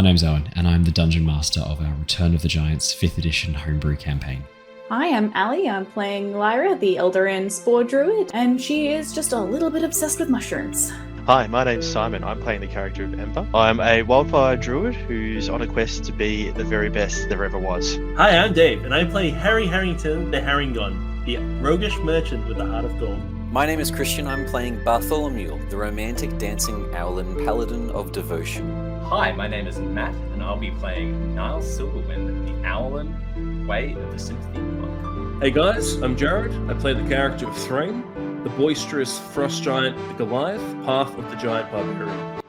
name's Owen, and I'm the Dungeon Master of our Return of the Giants 5th edition homebrew campaign. Hi, I'm Ali. I'm playing Lyra, the Eladrin Spore Druid, and she is just a little bit obsessed with mushrooms. Hi, my name's Simon. I'm playing the character of Ember. I'm a wildfire druid who's on a quest to be the very best there ever was. Hi, I'm Dave, and I play Harry Harrington, the Harrengon, the roguish merchant with the heart of gold. My name is Christian. I'm playing Bartholomew, the romantic dancing Owlin, Paladin of devotion. Hi, my name is Matt, and I'll be playing Niles Silverwind, the Owlin, Way of the Sympathy Monk. Hey guys, I'm Jared. I play the character of Threign, the boisterous frost giant, the Goliath, path of the giant Barbarian.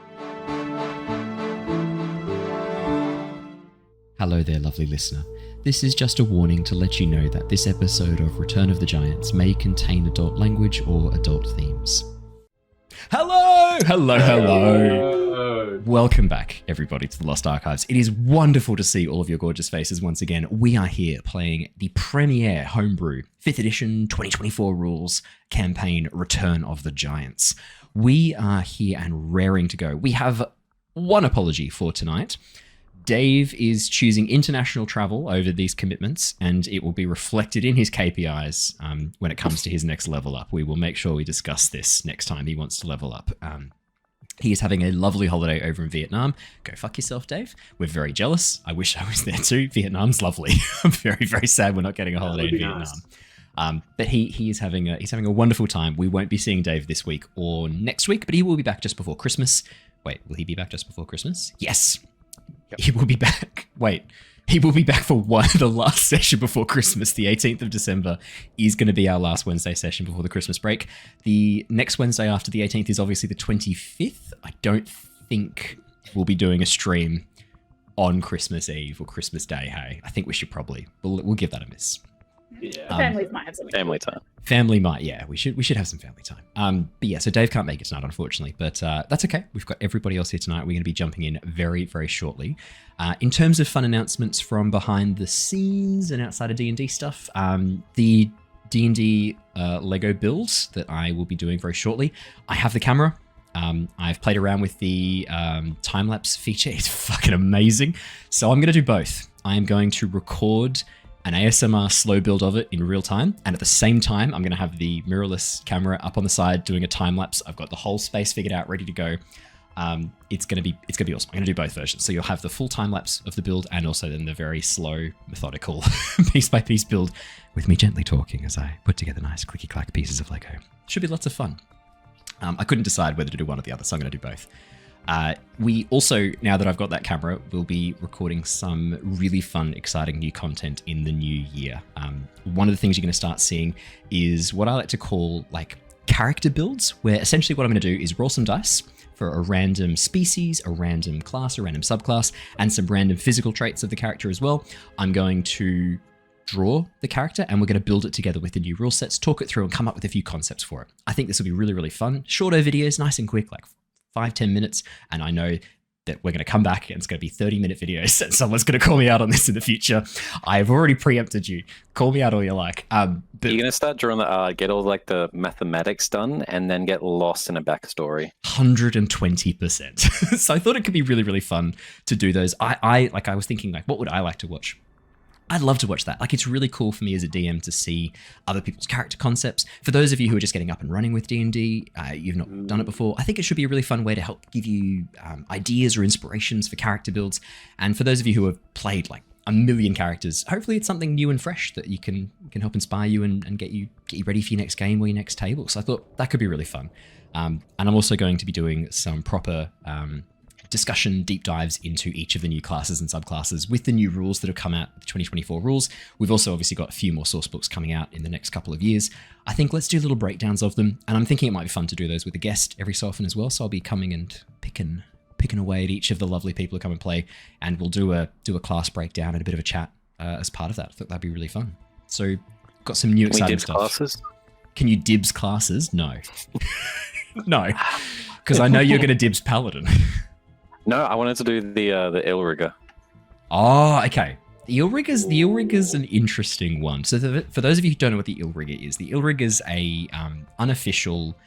Hello there, lovely listener. This is just a warning to let you know that this episode of Return of the Giants may contain adult language or adult themes. Hello! Welcome back, everybody, to the Lost Archives. It is wonderful to see all of your gorgeous faces once again. We are here playing the premiere homebrew 5th edition 2024 rules campaign Return of the Giants. We are here and raring to go. We have one apology for tonight. Dave is choosing international travel over these commitments, and it will be reflected in his KPIs when it comes to his next level up. We will make sure we discuss this next time he wants to level up. He is having a lovely holiday over in Vietnam. Go fuck yourself, Dave. We're very jealous. I wish I was there too. Vietnam's lovely. I'm very, very sad we're not getting a holiday in Vietnam. Nice. But he is having a wonderful time. We won't be seeing Dave this week or next week, but he will be back just before Christmas. Wait, will he be back just before Christmas? Yes. Yep. He will be back. He will be back for the last session before Christmas. The 18th of December is going to be our last Wednesday session before the Christmas break. The next Wednesday after the 18th is obviously the 25th. I don't think we'll be doing a stream on Christmas Eve or Christmas Day. Hey, I think we should we'll give that a miss. Yeah. Families might have some Family time. Family might, yeah. We should have some family time. But yeah, so Dave can't make it tonight, unfortunately. But that's okay. We've got everybody else here tonight. We're going to be jumping in very, very shortly. In terms of fun announcements from behind the scenes and outside of D&D stuff, the D&D Lego build that I will be doing very shortly. I have the camera. I've played around with the time-lapse feature. It's fucking amazing. So I'm going to do both. I am going to record an ASMR slow build of it in real time, and at the same time I'm going to have the mirrorless camera up on the side doing a time lapse. I've got the whole space figured out, ready to go. It's going to be awesome. I'm going to do both versions, so you'll have the full time lapse of the build and also then the very slow, methodical piece by piece build with me gently talking as I put together nice clicky clack pieces of Lego. Should be lots of fun. I couldn't decide whether to do one or the other, so I'm going to do both. We also, now that I've got that camera, will be recording some really fun, exciting new content in the new year. One of the things you're going to start seeing is what I like to call like character builds, where essentially what I'm going to do is roll some dice for a random species, a random class, a random subclass, and some random physical traits of the character as well. I'm going to draw the character and we're going to build it together with the new rule sets, talk it through and come up with a few concepts for it. I think this will be really, really fun. Shorter videos, nice and quick, like 5-10 minutes, and I know that we're going to come back and it's going to be 30-minute videos and someone's going to call me out on this in the future. I've already preempted you. Call me out all you like. But you're going to start drawing get all like the mathematics done and then get lost in a backstory. 120%. So I thought it could be really, really fun to do those. I was thinking like, what would I like to watch? I'd love to watch that. Like, it's really cool for me as a DM to see other people's character concepts. For those of you who are just getting up and running with D&D, you've not done it before, I think it should be a really fun way to help give you ideas or inspirations for character builds. And for those of you who have played like a million characters, hopefully it's something new and fresh that you can help inspire you and get you ready for your next game or your next table. So I thought that could be really fun. And I'm also going to be doing some proper discussion deep dives into each of the new classes and subclasses with the new rules that have come out, the 2024 rules. We've also obviously got a few more source books coming out in the next couple of years. I think let's do little breakdowns of them, and I'm thinking it might be fun to do those with a guest every so often as well. So I'll be coming and picking away at each of the lovely people who come and play, and we'll do a class breakdown and a bit of a chat as part of that. I thought that'd be really fun. So got some new exciting stuff. Classes? Can you dibs classes? No. No, because I know you're going to dibs Paladin. No, I wanted to do the Illrigger. Oh, okay. The Illrigger's an interesting one. So for those of you who don't know what the Illrigger is a unofficial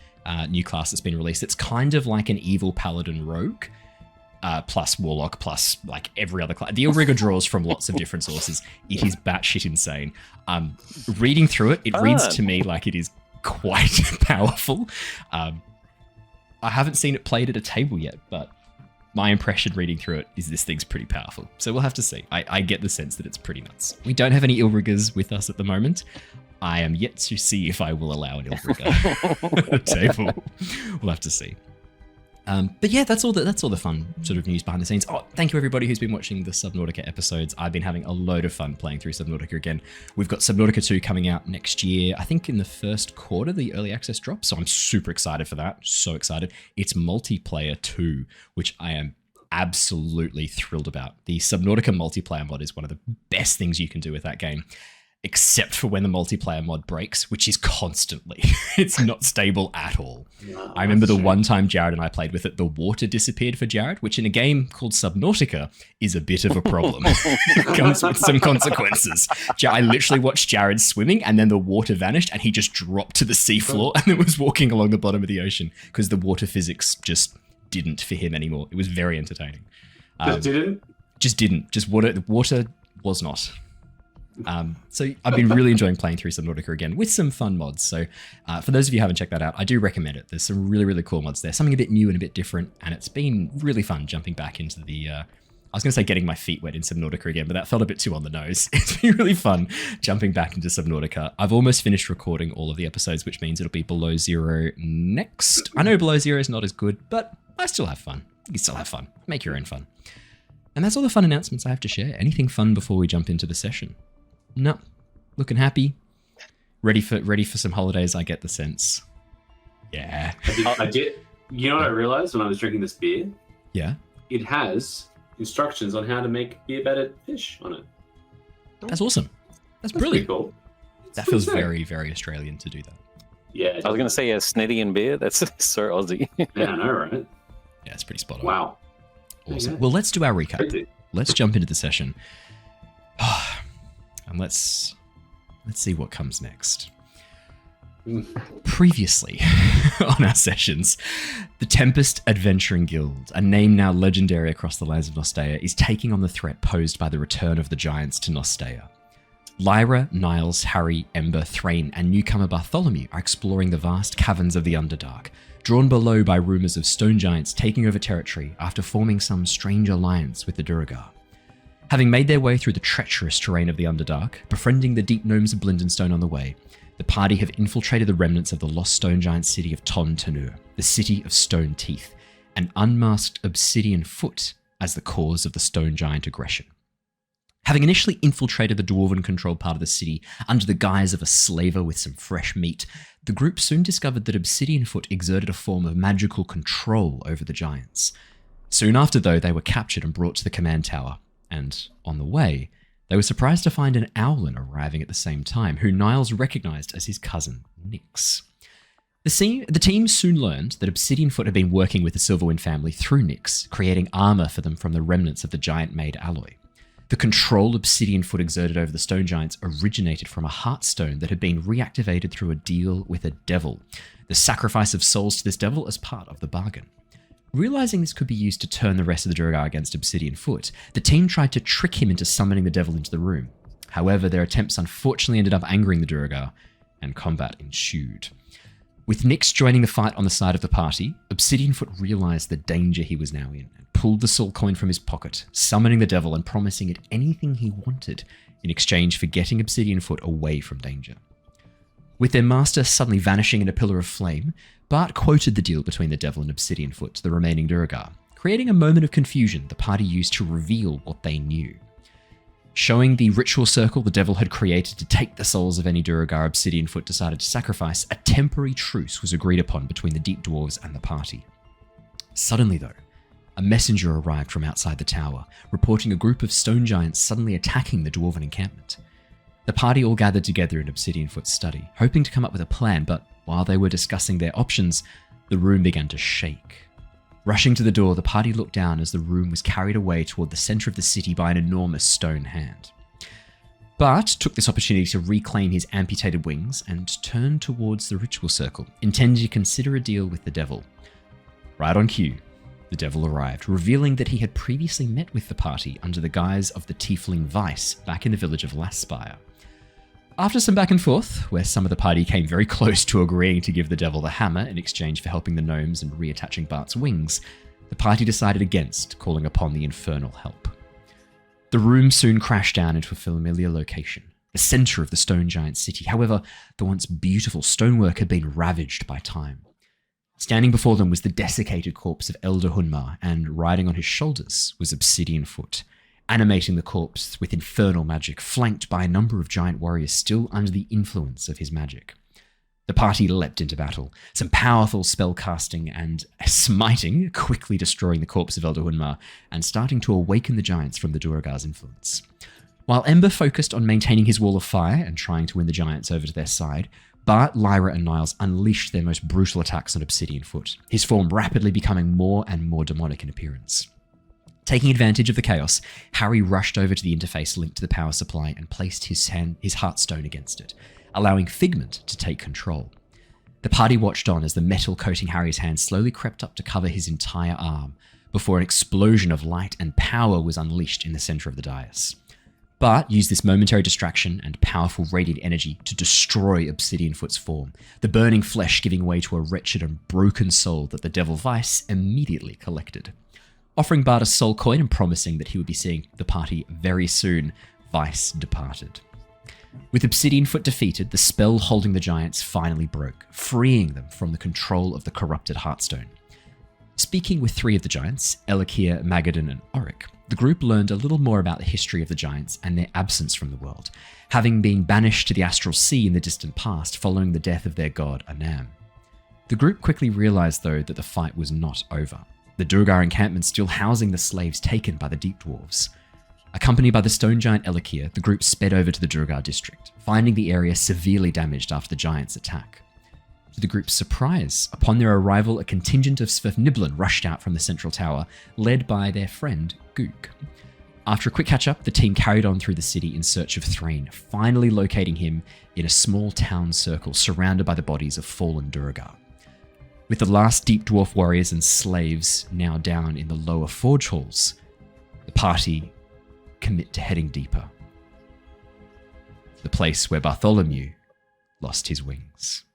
new class that's been released. It's kind of like an evil paladin rogue. plus Warlock, plus like every other class. The Illrigger draws from lots of different sources. It is batshit insane. Reading through it, it reads to me like it is quite powerful. I haven't seen it played at a table yet, but my impression reading through it is this thing's pretty powerful. So we'll have to see. I get the sense that it's pretty nuts. We don't have any Illriggers with us at the moment. I am yet to see if I will allow an Illrigger at the table. We'll have to see. But yeah, that's all the fun sort of news behind the scenes. Oh, thank you everybody who's been watching the Subnautica episodes. I've been having a load of fun playing through Subnautica again. We've got Subnautica 2 coming out next year, I think in the first quarter, the early access drop. So I'm super excited for that. So excited. It's multiplayer too, which I am absolutely thrilled about. The Subnautica multiplayer mod is one of the best things you can do with that game. Except for when the multiplayer mod breaks, which is constantly. It's not stable at all. No, I remember the one time Jared and I played with it, the water disappeared for Jared, which in a game called Subnautica is a bit of a problem. It comes with some consequences. I literally watched Jared swimming and then the water vanished and he just dropped to the seafloor and then was walking along the bottom of the ocean because the water physics just didn't for him anymore. It was very entertaining. Just didn't. Just water was not. So I've been really enjoying playing through Subnautica again with some fun mods. So for those of you who haven't checked that out, I do recommend it. There's some really, really cool mods there. Something a bit new and a bit different. And it's been really fun jumping back into the... I was going to say getting my feet wet in Subnautica again, but that felt a bit too on the nose. It's been really fun jumping back into Subnautica. I've almost finished recording all of the episodes, which means it'll be Below Zero next. I know Below Zero is not as good, but I still have fun. You can still have fun. Make your own fun. And that's all the fun announcements I have to share. Anything fun before we jump into the session? No, looking happy. Ready for some holidays, I get the sense. Yeah. I did. You know what I realized when I was drinking this beer? Yeah. It has instructions on how to make beer battered fish on it. That's awesome. That's brilliant. Cool. That feels very, very Australian to do that. Yeah. I was going to say snitty and beer. That's so Aussie. Yeah, I know, right? Yeah, it's pretty spot on. Wow. Awesome. Yeah. Well, let's do our recap. Let's jump into the session. And let's see what comes next. Previously on our sessions, the Tempest Adventuring Guild, a name now legendary across the lands of Nostea, is taking on the threat posed by the return of the giants to Nostea. Lyra, Niles, Harry, Ember, Threign, and newcomer Bartholomew are exploring the vast caverns of the Underdark, drawn below by rumours of stone giants taking over territory after forming some strange alliance with the Duergar. Having made their way through the treacherous terrain of the Underdark, befriending the deep gnomes of Blindenstone on the way, the party have infiltrated the remnants of the lost stone giant city of Ton Tanur, the city of stone teeth, and unmasked obsidian foot as the cause of the stone giant aggression. Having initially infiltrated the dwarven-controlled part of the city under the guise of a slaver with some fresh meat, the group soon discovered that Obsidian Foot exerted a form of magical control over the giants. Soon after, though, they were captured and brought to the command tower, and on the way, they were surprised to find an Owlin arriving at the same time, who Niles recognized as his cousin, Nyx. The team soon learned that Obsidian Foot had been working with the Silverwind family through Nyx, creating armor for them from the remnants of the giant-made alloy. The control Obsidian Foot exerted over the stone giants originated from a heartstone that had been reactivated through a deal with a devil, the sacrifice of souls to this devil as part of the bargain. Realizing this could be used to turn the rest of the Duergar against Obsidian Foot, the team tried to trick him into summoning the devil into the room. However, their attempts unfortunately ended up angering the Duergar, and combat ensued. With Nyx joining the fight on the side of the party, Obsidian Foot realized the danger he was now in, and pulled the soul coin from his pocket, summoning the devil and promising it anything he wanted in exchange for getting Obsidian Foot away from danger. With their master suddenly vanishing in a pillar of flame, Bart quoted the deal between the devil and Obsidian Foot to the remaining Duergar, creating a moment of confusion the party used to reveal what they knew. Showing the ritual circle the devil had created to take the souls of any Duergar Obsidian Foot decided to sacrifice, a temporary truce was agreed upon between the Deep Dwarves and the party. Suddenly, though, a messenger arrived from outside the tower, reporting a group of stone giants suddenly attacking the Dwarven encampment. The party all gathered together in Obsidian Foot's study, hoping to come up with a plan, but while they were discussing their options, the room began to shake. Rushing to the door, the party looked down as the room was carried away toward the center of the city by an enormous stone hand. Bart took this opportunity to reclaim his amputated wings and turned towards the ritual circle, intending to consider a deal with the devil. Right on cue, the devil arrived, revealing that he had previously met with the party under the guise of the tiefling Vice back in the village of Laspire. After some back and forth, where some of the party came very close to agreeing to give the devil the hammer in exchange for helping the gnomes and reattaching Bart's wings, the party decided against calling upon the infernal help. The room soon crashed down into a familiar location, the center of the stone giant city. However, the once beautiful stonework had been ravaged by time. Standing before them was the desiccated corpse of Elder Hunmar, and riding on his shoulders was Obsidian Foot, animating the corpse with infernal magic, flanked by a number of giant warriors still under the influence of his magic. The party leapt into battle, some powerful spell casting and smiting, quickly destroying the corpse of Elder Hunmar and starting to awaken the giants from the Duergar's influence. While Ember focused on maintaining his wall of fire and trying to win the giants over to their side, Bart, Lyra, and Niles unleashed their most brutal attacks on Obsidian Foot, his form rapidly becoming more and more demonic in appearance. Taking advantage of the chaos, Harry rushed over to the interface linked to the power supply and placed his heartstone against it, allowing Figment to take control. The party watched on as the metal coating Harry's hand slowly crept up to cover his entire arm, before an explosion of light and power was unleashed in the center of the dais. Bart used this momentary distraction and powerful radiant energy to destroy Obsidian Foot's form, the burning flesh giving way to a wretched and broken soul that the Devil Vice immediately collected. Offering Bart a soul coin and promising that he would be seeing the party very soon, Vice departed. With Obsidian Foot defeated, the spell holding the giants finally broke, freeing them from the control of the corrupted Heartstone. Speaking with 3 of the giants, Elakir, Magadan, and Oric, the group learned a little more about the history of the giants and their absence from the world, having been banished to the Astral Sea in the distant past following the death of their god Anam. The group quickly realized, though, that the fight was not over, the Duergar encampment still housing the slaves taken by the Deep Dwarves. Accompanied by the stone giant Elakir, the group sped over to the Duergar district, finding the area severely damaged after the giants' attack. To the group's surprise, upon their arrival, a contingent of Svirfniblin rushed out from the central tower, led by their friend, Gook. After a quick catch-up, the team carried on through the city in search of Threign, finally locating him in a small town circle surrounded by the bodies of fallen Duergar. With the last Deep Dwarf warriors and slaves now down in the lower forge halls, the party commit to heading deeper. The place where Bartholomew lost his wings.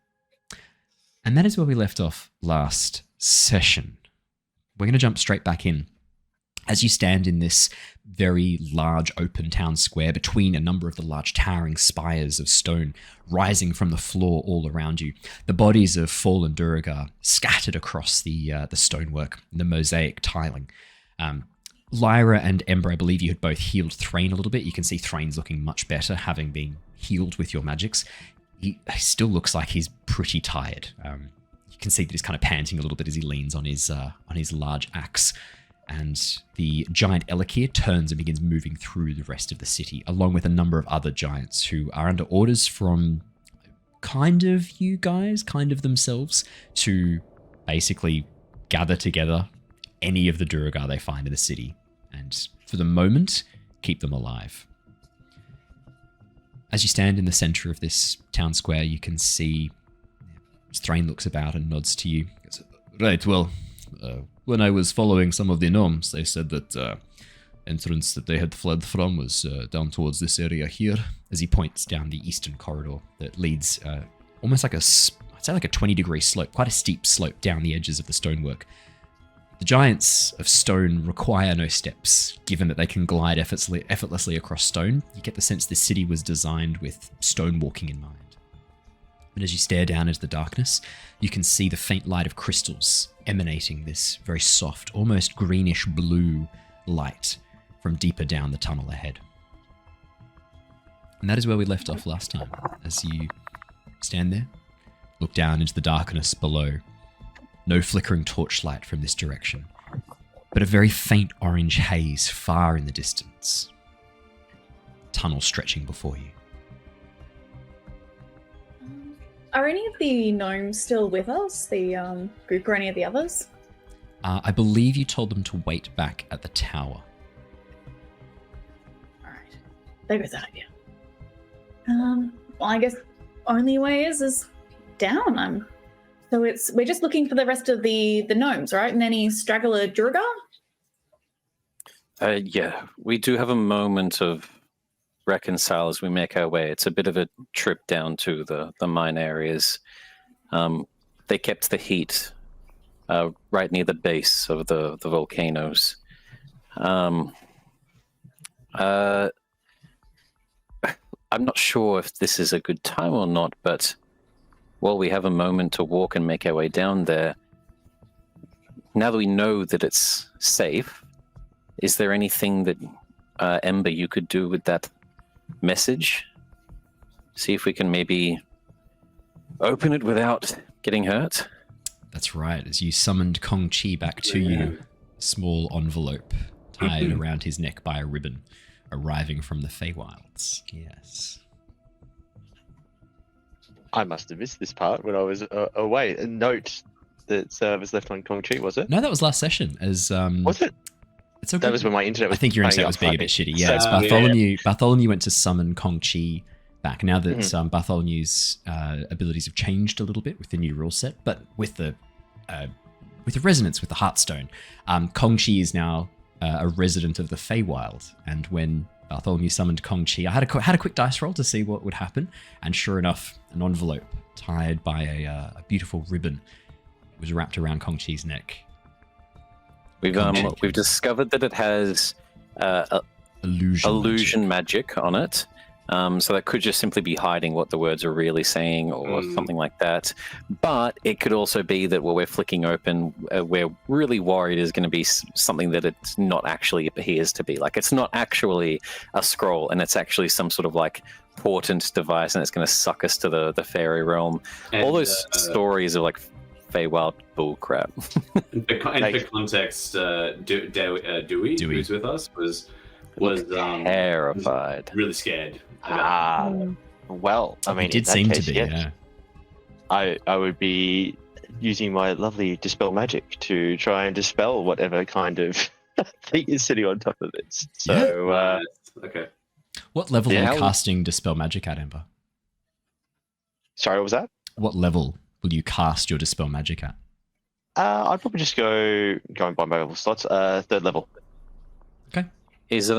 And that is where we left off last session. We're going to jump straight back in. As you stand in this very large open town square between a number of the large towering spires of stone rising from the floor all around you, the bodies of fallen Duergar scattered across the stonework, the mosaic tiling. Lyra and Ember, I believe you had both healed Threign a little bit. You can see Threign's looking much better, having been healed with your magics. He still looks like he's pretty tired. You can see that he's kind of panting a little bit as he leans on his large axe. And the giant Elakir turns and begins moving through the rest of the city, along with a number of other giants who are under orders from kind of you guys, kind of themselves, to basically gather together any of the Duergar they find in the city, and for the moment, keep them alive. As you stand in the center of this town square, you can see Threign looks about and nods to you. Goes, right, well, when I was following some of the gnomes, they said that entrance that they had fled from was down towards this area here, as he points down the eastern corridor that leads almost like I'd say like a 20-degree slope, quite a steep slope down the edges of the stonework. The giants of stone require no steps, given that they can glide effortlessly across stone. You get the sense this city was designed with stone walking in mind. And as you stare down into the darkness, you can see the faint light of crystals emanating this very soft, almost greenish blue light from deeper down the tunnel ahead. And that is where we left off last time. As you stand there, look down into the darkness below. No flickering torchlight from this direction, but a very faint orange haze far in the distance. Tunnel stretching before you. Are any of the gnomes still with us? The group or any of the others? I believe you told them to wait back at the tower. Alright. There goes that idea. Well, I guess only way is down. I'm So we're just looking for the rest of the gnomes, right? And any straggler Durgar? Yeah, we do have a moment of reconcile as we make our way. It's a bit of a trip down to the mine areas. They kept the heat right near the base of the volcanoes. I'm not sure if this is a good time or not, but while we have a moment to walk and make our way down there, now that we know that it's safe, is there anything that, Ember, you could do with that message? See if we can maybe open it without getting hurt? That's right. As you summoned Kong Chi back to you, a small envelope tied around his neck by a ribbon, arriving from the Feywilds. Yes. I must have missed this part when I was away. A note that was left on Kong Chi, was it? No, that was last session. As Was it? It's okay. That was when my internet was I think your internet playing was up, being I a bit think. shitty. Yeah, So, it's Bartholomew went to summon Kong Chi back. Now that Bartholomew's abilities have changed a little bit with the new rule set, but with the resonance with the Heartstone, Kong Chi is now a resident of the Feywild. And when Bartholomew summoned Kong Chi, I had a quick dice roll to see what would happen, and sure enough, an envelope tied by a beautiful ribbon was wrapped around Kong Chi's neck. We've discovered that it has illusion magic on it. So that could just simply be hiding what the words are really saying or something like that. But it could also be that while we're flicking open, we're really worried is going to be something that it's not actually appears to be. Like it's not actually a scroll, and it's actually some sort of like portent device, and it's going to suck us to the fairy realm. And, all those stories are like Feywild bullcrap. and for context, Dewey, who's with us, was terrified. really scared. Well, I mean, It did in that seem case, to be, yes. yeah. I would be using my lovely dispel magic to try and dispel whatever kind of thing is sitting on top of it. So, Okay. What level are Yeah, you casting Dispel Magic at, Ember? sorry, what was that? What level will you cast your Dispel Magic at? I'd probably just going by my level slots. 3rd level. Is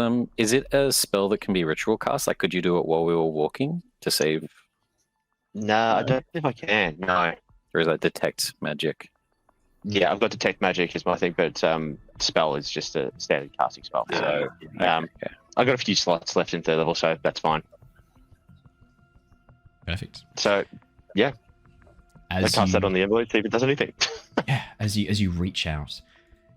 it a spell that can be ritual cast? Like, could you do it while we were walking to save, Nah, I don't think I can. No. or is that detect magic? Yeah, I've got detect magic is my thing, but spell is just a standard casting spell. So Okay. I've got a few slots left in 3rd level, so that's fine. Perfect. So I cast that on the envelope, see if it does anything. Yeah, as you reach out,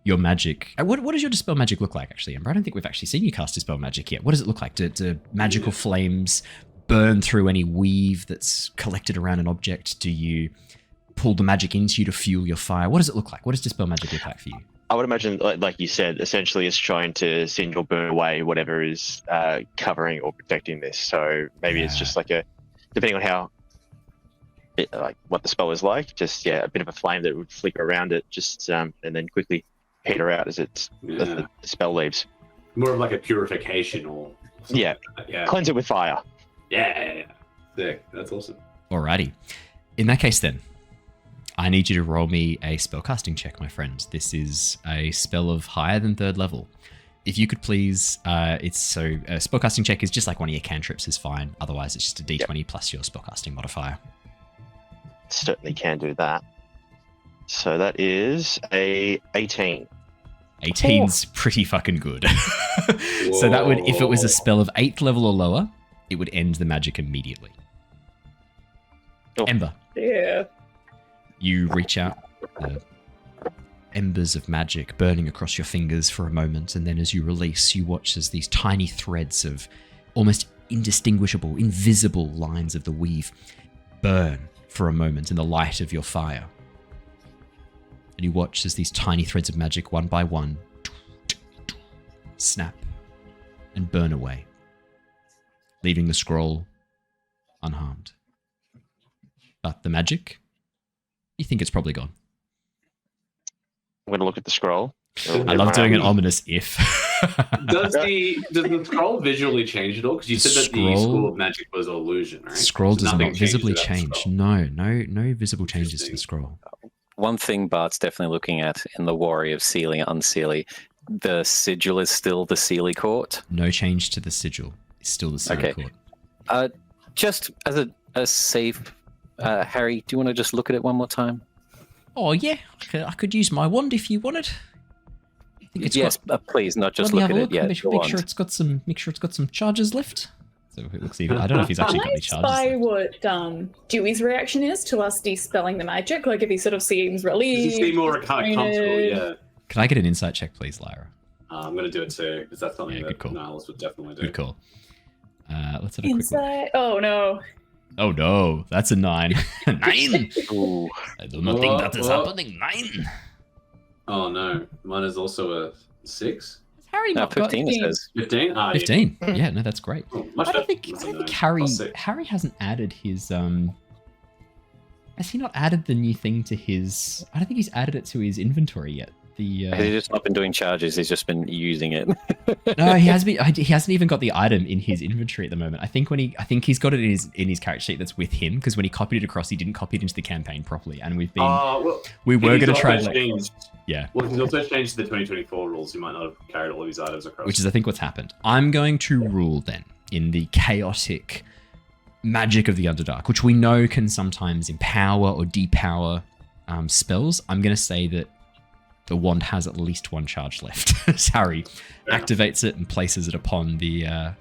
your magic. What does your Dispel Magic look like, actually, Ember? I don't think we've actually seen you cast Dispel Magic yet. What does it look like? Do magical flames burn through any weave that's collected around an object? Do you pull the magic into you to fuel your fire? What does it look like? What does Dispel Magic look like for you? I would imagine, like you said, essentially it's trying to send or burn away whatever is covering or protecting this. So maybe it's just like depending on how, like what the spell is like, just a bit of a flame that would flicker around it, just and then quickly peter out as as the spell leaves. More of like a purification or something. Yeah. Like that. Yeah. Cleanse it with fire. Yeah. Sick. That's awesome. Alrighty. In that case, then, I need you to roll me a spellcasting check, my friend. This is a spell of higher than 3rd level. If you could please, spellcasting check is just like one of your cantrips is fine. Otherwise, it's just a d20 plus your spellcasting modifier. Certainly can do that. So that is a 18. 18's pretty fucking good. So that would, if it was a spell of 8th level or lower, it would end the magic immediately. Oh. Ember, Yeah. you reach out, embers of magic burning across your fingers for a moment, and then as you release, you watch as these tiny threads of almost indistinguishable, invisible lines of the weave burn for a moment in the light of your fire. And you watch as these tiny threads of magic, one by one, snap and burn away, leaving the scroll unharmed. But the magic, you think it's probably gone. I'm going to look at the scroll. I love doing an ominous if. Does the scroll visually change at all? Because you said that the School of Magic was illusion, right? Scroll So does nothing not visibly changes about the change. scroll. No visible changes to the scroll. One thing Bart's definitely looking at in the Warrior of Sealy, Unsealy, the sigil is still the Sealy Court. No change to the sigil. It's still the Sealy Court. Just as a safe, Harry, do you want to just look at it one more time? Oh yeah, I could use my wand if you wanted. Yes, please, not just look at it. Yeah, make sure it's got some charges left. So it looks even. I don't know if he's actually got any charges. I spy what Dewey's reaction is to us dispelling the magic. Like if he sort of seems relieved. Does he seem more kind of comfortable? Yeah. Can I get an insight check, please, Lyra? I'm going to do it too, because that's something that Niles would definitely do. Good call. Let's have a quick look. Oh no. Oh no, that's a 9. 9! Ooh. I do not think that is happening. 9! Oh no, mine is also a 6. Harry not 15 it says. 15? 15. Yeah, no, that's great. I don't think Harry hasn't added his has he not added the new thing to his I don't think he's added it to his inventory yet. He's just not been doing charges, he's just been using it. No, he hasn't even got the item in his inventory at the moment. I think he's got it in his character sheet that's with him, because when he copied it across, he didn't copy it into the campaign properly, and we were going to try and yeah. Well, he's also changed the 2024 rules. He might not have carried all of his items across. Which is, I think, what's happened. I'm going to rule then in the chaotic magic of the Underdark, which we know can sometimes empower or depower spells. I'm going to say that the wand has at least one charge left. As Harry activates it and places it upon the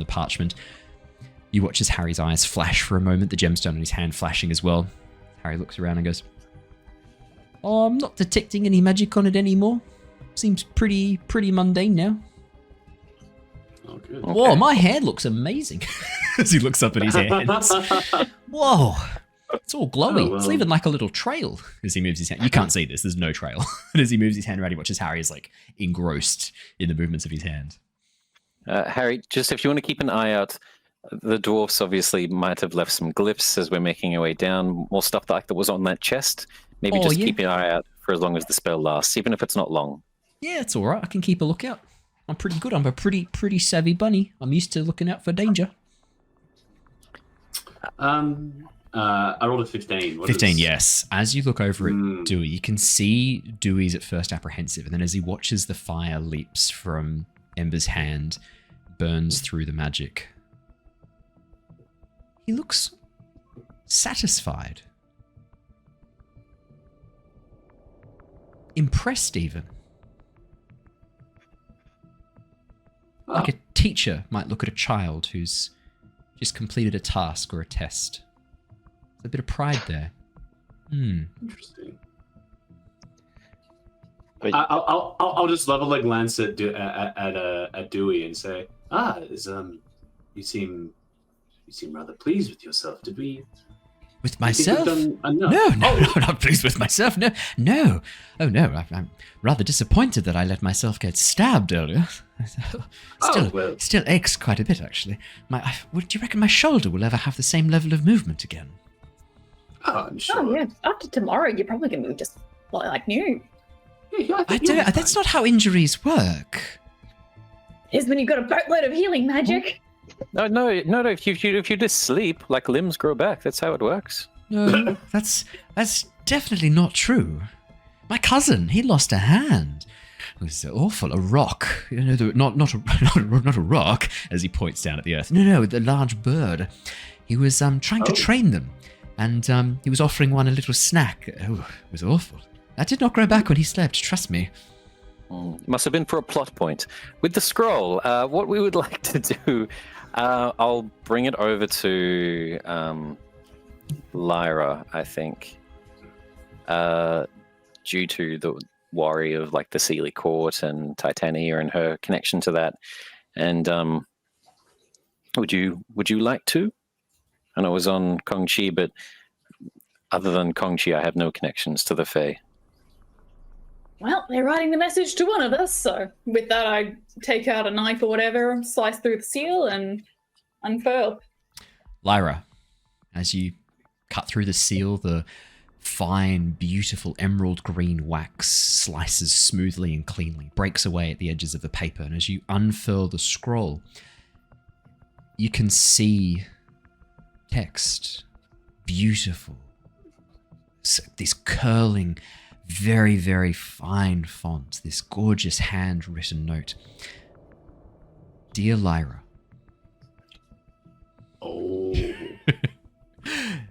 parchment. You watch as Harry's eyes flash for a moment, the gemstone in his hand flashing as well. Harry looks around and goes, "Oh, I'm not detecting any magic on it anymore. Seems pretty mundane now." Oh, good. Okay. Whoa, my hand looks amazing. As he looks up at his hands. Whoa. It's all glowy. Oh, well. It's leaving like a little trail as he moves his hand. You can't see this. There's no trail. And as he moves his hand around, he watches Harry is like engrossed in the movements of his hand. Harry, just if you want to keep an eye out, the dwarfs obviously might have left some glyphs as we're making our way down. More stuff that was on that chest. Maybe keep an eye out for as long as the spell lasts, even if it's not long. Yeah, it's all right. I can keep a lookout. I'm pretty good. I'm a pretty savvy bunny. I'm used to looking out for danger. I rolled a 15. 15, yes. As you look over at Dewey, you can see Dewey's at first apprehensive, and then as he watches the fire leaps from Ember's hand, burns through the magic, he looks satisfied. Impressed even. Like a teacher might look at a child who's just completed a task or a test. There's a bit of pride there. Interesting. I'll just level a glance at Dewey and say, you seem rather pleased with yourself. Did we? With myself? No, not pleased with myself. No. Oh no, I'm rather disappointed that I let myself get stabbed earlier. Still aches quite a bit, actually. Do you reckon my shoulder will ever have the same level of movement again? Oh, I'm sure. Oh yeah, after tomorrow you're probably gonna move just like new. That's not how injuries work. Is when you've got a boatload of healing magic. No. If you just sleep, like limbs grow back. That's how it works. No, that's definitely not true. My cousin, he lost a hand. It was awful. A rock. Not a rock, as he points down at the earth. No, the large bird. He was trying to train them, and he was offering one a little snack. Oh, it was awful. That did not grow back when he slept, trust me. Must have been for a plot point. With the scroll, what we would like to do, I'll bring it over to Lyra, I think, due to the worry of like the Sealy Court and Titania and her connection to that. And would you like to? I know it was on Kong-Chi, but other than Kong-Chi, I have no connections to the Fae. Well, they're writing the message to one of us, so with that I take out a knife or whatever, slice through the seal and unfurl. Lyra, as you cut through the seal, the fine, beautiful emerald green wax slices smoothly and cleanly, breaks away at the edges of the paper, and as you unfurl the scroll, you can see text. Beautiful. This curling, very, very fine font, this gorgeous handwritten note. Dear Lyra. Oh. It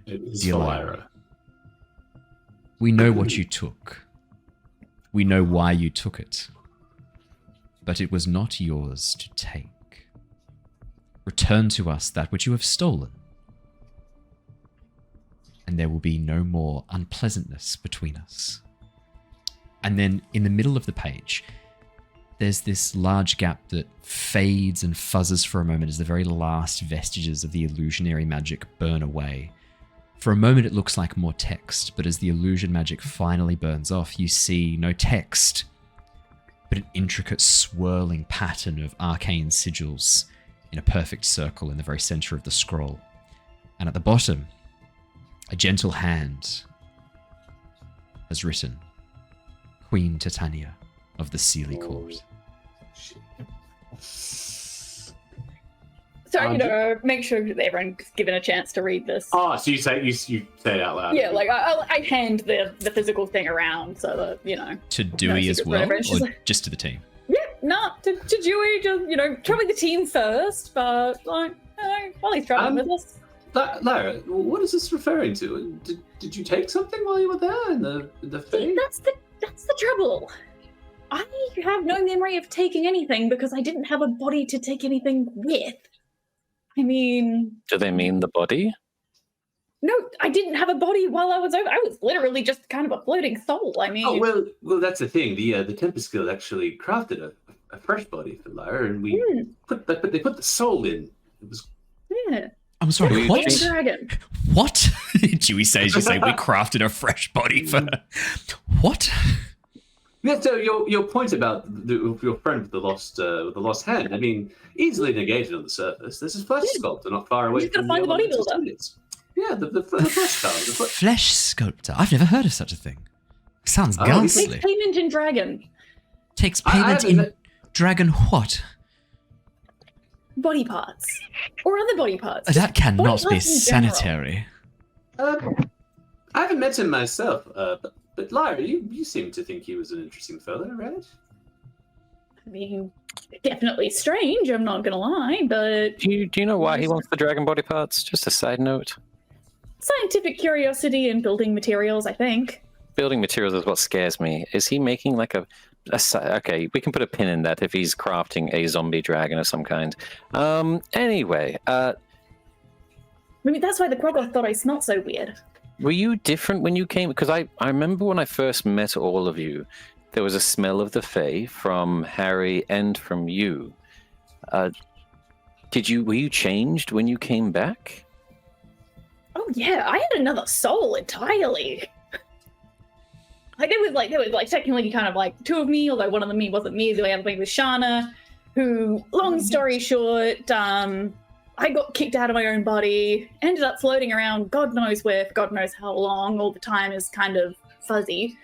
is Dear for Lyra. Lyra. We know what you took. We know why you took it. But it was not yours to take. Return to us that which you have stolen, and there will be no more unpleasantness between us. And then in the middle of the page, there's this large gap that fades and fuzzes for a moment as the very last vestiges of the illusionary magic burn away. For a moment it looks like more text, but as the illusion magic finally burns off, you see no text, but an intricate swirling pattern of arcane sigils in a perfect circle in the very center of the scroll. And at the bottom, a gentle hand has written, Queen Titania of the Sealy Court. So, make sure that everyone's given a chance to read this. Oh, so you say it out loud. Yeah, like I hand the physical thing around so that, To Dewey as well, whatever. And she's or like, just to the team? yeah, no, to Dewey, just, probably the team first, but, while he's traveling with us. Lyra, what is this referring to? Did you take something while you were there in the See, thing? that's the trouble. I have no memory of taking anything because I didn't have a body to take anything with. I mean... Do they mean the body? No, I didn't have a body while I was over. I was literally just kind of a floating soul. I mean... Oh, well, that's the thing. The Tempest Guild actually crafted a fresh body for Lyra, and we they put the soul in. It was... Yeah. I'm sorry, what? Dragon. What? Dewey says, you say, we crafted a fresh body for her. What? Yeah, so your point about your friend with the lost hand, I mean, easily negated on the surface. There's a flesh sculptor not far away. You've got to find the bodybuilder. Yeah, the flesh sculptor. Flesh sculptor? I've never heard of such a thing. Sounds ghastly. Takes payment in dragon. Takes payment in dragon what? Body parts. Or other body parts. That cannot Body be parts in general. sanitary. I haven't met him myself, but Lyra, you seem to think he was an interesting fellow, right? I mean, definitely strange, I'm not going to lie, but... Do you know why he wants the dragon body parts? Just a side note. Scientific curiosity and building materials, I think. Building materials is what scares me. Is he making like okay, we can put a pin in that if he's crafting a zombie dragon of some kind. Anyway, I mean, that's why the Quaggoth thought I smelled so weird. were you different when you came? Because I remember when I first met all of you, there was a smell of the Fae from Harry and from you. Were you changed when you came back? Oh yeah, I had another soul entirely. There was technically kind of like two of me, although one of them wasn't me. The other thing was Shana, who, long story short, I got kicked out of my own body, ended up floating around God knows where for God knows how long. All the time is kind of fuzzy.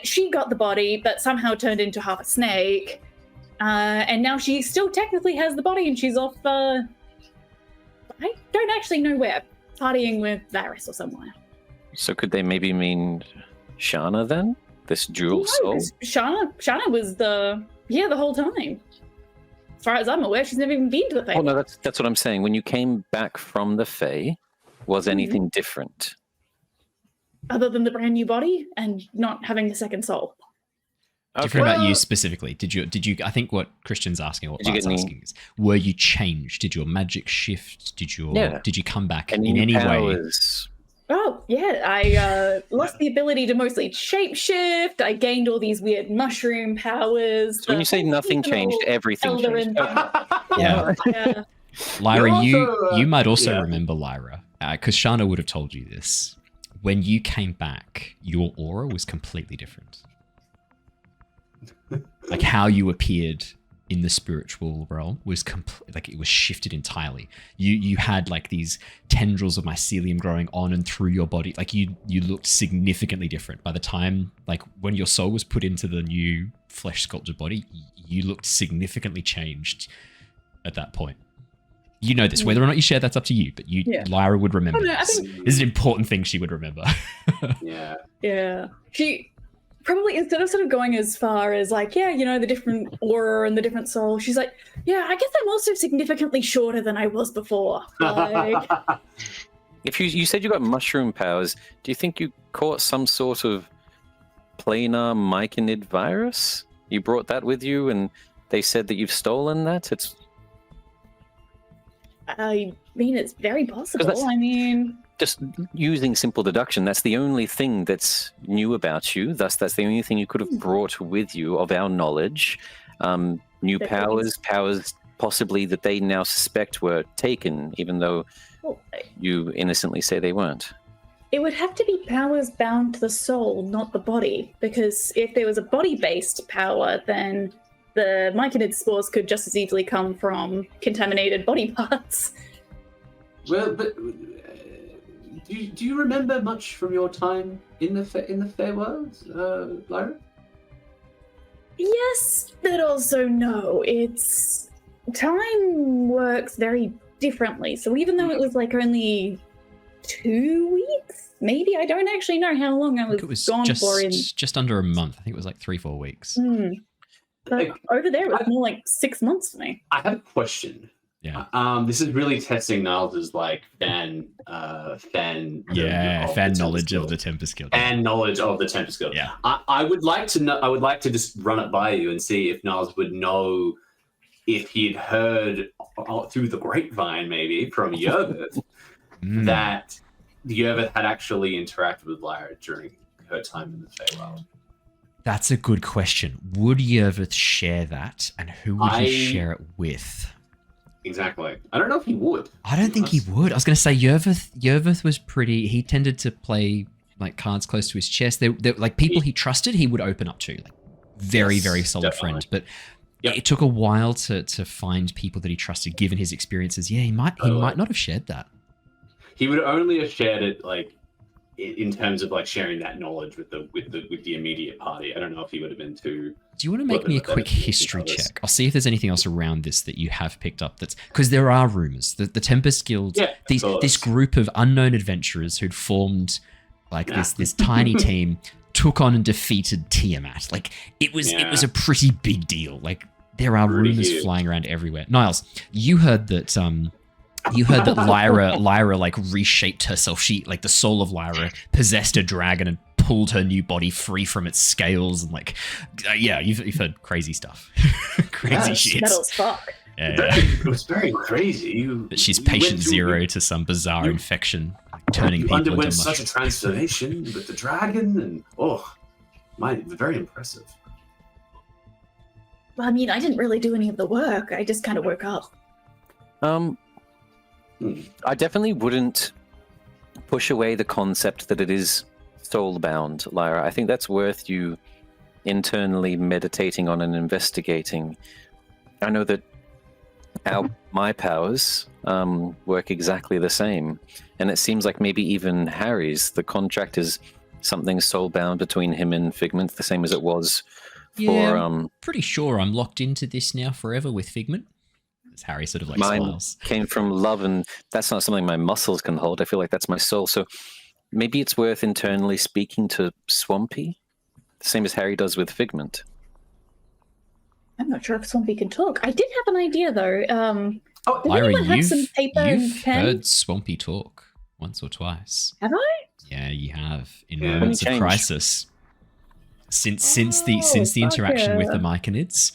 She got the body, but somehow turned into half a snake. And now she still technically has the body, and she's off, I don't actually know where, partying with Varys or somewhere. So could they maybe mean Shana then? This dual soul? Shana was the whole time. As far as I'm aware, she's never even been to the Fae. Oh no, that's what I'm saying. When you came back from the Fae, was anything different? Other than the brand new body and not having the second soul. Different about you specifically. Did you? I think what Christian's asking, or what Bart's asking is, were you changed? Did your magic shift? Did you come back in any way? Oh yeah, I lost the ability to mostly shapeshift. I gained all these weird mushroom powers. So when you say nothing changed, everything changed. Yeah. Yeah. Lyra, you might also remember Lyra, because Shana would have told you this. When you came back, your aura was completely different. Like how you appeared in the spiritual realm was like it was shifted entirely. You had like these tendrils of mycelium growing on and through your body. Like you looked significantly different by the time, like when your soul was put into the new flesh sculpted body. You looked significantly changed at that point. You know this. Whether or not you share, that's up to you. But Lyra would remember this. This is an important thing she would remember. Yeah. Yeah. She probably, instead of sort of going as far as like, yeah, you know, the different aura and the different soul, she's like, yeah, I guess I'm also significantly shorter than I was before. Like, If you said you got mushroom powers, do you think you caught some sort of planar myconid virus? You brought that with you, and they said that you've stolen that? I mean, it's very possible. I mean, just using simple deduction, that's the only thing that's new about you. Thus, that's the only thing you could have brought with you of our knowledge. New powers possibly that they now suspect were taken, even though you innocently say they weren't. It would have to be powers bound to the soul, not the body, because if there was a body-based power, then the myconid spores could just as easily come from contaminated body parts. Well, but do you remember much from your time in the Feywild, Lyra? Yes, but also no. Time works very differently. So even though it was like only 2 weeks, maybe, I don't actually know how long I was gone for. Just under a month. I think it was like 3-4 weeks. But over there, it was more like 6 months for me. I have a question. Yeah. This is really testing Niles' like fan knowledge of the Tempest Guild. And knowledge of the Tempest Guild. Yeah. I would like to know. I would like to just run it by you and see if Niles would know if he'd heard through the grapevine, maybe from Yervith, that Yervith had actually interacted with Lyra during her time in the Feywild. That's a good question. Would Yervith share that, and who would he share it with? Exactly. I don't know if he would. I don't think he would. I was going to say Yervith was pretty. He tended to play like cards close to his chest. They like people he trusted. He would open up to, like very solid definitely. friend. But it took a while to find people that he trusted, given his experiences. Yeah, he might not have shared that. He would only have shared it like in terms of like sharing that knowledge with the immediate party. I don't know if he would have been too. Do you want to make me a quick history check? I'll see if there's anything else around this that you have picked up. That's because there are rumors that the Tempest Guild, this group of unknown adventurers who'd formed like this tiny team, took on and defeated Tiamat. Like it was a pretty big deal. Like there are rumors flying around everywhere. Niles, you heard that Lyra like reshaped herself. She, like the soul of Lyra, possessed a dragon and pulled her new body free from its scales, and like you've heard crazy stuff. Crazy shit. Metal as fuck. It was very crazy. That she's patient zero to some bizarre infection, turning people into underwent mush. such a transformation with the dragon, and very impressive. Well, I mean, I didn't really do any of the work. I just kind of woke up. I definitely wouldn't push away the concept that it is soul-bound, Lyra. I think that's worth you internally meditating on and investigating. I know that my powers work exactly the same, and it seems like maybe even Harry's, the contract is something soul-bound between him and Figment, the same as it was for... I'm pretty sure I'm locked into this now forever with Figment. As Harry sort of like mine smiles. Came from love, and that's not something my muscles can hold. I feel like that's my soul. So maybe it's worth internally speaking to Swampy, the same as Harry does with Figment. I'm not sure if Swampy can talk. I did have an idea though. Does Lyra, anyone have some paper and you've pen? heard Swampy talk once or twice. Have I? Yeah, you have in Yeah. moments of Changed. crisis. Since the interaction with the Myconids,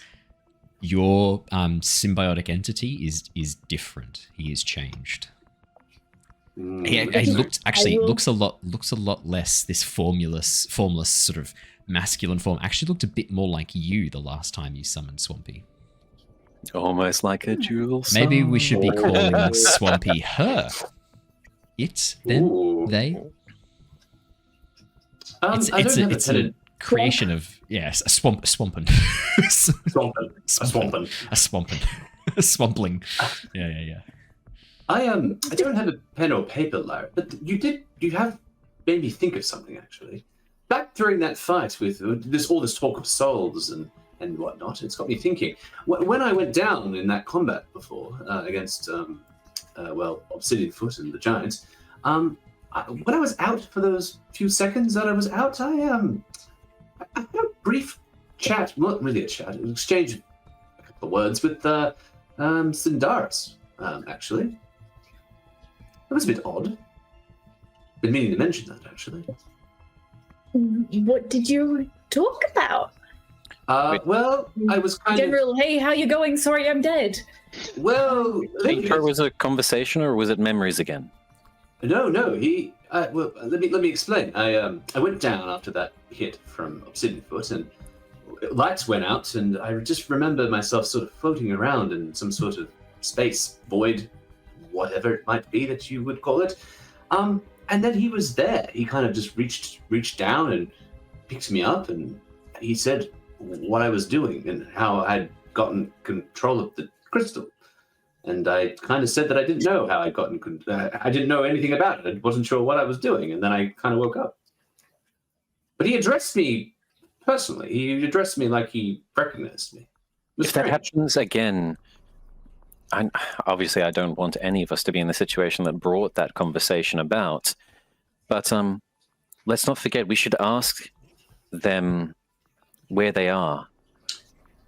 your symbiotic entity is different. He is changed. He looks a lot less this formless sort of masculine form. Actually looked a bit more like you the last time you summoned Swampy. Almost like a jewel. Maybe we should be calling Swampy her. It, then, Ooh. they. I don't have a pen creation of yes, a swampin. A Swampling. Yeah. I don't have a pen or paper, Lyra, but you have made me think of something actually. Back during that fight with all this talk of souls and whatnot, it's got me thinking. When I went down in that combat before against Obsidian Foot and the Giants, when I was out for those few seconds that I was out, I had a brief chat, not really a chat, an exchange of a couple of words with Sindaris, actually. That was a bit odd. Been meaning to mention that, actually. What did you talk about? Well, I was kind General, hey, how you going? Sorry, I'm dead. Well, Was it a conversation or was it memories again? No. He. Well, let me explain. I went down after that hit from Obsidian Foot, and lights went out, and I just remember myself sort of floating around in some sort of space void, whatever it might be that you would call it. And then he was there. He kind of just reached down and picked me up, and he said what I was doing and how I'd gotten control of the crystal. And I kind of said that I didn't know how I'd gotten. I didn't know anything about it. I wasn't sure what I was doing, and then I kind of woke up. But he addressed me personally. He addressed me like he recognized me. If that happens again, obviously I don't want any of us to be in the situation that brought that conversation about. But let's not forget, we should ask them where they are,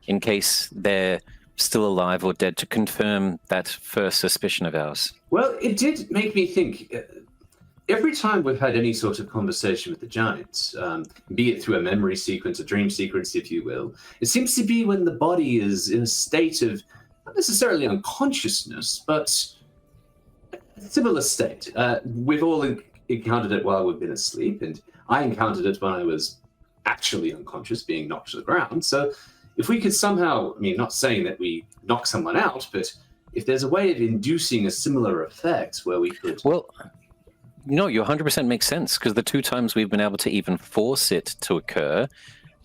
in case they're still alive or dead, to confirm that first suspicion of ours. Well, it did make me think. Every time we've had any sort of conversation with the Giants, be it through a memory sequence, a dream sequence, if you will, it seems to be when the body is in a state of, not necessarily unconsciousness, but a similar state. We've all encountered it while we've been asleep, and I encountered it when I was actually unconscious, being knocked to the ground. So if we could somehow, I mean, not saying that we knock someone out, but if there's a way of inducing a similar effect where we could... Well, no, you 100% makes sense, because the 2 times we've been able to even force it to occur,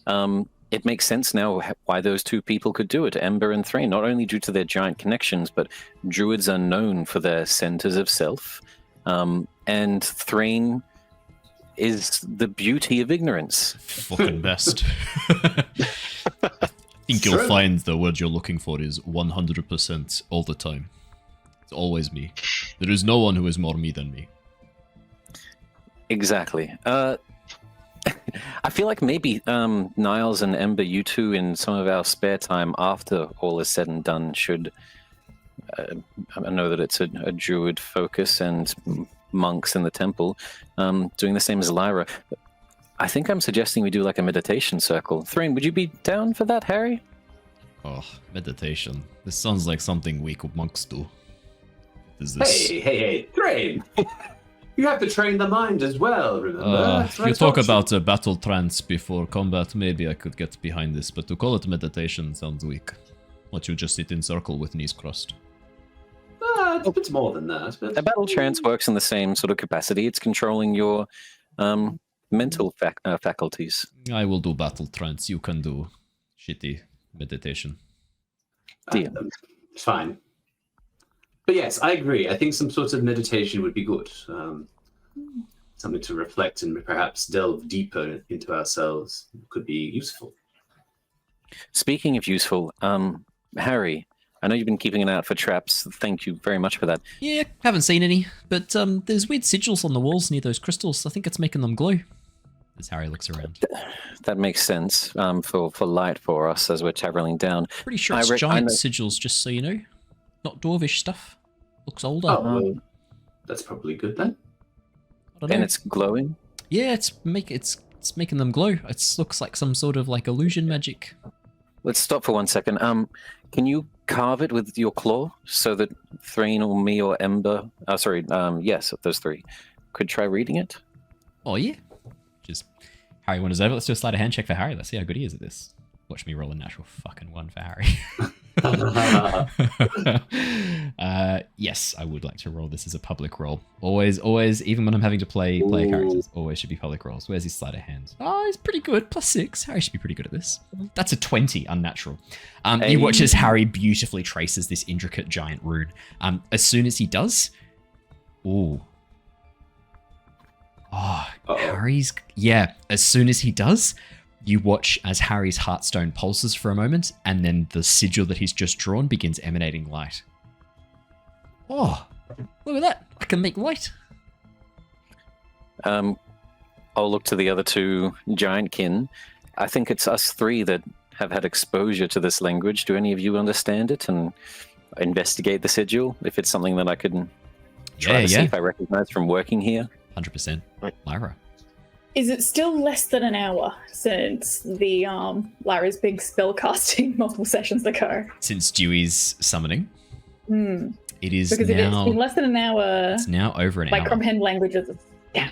it makes sense now why those 2 people could do it, Ember and Threign, not only due to their giant connections, but Druids are known for their centers of self, and Threign is the beauty of ignorance. Fucking best. I think you'll find the word you're looking for is 100% all the time. It's always me. There is no one who is more me than me. Exactly. I feel like maybe Niles and Ember, you two, in some of our spare time after all is said and done, should... I know that it's a druid focus and monks in the temple, doing the same as Lyra. I think I'm suggesting we do like a meditation circle. Threign, would you be down for that, Harry? Oh, meditation. This sounds like something weak monks do. Is this... Hey, Threign! You have to train the mind as well, remember? If you talk about a battle trance before combat, maybe I could get behind this, but to call it meditation sounds weak. What, you just sit in circle with knees crossed? It's more than that. But... A battle trance works in the same sort of capacity. It's controlling your mental faculties. I will do battle trance. You can do shitty meditation. Fine. But yes, I agree. I think some sort of meditation would be good. Something to reflect and perhaps delve deeper into ourselves could be useful. Speaking of useful, Harry, I know you've been keeping an eye out for traps. Thank you very much for that. Yeah, haven't seen any, but there's weird sigils on the walls near those crystals. I think it's making them glow. As Harry looks around. That makes sense for light for us as we're traveling down. Pretty sure it's giant sigils, just so you know. Not dwarvish stuff. Looks older. Oh, well, that's probably good then. I don't know. And it's glowing? Yeah, it's making them glow. It looks like some sort of like illusion magic. Let's stop for 1 second. Can you carve it with your claw so that Threign or me or Ember, yes, those 3, could try reading it? Oh yeah. Just Harry wanders over. Let's do a sleight of hand check for Harry. Let's see how good he is at this. Watch me roll a natural fucking 1 for Harry. Yes, I would like to roll this as a public roll. Always, even when I'm having to play characters, always should be public rolls. Where's his sleight of hand? Oh, he's pretty good. +6. Harry should be pretty good at this. That's a 20, unnatural. You watch as Harry beautifully traces this intricate giant rune. As soon as he does, Harry's... Yeah, as soon as he does, you watch as Harry's heartstone pulses for a moment, and then the sigil that he's just drawn begins emanating light. Oh, look at that. I can make light. I'll look to the other two giantkin. I think it's us three that have had exposure to this language. Do any of you understand it and investigate the sigil? If it's something that I could try to see if I recognize from working here? 100%. Lyra. Is it still less than an hour since the Lyra's big spell casting multiple sessions ago? Since Dewey's summoning? It is because now... if it's been less than an hour... It's now over an hour. Like comprehend languages... Damn.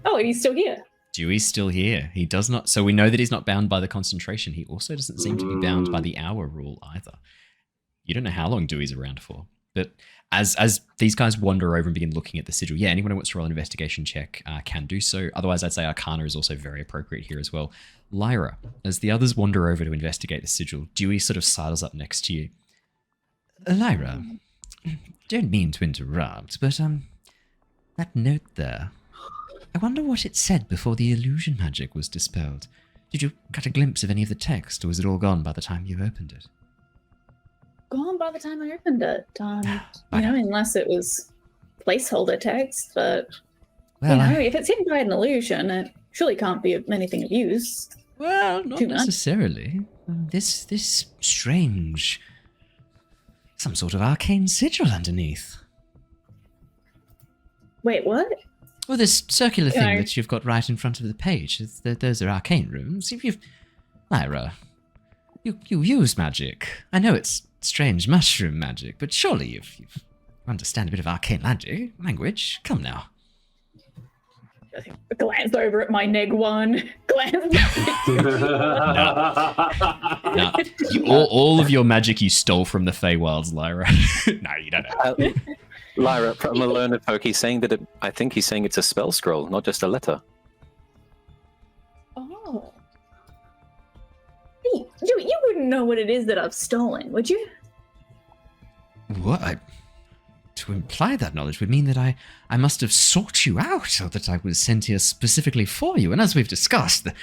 Oh, and he's still here. Dewey's still here. He does not... So we know that he's not bound by the concentration. He also doesn't seem to be bound by the hour rule either. You don't know how long Dewey's around for. But as these guys wander over and begin looking at the sigil, yeah, anyone who wants to roll an investigation check can do so. Otherwise, I'd say Arcana is also very appropriate here as well. Lyra, as the others wander over to investigate the sigil, Dewey sort of sidles up next to you. Lyra, don't mean to interrupt, but that note there, I wonder what it said before the illusion magic was dispelled. Did you catch a glimpse of any of the text, or was it all gone by the time you opened it? Gone by the time I opened it. Unless it was placeholder text, but if it's hidden by an illusion, it surely can't be anything of use. Well, not necessarily. This strange, some sort of arcane sigil underneath. Wait, what? Well, this circular thing that you've got right in front of the page. Those are arcane runes. Lyra, you use magic. I know it's strange mushroom magic, but surely if you understand a bit of arcane language, come now. Glance over at my neg one. Glance. All of your magic you stole from the Feywilds, Lyra. No, you don't know. Lyra, from a learned folk, he's saying that I think he's saying it's a spell scroll, not just a letter. Oh. Hey, you wouldn't know what it is that I've stolen, would you? What? To imply that knowledge would mean that I must have sought you out, or that I was sent here specifically for you. And as we've discussed, the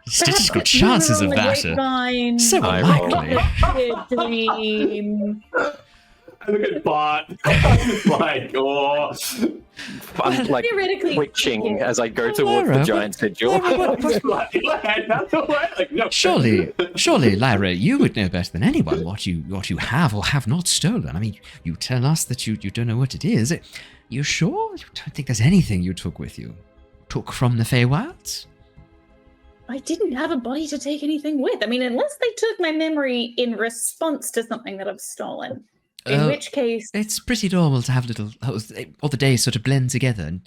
statistical chances of that are so unlikely. Look at Bart. Like, I'm like twitching as I go towards the giant sigil. Surely, Lyra, you would know better than anyone what you have or have not stolen. I mean, you tell us that you don't know what it is. You sure? You don't think there's anything you took with you? Took from the Feywilds? I didn't have a body to take anything with. I mean, unless they took my memory in response to something that I've stolen. In which case... It's pretty normal to have all the days sort of blend together. And,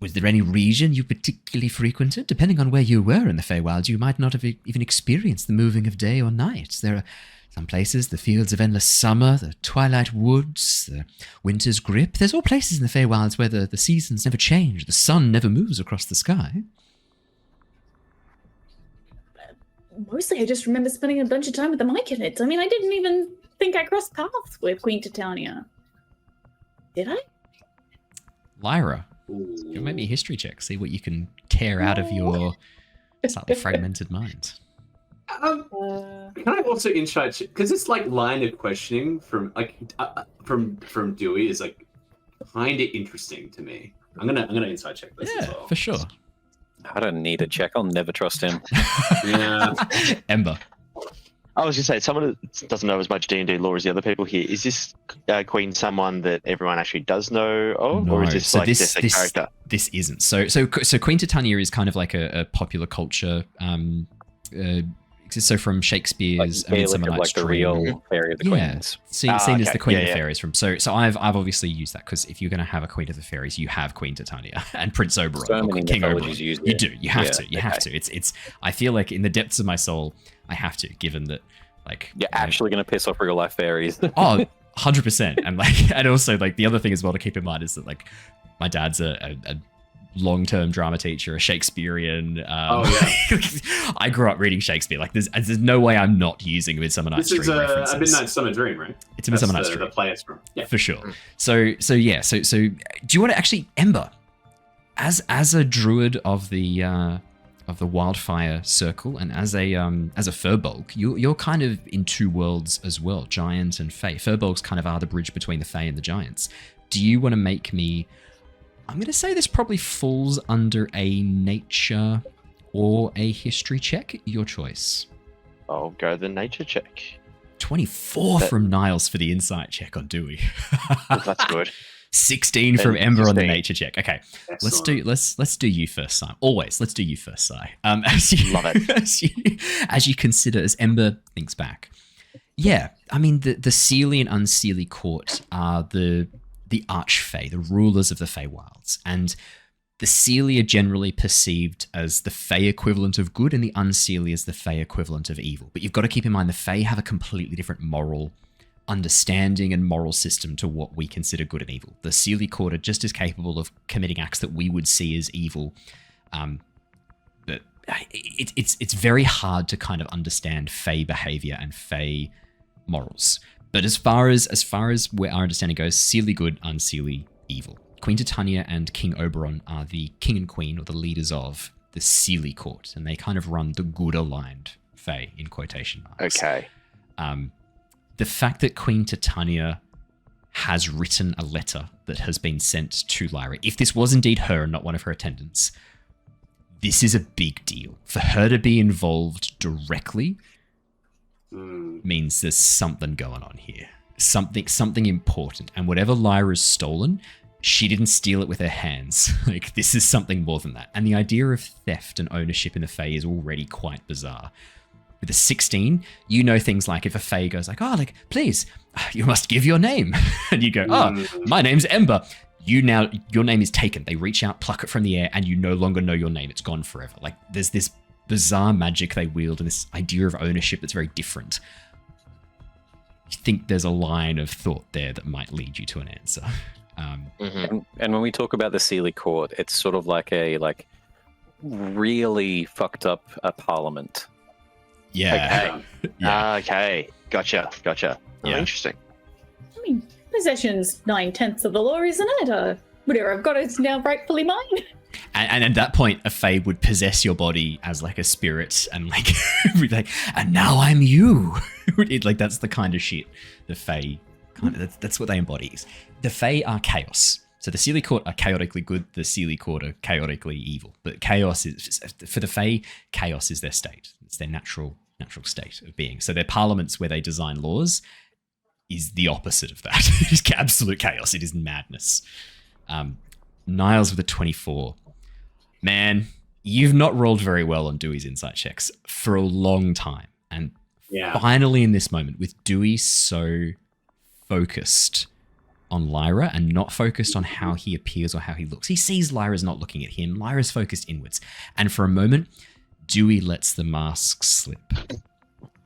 was there any region you particularly frequented? Depending on where you were in the Feywilds, you might not have even experienced the moving of day or night. There are some places, the Fields of Endless Summer, the Twilight Woods, the Winter's Grip. There's all places in the Feywilds where the seasons never change, the sun never moves across the sky. Mostly I just remember spending a bunch of time with the Myconids. I mean, I didn't even think I crossed paths with Queen Titania. Did I? Lyra, you make me a history check. See what you can tear out of your slightly fragmented mind. Can I also insight check? Because this line of questioning from Dewey is kind of interesting to me. I'm gonna insight check this as well. For sure. I don't need a check. I'll never trust him. Yeah. Ember. I was just saying, someone that doesn't know as much D&D lore as the other people here. Is this Queen someone that everyone actually does know of, No. or is this just a character? This isn't. So Queen Titania is kind of like a popular culture. So from Shakespeare's, Midsummer Night's the Dream, real fairy of the queens. Seen as the Queen of the Fairies from. So I've obviously used that because if you're going to have a Queen of the Fairies, you have Queen Titania and Prince Oberon, So many King Oberon. mythologies use You it. do. You have Yeah, to. You have to. It's. I feel like in the depths of my soul, I have to, given that Like, You're actually going to piss off real life fairies. oh, 100%. And like, and also like the other thing as well to keep in mind is that like my dad's a long-term drama teacher, a Shakespearean. I grew up reading Shakespeare. Like, there's no way I'm not using Midsummer Night's Dream references. A Midnight Summer Dream, right? It's a Midsummer Night's Dream. The play it's from. Yeah, for sure. So do you want to actually, Ember, as a druid of the wildfire circle, and as a Firbolg, you're kind of in two worlds as well, giant and fae. Firbolgs kind of are the bridge between the fae and the giants. Do you want to make me? I'm going to say this probably falls under a nature or a history check. Your choice. I'll go the nature check. 24 from Niles for the insight check on Dewey. That's good. 16 from Ember 16. on the nature check. Okay, Excellent. let's do you first, Si. Always, let's do you first, Si. As you, Love it. as you consider, as Ember thinks back. Yeah, I mean the Seelie and Unseelie court are the Archfey, the rulers of the Feywilds, and the Seelie are generally perceived as the Fey equivalent of good, and the Unseelie as the Fey equivalent of evil. But you've got to keep in mind the Fey have a completely different moral understanding and moral system to what we consider good and evil. The Seelie court are just as capable of committing acts that we would see as evil. But it's very hard to kind of understand Fey behavior and Fey morals. But as far as where our understanding goes, Seelie good, Unseelie evil. Queen Titania and King Oberon are the king and queen, or the leaders of the Seelie court, and they kind of run the good aligned Fey in quotation marks. Okay. The fact that Queen Titania has written a letter that has been sent to Lyra, if this was indeed her and not one of her attendants, this is a big deal. For her to be involved directly means there's something going on here. Something important. And whatever Lyra's stolen, she didn't steal it with her hands. Like, this is something more than that. And the idea of theft and ownership in the Fae is already quite bizarre. With a 16, you know things like if a Fae goes like, oh, like, please, you must give your name. And you go, oh, my name's Ember. Your name is taken. They reach out, pluck it from the air, and you no longer know your name. It's gone forever. Like, there's this bizarre magic they wield and this idea of ownership that's very different. You think there's a line of thought there that might lead you to an answer. And when we talk about the Seelie court, it's sort of like a really fucked up parliament. Yeah. Okay. Gotcha. Oh, Yeah. interesting. I mean, possession's 9/10 of the law, isn't it? Whatever I've got is now rightfully mine. And at that point, a Fae would possess your body as like a spirit and like, be like, and now I'm you. Like, that's the kind of shit the Fae that's what they embody. The Fae are chaos. So the Seelie court are chaotically good. The Seelie court are chaotically evil. But chaos is, for the Fae, chaos is their state. It's their natural state of being. So their parliaments where they design laws is the opposite of that. It is absolute chaos. It is madness. Niles with a 24. Man, you've not rolled very well on Dewey's insight checks for a long time. And finally in this moment, with Dewey so focused on Lyra and not focused on how he appears or how he looks. He sees Lyra's not looking at him. Lyra's focused inwards. And for a moment, Dewey lets the mask slip.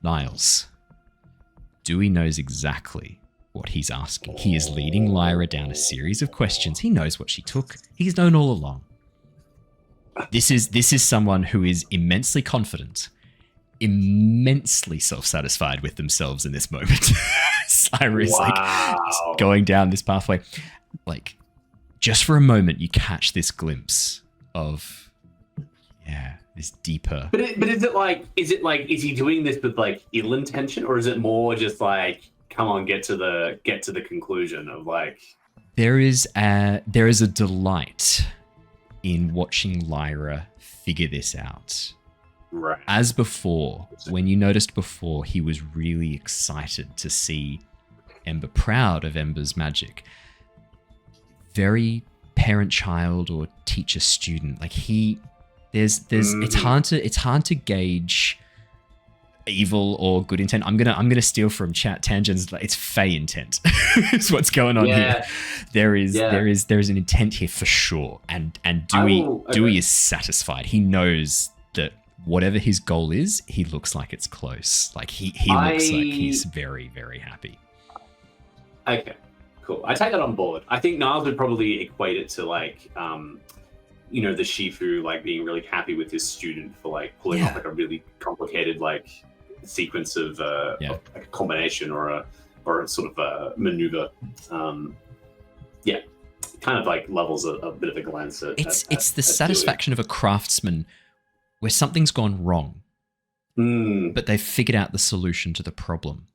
Niles. Dewey knows exactly what he's asking. He is leading Lyra down a series of questions. He knows what she took. He's known all along. This is someone who is immensely confident, immensely self-satisfied with themselves in this moment. Lyra is like going down this pathway. Like, just for a moment, you catch this glimpse of, this deeper. But is he doing this with like ill intention, or is it more just like, come on, get to the conclusion of like? There is a delight in watching Lyra figure this out. Right. As before, when you noticed before, he was really excited to see Ember, proud of Ember's magic. Very parent-child or teacher-student. Like it's hard to gauge evil or good intent. I'm gonna steal from chat tangents. It's Fey intent. Is what's going on here. There is an intent here for sure. And Dewey is satisfied. He knows that whatever his goal is, he looks like it's close. Like he looks like he's very, very happy. Okay, cool. I take that on board. I think Niles would probably equate it to like, you know, the Shifu like being really happy with his student for like pulling off like a really complicated like sequence of like a combination or a sort of a maneuver. Kind of like levels a bit of a glance at. It's the satisfaction of a craftsman where something's gone wrong, but they've figured out the solution to the problem.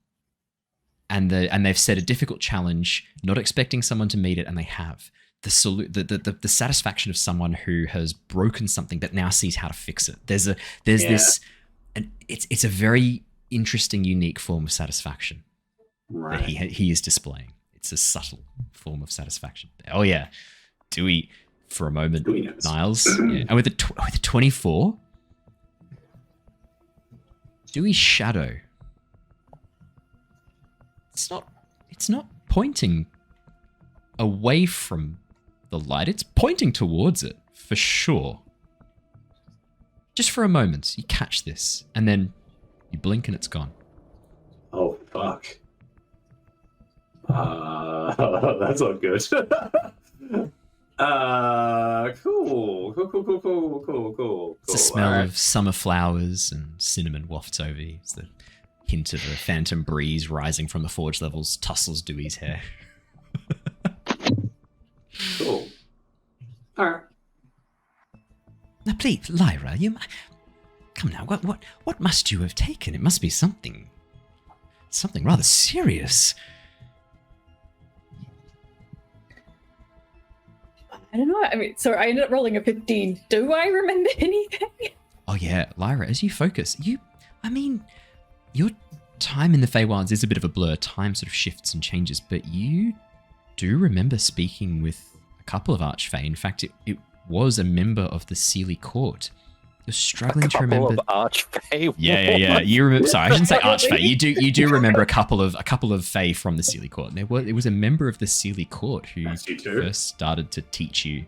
And they've set a difficult challenge, not expecting someone to meet it, and they have. The satisfaction of someone who has broken something but now sees how to fix it. There's this, and it's a very interesting, unique form of satisfaction that he is displaying. It's a subtle form of satisfaction. Oh yeah, Dewey for a moment, Niles, and with the 24, Dewey's shadow. It's not pointing away from the light. It's pointing towards it for sure. Just for a moment, you catch this, and then you blink and it's gone. Oh fuck. That's not good. Cool. It's the smell of summer flowers and cinnamon wafts over you. It's the hint of a phantom breeze rising from the forge levels tussles Dewey's hair. Cool. Alright. Now please, Lyra, come now, what must you have taken? It must be something rather serious. I don't know. I mean, so I ended up rolling a 15. Do I remember anything? Oh yeah, Lyra, as you focus, your time in the Feywilds is a bit of a blur. Time sort of shifts and changes, but you do remember speaking with a couple of Archfey. In fact, it was a member of the Sealy Court. You're struggling to remember. A couple of Archfey. Yeah. You remember? Sorry, I shouldn't say Archfey. You do remember a couple of Fey from the Sealy Court. And it was a member of the Sealy Court who first started to teach you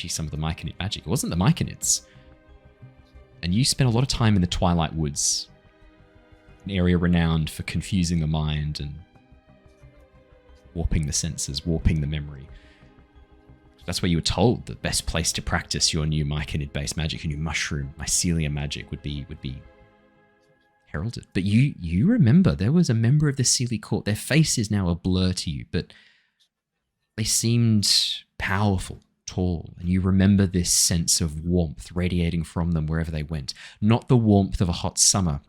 some of the Myconid magic. It wasn't the Myconids. And you spent a lot of time in the Twilight Woods, an area renowned for confusing the mind and warping the senses, warping the memory. That's where you were told the best place to practice your new Myconid-based magic, your new mushroom, mycelium magic would be heralded. But you remember there was a member of the Sealy Court. Their face is now a blur to you, but they seemed powerful, tall, and you remember this sense of warmth radiating from them wherever they went. Not the warmth of a hot summer,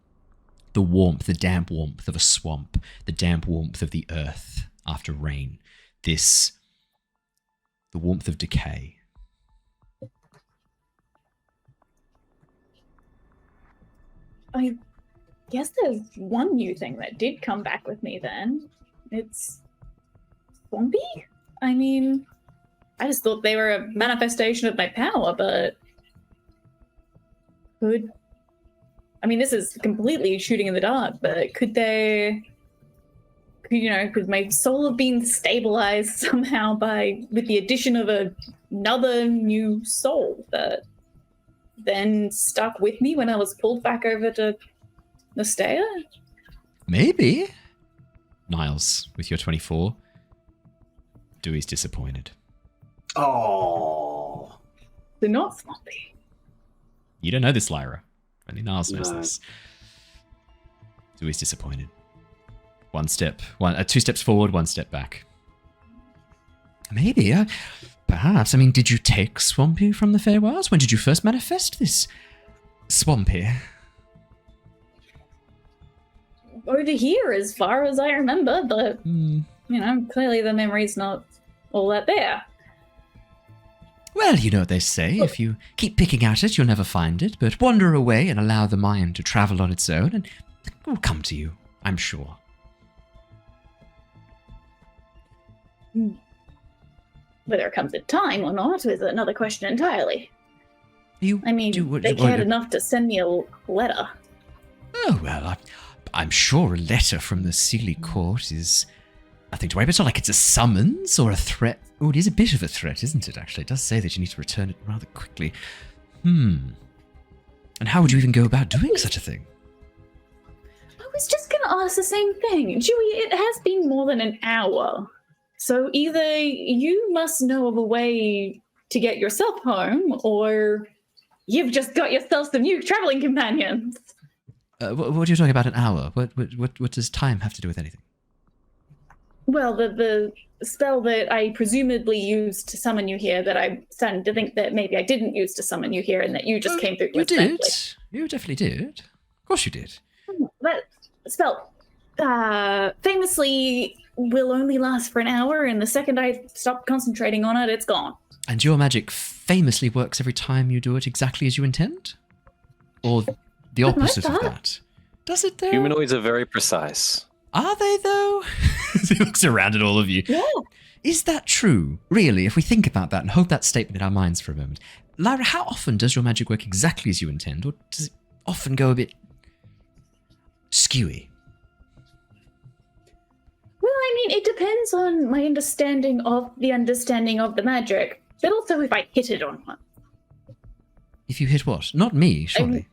the damp warmth of a swamp, the damp warmth of the earth after rain. The warmth of decay. I guess there's one new thing that did come back with me then. It's swampy? I mean, I just thought they were a manifestation of my power, but this is completely shooting in the dark, but could my soul have been stabilized somehow with the addition of another new soul that then stuck with me when I was pulled back over to Nestea? Maybe. Niles, with your 24, Dewey's disappointed. Oh. They're not swampy. You don't know this, Lyra. Only Niles knows this. Dewey's disappointed. 2 steps forward, 1 step back. Maybe, perhaps. Did you take Swampy from the Feywilds? When did you first manifest this Swampy? Over here, as far as I remember, but, clearly the memory's not all that there. Well, you know what they say. If you keep picking at it, you'll never find it, but wander away and allow the mind to travel on its own, and it will come to you, I'm sure. Whether it comes in time or not is another question entirely. They cared enough to send me a letter. Oh, well, I'm sure a letter from the Sealy Court is nothing to worry about. It's not like it's a summons or a threat. Oh, it is a bit of a threat, isn't it, actually? It does say that you need to return it rather quickly. And how would you even go about doing such a thing? I was just going to ask the same thing. Dewey, it has been more than an hour. So either you must know of a way to get yourself home, or you've just got yourself some new traveling companions. What are you talking about, an hour? What does time have to do with anything? Well, the spell that I presumably used to summon you here, that I'm starting to think that maybe I didn't use to summon you here, and that you just came through. You did. You definitely did. Of course you did. That spell famously will only last for an hour, and the second I stop concentrating on it, it's gone. And your magic famously works every time you do it exactly as you intend? Or the opposite of that? Does it, though? Humanoids are very precise. Are they, though? He looks around at all of you. Yeah. Is that true? Really, if we think about that and hold that statement in our minds for a moment. Lyra, how often does your magic work exactly as you intend, or does it often go a bit skewy? Well, I mean, it depends on my understanding of the magic, but also if I hit it or not. If you hit what? Not me, surely.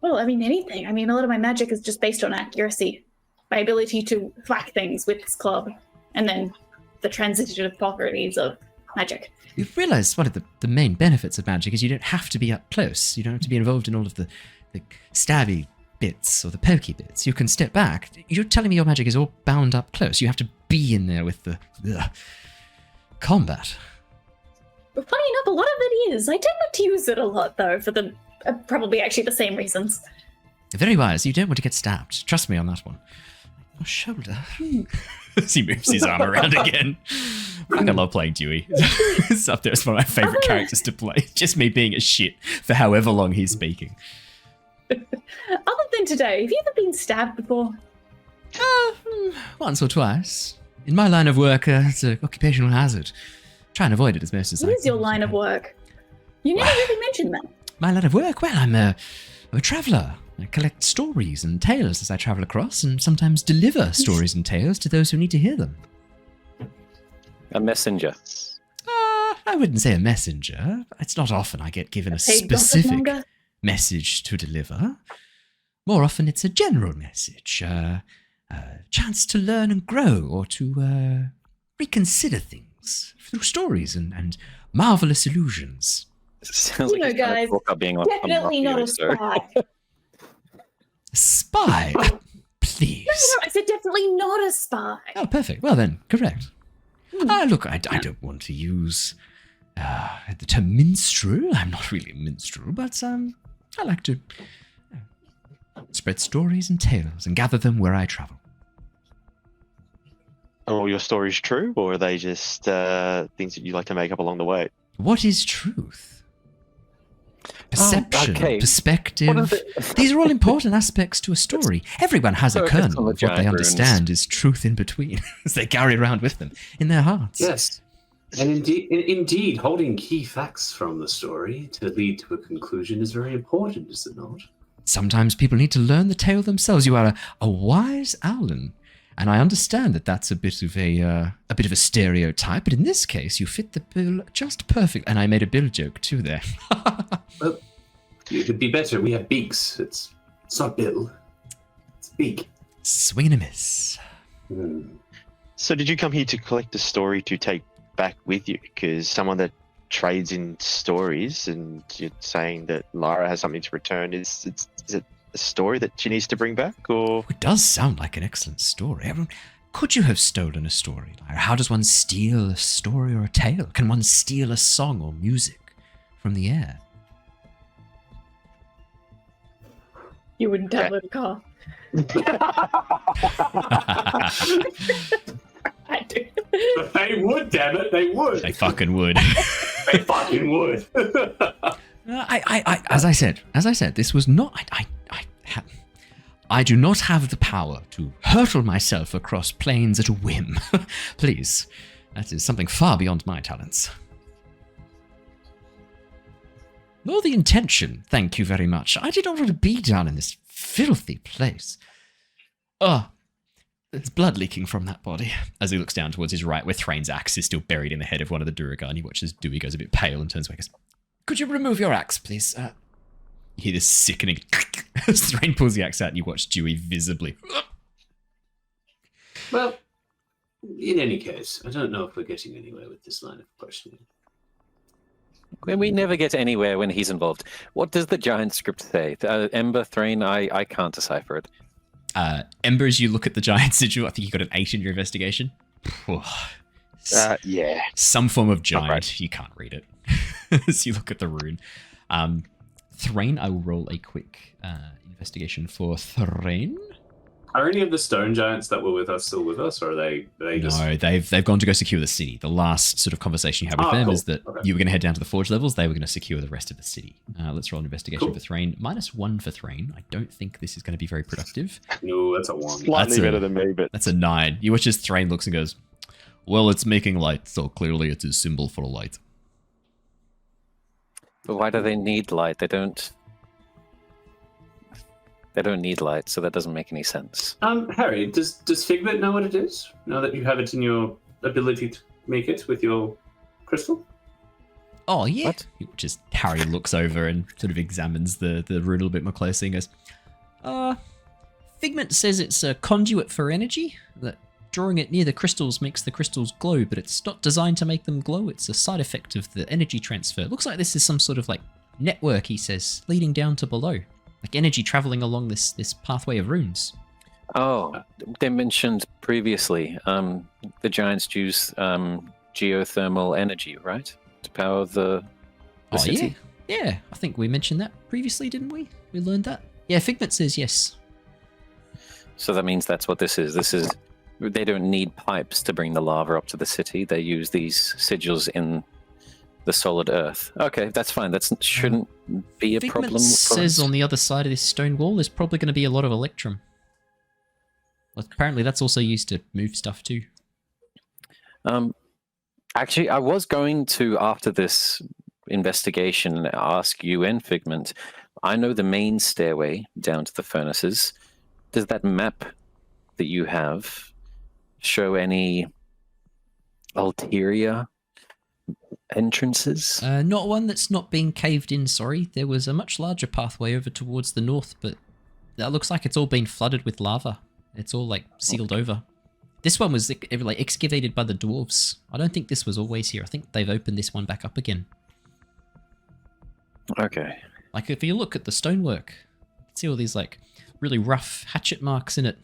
Well, I mean, anything. I mean, a lot of my magic is just based on accuracy. My ability to whack things with this club, and then the transitive properties of magic. You've realised one of the main benefits of magic is you don't have to be up close. You don't have to be involved in all of the stabby bits or the pokey bits. You can step back. You're telling me your magic is all bound up close. You have to be in there with the combat. But funny enough, a lot of it is. I tend not to use it a lot, though, for the probably actually the same reasons. Very wise. You don't want to get stabbed. Trust me on that one. Your shoulder. As he moves his arm around again. I love playing Dewey. It's up there as one of my favourite characters to play. Just me being a shit for however long he's speaking. Other than today, have you ever been stabbed before? Once or twice. In my line of work, it's an occupational hazard. Try and avoid it as best as I can. What is your line of work? You never really mentioned that. My line of work? Well, I'm a traveller. I collect stories and tales as I travel across, and sometimes deliver stories and tales to those who need to hear them. A messenger. I wouldn't say a messenger. It's not often I get given a specific message to deliver. More often it's a general message, a chance to learn and grow, or to reconsider things through stories and marvelous illusions. Sounds like guys, definitely not a spy. Spy? Please. No, I said definitely not a spy. Oh, perfect. Well then, correct. Look, I don't want to use the term minstrel. I'm not really a minstrel, but I like to spread stories and tales and gather them where I travel. Are all your stories true, or are they just things that you like to make up along the way? What is truth? Perception, okay. Perspective. These are all important aspects to a story. Everyone has a kernel of what they understand is truth in between, as they carry around with them in their hearts. Yes. And indeed, holding key facts from the story to lead to a conclusion is very important, is it not? Sometimes people need to learn the tale themselves. You are a wise Owlin, and I understand that that's a bit of a stereotype. But in this case, you fit the bill just perfect. And I made a bill joke too there. Well, it could be better. We have beaks. It's not bill. It's beak. Swing and a miss. So did you come here to collect a story to take back with you? Because someone that trades in stories, and you're saying that Lyra has something to return, is it a story that she needs to bring back, or? It does sound like an excellent story. Could you have stolen a story, Lyra? How does one steal a story or a tale? Can one steal a song or music from the air? You wouldn't download a car. I do. But they would, damn it, they would. They fucking would. They fucking would. As I said, this was not. I do not have the power to hurtle myself across plains at a whim. Please, that is something far beyond my talents. Nor the intention, thank you very much. I did not want to be down in this filthy place. There's blood leaking from that body. As he looks down towards his right, where Threign's axe is still buried in the head of one of the Duergar, and he watches Dewey goes a bit pale and turns away and goes, "Could you remove your axe, please? You hear this sickening as Threign pulls the axe out and you watch Dewey visibly. Well, in any case, I don't know if we're getting anywhere with this line of questioning. We never get anywhere when he's involved. What does the giant script say? Ember, Threign, I can't decipher it. Ember, as you look at the giant sigil, I think you got an 8 in your investigation. Yeah. Some form of Not giant. great. You can't read it as you look at the rune. Threign, I will roll a quick investigation for Threign. Are any of the stone giants that were with us still with us, or are they just... No, they've gone to go secure the city. The last sort of conversation you had with them cool. is that Okay. you were going to head down to the forge levels. They were going to secure the rest of the city. Let's roll an investigation for Threign. -1 for Threign. I don't think this is going to be very productive. No, that's a 1. Slightly That's a- better than me, but That's a 9. You watch as Threign looks and goes, well, it's making light, so clearly it's a symbol for light. But why do they need light? They don't need light, so that doesn't make any sense. Harry, does Figment know what it is? Now that you have it in your ability to make it with your crystal? Oh, yeah. What? Just Harry looks over and sort of examines the rune a little bit more closely and goes, Figment says it's a conduit for energy, that drawing it near the crystals makes the crystals glow, but it's not designed to make them glow. It's a side effect of the energy transfer. It looks like this is some sort of like network, he says, leading down to below. Like energy traveling along this pathway of runes. Oh, they mentioned previously the giants use geothermal energy, right? To power the Oh, city. yeah. Yeah, I think we mentioned that previously, didn't we? We learned that. Yeah, Figment says yes. So that means that's what this is. They don't need pipes to bring the lava up to the city. They use these sigils in the solid earth. Okay, that's fine. That shouldn't be a Figment problem. says on the other side of this stone wall there's probably going to be a lot of electrum. Well, apparently that's also used to move stuff too. Actually, I was going to, after this investigation, ask you and Figment. I know the main stairway down to the furnaces. Does that map that you have show any ulterior entrances? Not one that's not being caved in, sorry. There was a much larger pathway over towards the north, but that looks like it's all been flooded with lava. It's all like sealed over. This one was like excavated by the dwarves. I don't think this was always here. I think they've opened this one back up again. Okay. Like if you look at the stonework, you can see all these like really rough hatchet marks in it.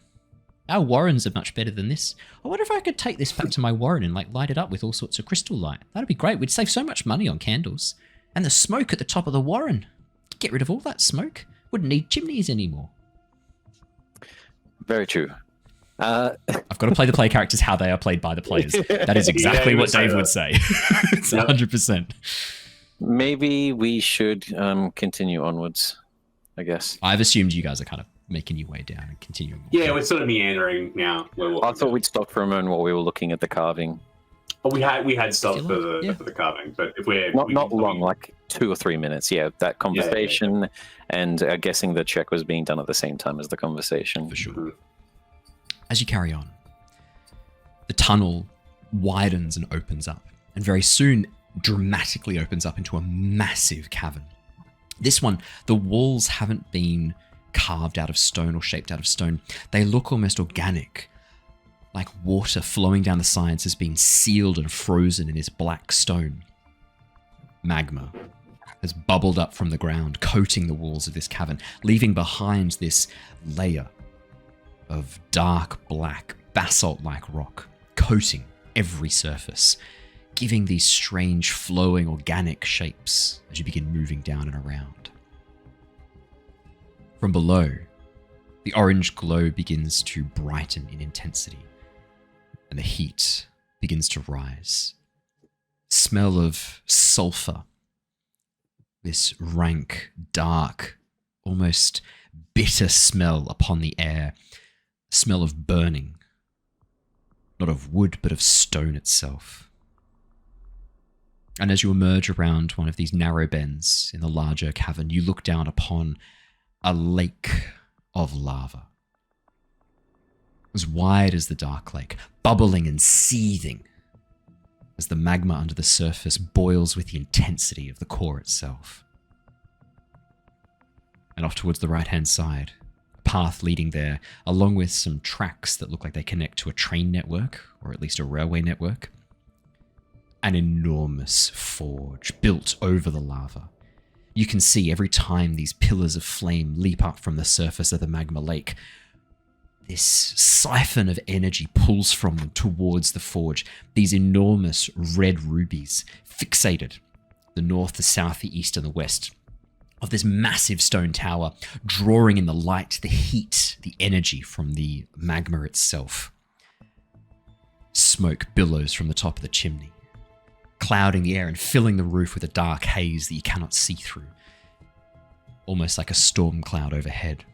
Our warrens are much better than this. I wonder if I could take this back to my warren and like light it up with all sorts of crystal light. That'd be great. We'd save so much money on candles. And the smoke at the top of the warren. Get rid of all that smoke. Wouldn't need chimneys anymore. Very true. I've got to play the play characters how they are played by the players. That is exactly Yeah, what you Dave would would say say. It's Yep. 100%. Maybe we should continue onwards, I guess. I've assumed you guys are kind of making your way down and continuing. Yeah, we're sort of meandering now. I thought we'd stop for a moment while we were looking at the carving. Oh, we had stuff Still for on? the Yeah. for the carving, but if we're Not long, like 2 or 3 minutes. Yeah, that conversation, and guessing the check was being done at the same time as the conversation. For sure. Mhm. As you carry on, the tunnel widens and opens up, and very soon dramatically opens up into a massive cavern. This one, the walls haven't been carved out of stone or shaped out of stone. They look almost organic, like water flowing down the sides has been sealed and frozen in this black stone. Magma has bubbled up from the ground, coating the walls of this cavern, leaving behind this layer of dark black basalt-like rock, coating every surface, giving these strange flowing organic shapes as you begin moving down and around. From below, the orange glow begins to brighten in intensity, and the heat begins to rise. Smell of sulfur, this rank, dark, almost bitter smell upon the air, smell of burning, not of wood but of stone itself. And as you emerge around one of these narrow bends in the larger cavern, you look down upon a lake of lava, as wide as the dark lake, bubbling and seething as the magma under the surface boils with the intensity of the core itself. and off towards the right-hand side, a path leading there, along with some tracks that look like they connect to a train network, or at least a railway network. An enormous forge built over the lava. You can see every time these pillars of flame leap up from the surface of the magma lake, this siphon of energy pulls from them towards the forge. These enormous red rubies fixated the north, the south, the east, and the west of this massive stone tower, drawing in the light, the heat, the energy from the magma itself. Smoke billows from the top of the chimney, clouding the air and filling the roof with a dark haze that you cannot see through, almost like a storm cloud overhead.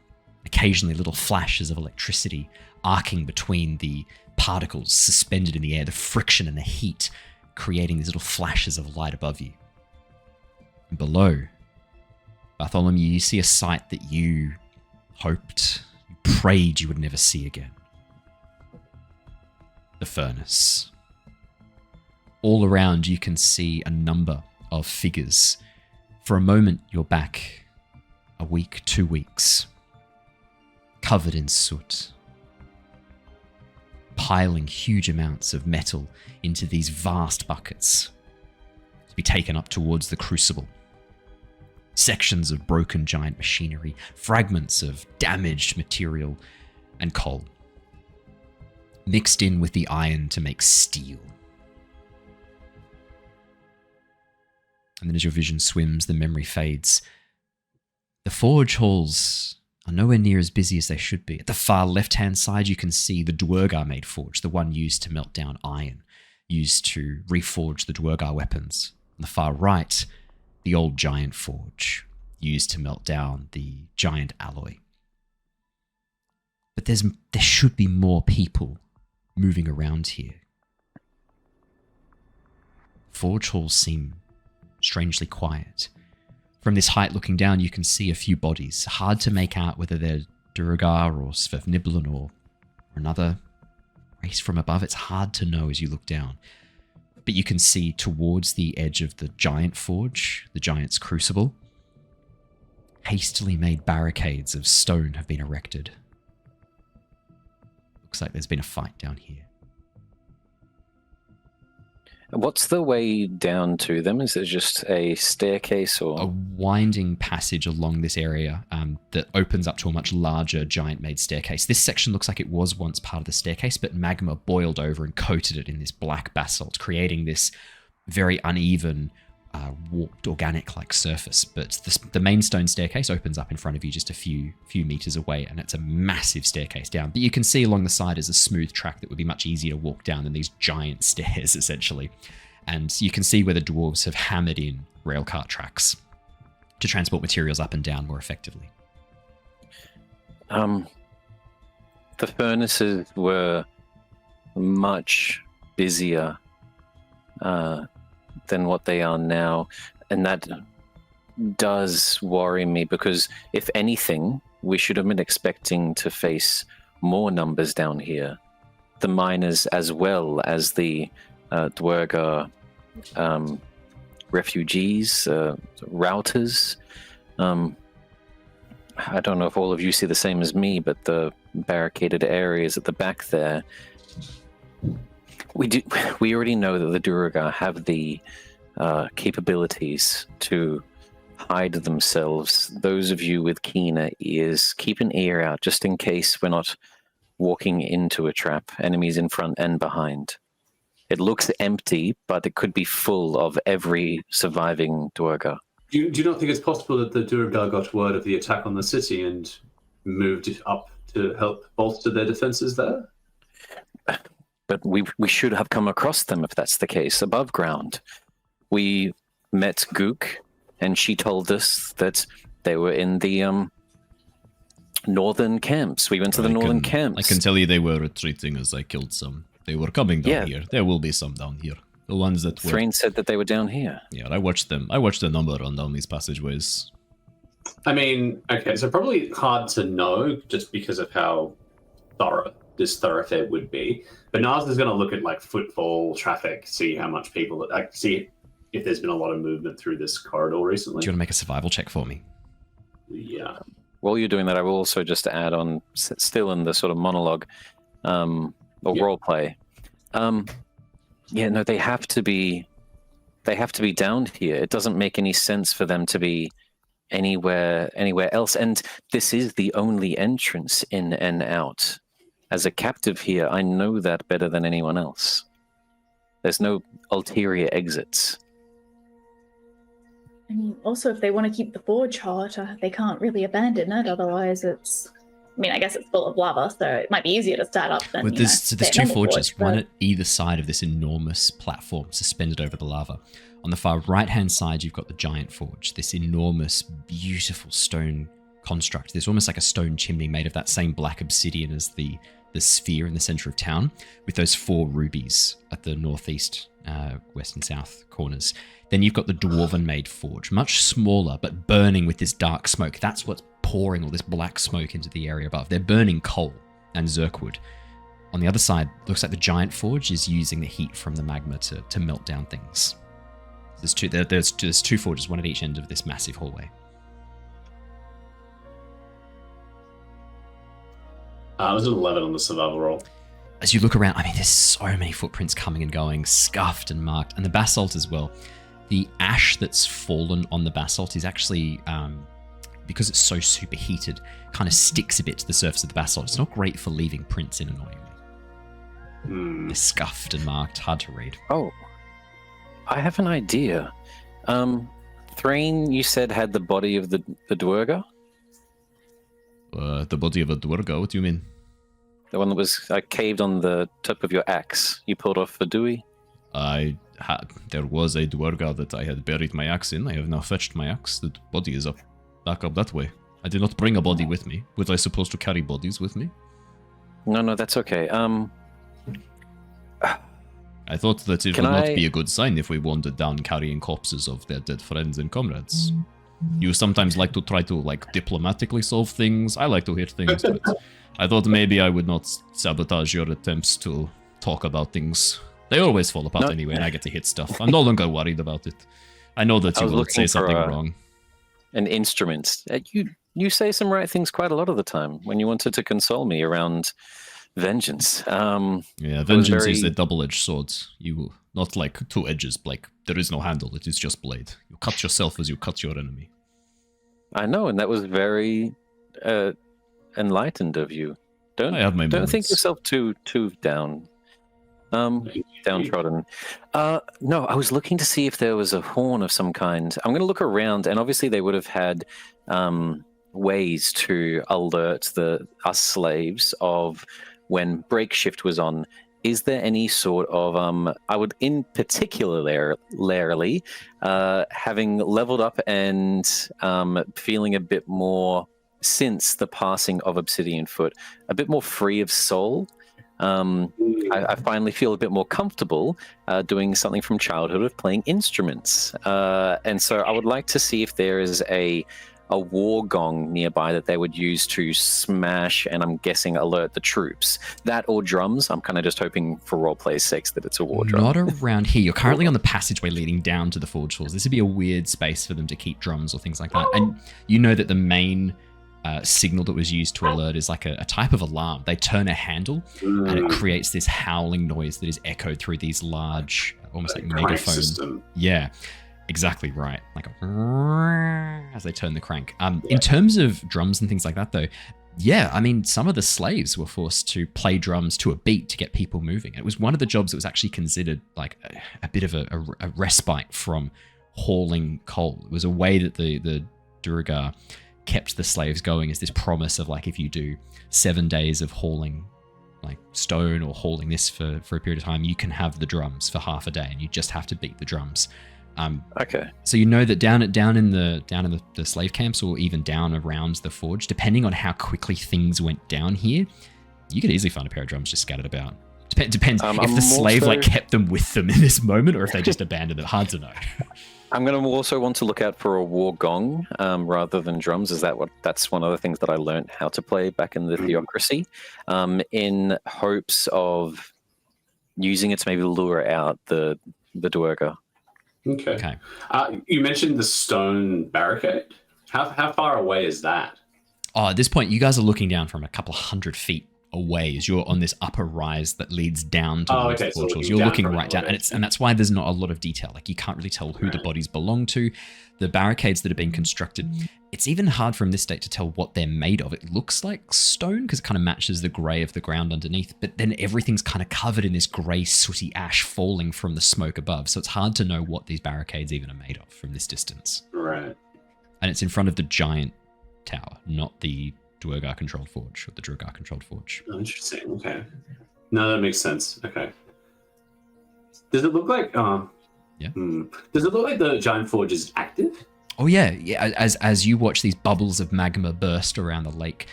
Occasionally little flashes of electricity arcing between the particles suspended in the air, the friction and the heat, creating these little flashes of light above you. And below, Bartholomew, you see a sight that you hoped, you prayed you would never see again. The furnace. All around you can see a number of figures. For a moment, you're back a week, 2 weeks, covered in soot, piling huge amounts of metal into these vast buckets to be taken up towards the crucible. Sections of broken giant machinery, fragments of damaged material, and coal, mixed in with the iron to make steel. And then as your vision swims, the memory fades. The forge halls are nowhere near as busy as they should be. At the far left-hand side, you can see the Dwergar-made forge, the one used to melt down iron, used to reforge the Dwergar weapons. On the far right, the old giant forge, used to melt down the giant alloy. But there should be more people moving around here. Forge halls seem strangely quiet. From this height looking down, you can see a few bodies. Hard to make out whether they're Dwergar or Svefniblin or another race from above. It's hard to know as you look down. But you can see towards the edge of the giant forge, the giant's crucible, hastily made barricades of stone have been erected. Looks like there's been a fight down here. What's the way down to them? Is it just a staircase or a winding passage along this area that opens up to a much larger giant-made staircase? This section looks like it was once part of the staircase, but magma boiled over and coated it in this black basalt, creating this very uneven, warped, organic-like surface. But the main stone staircase opens up in front of you just a few meters away, and it's a massive staircase down. But you can see along the side is a smooth track that would be much easier to walk down than these giant stairs, essentially. And you can see where the dwarves have hammered in railcart tracks to transport materials up and down more effectively. The furnaces were much busier than what they are now, and that does worry me, because if anything, we should have been expecting to face more numbers down here. The miners as well as the Dwergar refugees, routers. I don't know if all of you see the same as me, but the barricaded areas at the back there, we already know that the Dwergar have the capabilities to hide themselves. Those of you with keener ears, keep an ear out just in case we're not walking into a trap. Enemies in front and behind. It looks empty, but it could be full of every surviving Dwergar. Do you not think it's possible that the Dwergar got word of the attack on the city and moved up to help bolster their defenses there? But we should have come across them if that's the case, above ground. We met Gook, and she told us that they were in the northern camps. We went to the northern camps. I can tell you they were retreating as I killed some. They were coming down here. There will be some down here. The ones that were... Threign said that they were down here. Yeah, I watched them. I watched a number run down these passageways. I mean, okay, so probably hard to know just because of how thorough this thoroughfare would be. But Niles is going to look at like footfall, traffic, see how much people, see if there's been a lot of movement through this corridor recently. Do you want to make a survival check for me? Yeah. While you're doing that, I will also just add on, still in the sort of monologue or role play. No, they have to be down here. It doesn't make any sense for them to be anywhere else. And this is the only entrance in and out. As a captive here, I know that better than anyone else. There's no ulterior exits. I mean, also, if they want to keep the forge hot, they can't really abandon it. Otherwise, I guess it's full of lava, so it might be easier to start up than. Well, there's two forges, forge, one at either side of this enormous platform suspended over the lava. On the far right-hand side, you've got the giant forge, this enormous, beautiful stone construct. There's almost like a stone chimney made of that same black obsidian as the sphere in the center of town, with those 4 rubies at the northeast, west and south corners. Then you've got the dwarven-made forge, much smaller, but burning with this dark smoke. That's what's pouring all this black smoke into the area above. They're burning coal and zirkwood. On the other side, looks like the giant forge is using the heat from the magma to melt down things. There's two forges, one at each end of this massive hallway. I was at 11 on the survival roll. As you look around, there's so many footprints coming and going, scuffed and marked, and the basalt as well. The ash that's fallen on the basalt is actually, because it's so superheated, kind of sticks a bit to the surface of the basalt. It's not great for leaving prints in annoyingly. They're scuffed and marked, hard to read. Oh, I have an idea. Threign, you said, had the body of the Dwerga? The body of a Dwerga, what do you mean? The one that was caved on the tip of your axe. You pulled off the Dewey? There was a Dwerga that I had buried my axe in. I have now fetched my axe. The body is back up that way. I did not bring a body with me. Was I supposed to carry bodies with me? No, that's okay. I thought that it would not be a good sign if we wandered down carrying corpses of their dead friends and comrades. You sometimes like to try to diplomatically solve things. I like to hear things, but I thought maybe I would not sabotage your attempts to talk about things. They always fall apart anyway, and I get to hit stuff. I'm no longer worried about it. I know that you will say something wrong. An instrument. You say some right things quite a lot of the time when you wanted to console me around vengeance. Vengeance is a double-edged sword. You not like 2 edges, there is no handle, it is just blade. You cut yourself as you cut your enemy. I know, and that was very enlightened of you. I have my don't moments. think yourself too downtrodden. No, I was looking to see if there was a horn of some kind. I'm going to look around, and obviously they would have had ways to alert us slaves of when break shift was on. Is there any sort of I would in particularly having leveled up and feeling a bit more since the passing of Obsidian Foot, a bit more free of soul. I finally feel a bit more comfortable doing something from childhood of playing instruments. And so I would like to see if there is a war gong nearby that they would use to smash and I'm guessing alert the troops. That or drums. I'm kind of just hoping for roleplay's sakes that it's a war drum. Not around here. You're currently on the passageway leading down to the forge halls. This would be a weird space for them to keep drums or things like that. And you know that the main signal that was used to alert is like a type of alarm. They turn a handle and it creates this howling noise that is echoed through these large, almost like megaphone. System. Yeah, exactly right. Like as they turn the crank. In terms of drums and things like that, though, yeah, some of the slaves were forced to play drums to a beat to get people moving. It was one of the jobs that was actually considered like a bit of a respite from hauling coal. It was a way that the Durga kept the slaves going, as this promise of like, if you do 7 days of hauling like stone or hauling this for a period of time, you can have the drums for half a day and you just have to beat the drums. Okay. So you know that down in the slave camps, or even down around the forge, depending on how quickly things went down here, you could easily find a pair of drums just scattered about. Depends if the slave kept them with them in this moment, or if they just abandoned it. Hard to know. I'm going to also want to look out for a war gong rather than drums. That's one of the things that I learned how to play back in the theocracy, in hopes of using it to maybe lure out the Dwerga. Okay. You mentioned the stone barricade. How far away is that? Oh, at this point, you guys are looking down from a couple 100 feet away as you're on this upper rise that leads down towards the portals. You're looking right down, and that's why there's not a lot of detail. Like, you can't really tell who the bodies belong to. The barricades that have been constructed, it's even hard from this state to tell what they're made of. It looks like stone because it kind of matches the grey of the ground underneath, but then everything's kind of covered in this grey, sooty ash falling from the smoke above. So it's hard to know what these barricades even are made of from this distance. Right. And it's in front of the giant tower, not the Duergar-controlled forge or the Drugar-controlled forge. Oh, interesting. Okay. No, that makes sense. Okay. Does it look like? Yeah. Does it look like the giant forge is active? Oh yeah. As you watch these bubbles of magma burst around the lake,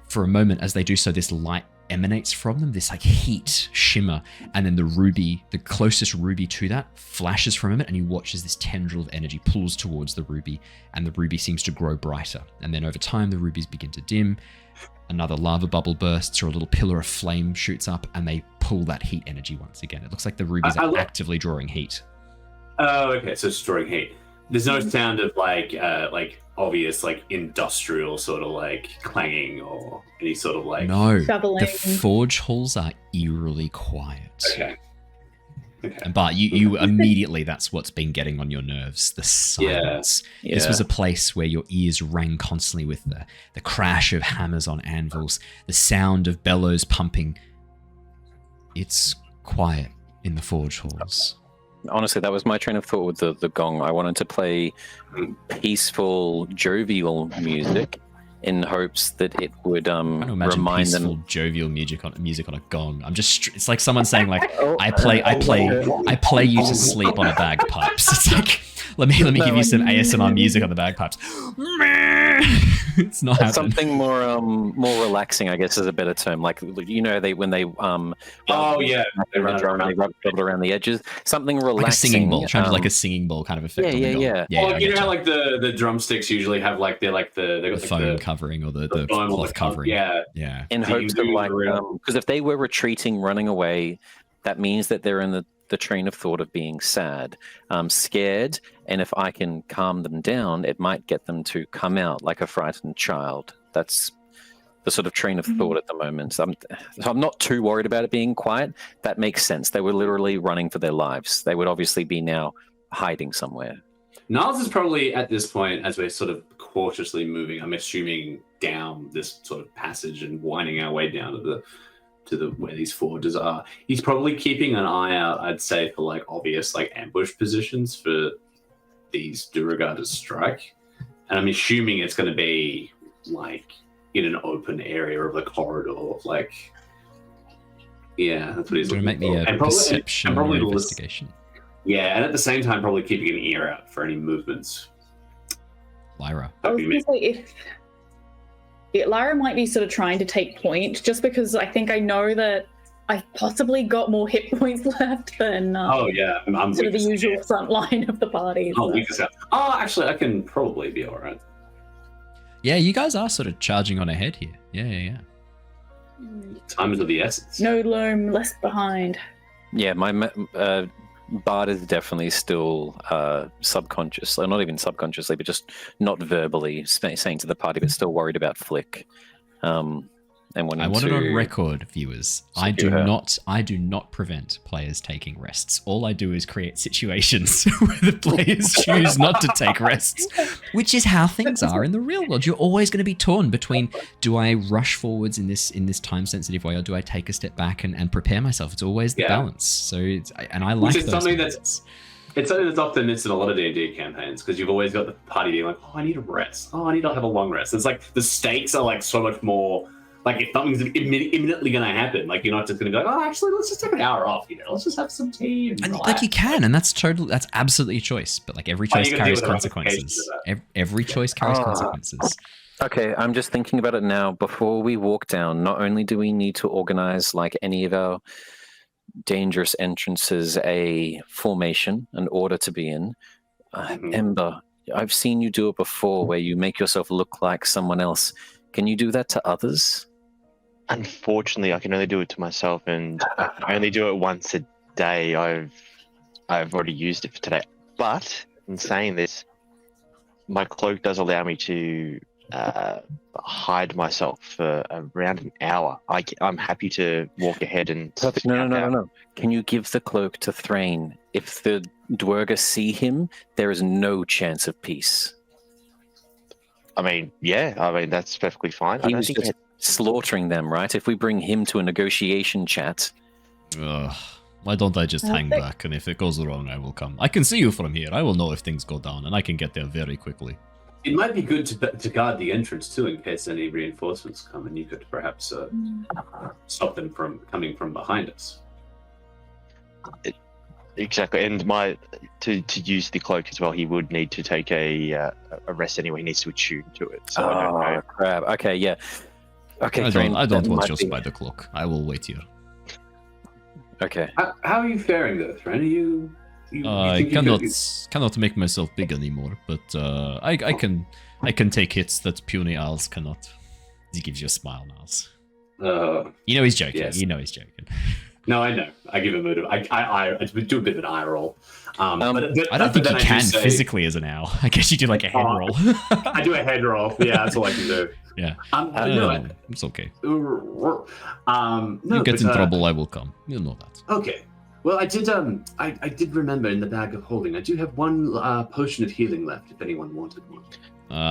for a moment, as they do so, this light emanates from them, this like heat shimmer, and then the ruby, the closest ruby to that, flashes for a moment, and you watch as this tendril of energy pulls towards the ruby, and the ruby seems to grow brighter. And then over time, the rubies begin to dim. Another lava bubble bursts, or a little pillar of flame shoots up, and they pull that heat energy once again. It looks like the rubies are actively drawing heat. Oh, okay. So it's drawing heat. There's no sound of like obvious like industrial sort of like clanging or any sort of like no. Shoveling. The forge halls are eerily quiet. Okay. And Bart, you immediately, that's what's been getting on your nerves, the silence. Yeah. This was a place where your ears rang constantly with the crash of hammers on anvils, the sound of bellows pumping. It's quiet in the forge halls. Honestly, that was my train of thought with the gong. I wanted to play peaceful, jovial music in hopes that it would remind peaceful, them. jovial music on a gong. It's like someone saying like, I play you to sleep on a bagpipes. It's like, let me give you some ASMR music on the bagpipes. It's not happening. Something more relaxing, I guess, is a better term. Like, you know, they rub around the edges. Something relaxing, like a singing bowl, trying to like a singing bowl kind of effect. Yeah. Well, you know how like the drumsticks usually have like the foam covering or the cloth covering. Yeah. In hopes of like, because if they were retreating, running away, that means that they're in the train of thought of being sad, scared, and if I can calm them down, it might get them to come out like a frightened child. That's the sort of train of thought at the moment. So I'm not too worried about it being quiet. That makes sense. They were literally running for their lives. They would obviously be now hiding somewhere. Niles is probably at this point, as we're sort of cautiously moving, I'm assuming, down this sort of passage and winding our way down to the where these forges are. He's probably keeping an eye out, I'd say, for like obvious like ambush positions for these Duergar to strike. And I'm assuming it's going to be like in an open area of the corridor of like, yeah, that's what he's looking make for. me a And perception probably investigation. Yeah, and at the same time, probably keeping an ear out for any movements. Lyra. I was going to say, if Lyra might be sort of trying to take point, just because I think I know that I've possibly got more hit points left than I'm sort of the usual front line of the party. Actually, I can probably be all right. Yeah, you guys are sort of charging on ahead here. Yeah. Time is of the essence. No loam left behind. Yeah, my Bard is definitely still subconsciously, not even subconsciously, but just not verbally saying to the party, but still worried about Flick. And wanting I want it on record, viewers. I do not prevent players taking rests. All I do is create situations where the players choose not to take rests, which is how things are in the real world. You're always going to be torn between, do I rush forwards in this time-sensitive way, or do I take a step back and prepare myself? It's always the balance. So, I like which is those something moments. It's something that's often missed in a lot of D&D campaigns, because you've always got the party being like, oh, I need a rest. Oh, I need to have a long rest. It's like the stakes are like so much more. Like, if something's imminently going to happen, like, you're not just going to be like, oh, actually, let's just take an hour off, let's just have some tea. And like, you can, and that's absolutely a choice. But, like, every choice carries consequences. Every choice carries consequences. Okay, I'm just thinking about it now. Before we walk down, not only do we need to organize, like, any of our dangerous entrances a formation, an order to be in. Ember, I've seen you do it before, where you make yourself look like someone else. Can you do that to others? Unfortunately, I can only do it to myself, and I only do it once a day. I've already used it for today. But in saying this, my cloak does allow me to hide myself for around an hour. I'm happy to walk ahead and... Perfect. No. Can you give the cloak to Threign? If the Dwerga see him, there is no chance of peace. I mean, yeah. I mean, that's perfectly fine. He was just slaughtering them, right? If we bring him to a negotiation chat... Why don't I just hang back, and if it goes wrong, I will come. I can see you from here. I will know if things go down, and I can get there very quickly. It might be good to guard the entrance too, in case any reinforcements come, and you could perhaps stop them from coming from behind us. Exactly, and to use the cloak as well, he would need to take a rest anyway. He needs to attune to it. So I don't know. Crap. Okay, yeah. Okay, I don't want just by the cloak. I will wait here. Okay. How are you faring though, Threign? Are you I cannot make myself big anymore, but I can take hits that puny owls cannot. He gives you a smile, Niles. You know he's joking. Yes. You know he's joking. No, I know. I give him a bit of... I do a bit of an eye roll. I don't think you can physically as an owl. I guess you do like a head roll. I do a head roll. Yeah, that's all I can do. Yeah. No, it's okay. No, you get in trouble, I will come. You know that. Okay. Well, I did. I did remember in the bag of holding. I do have one potion of healing left. If anyone wanted one.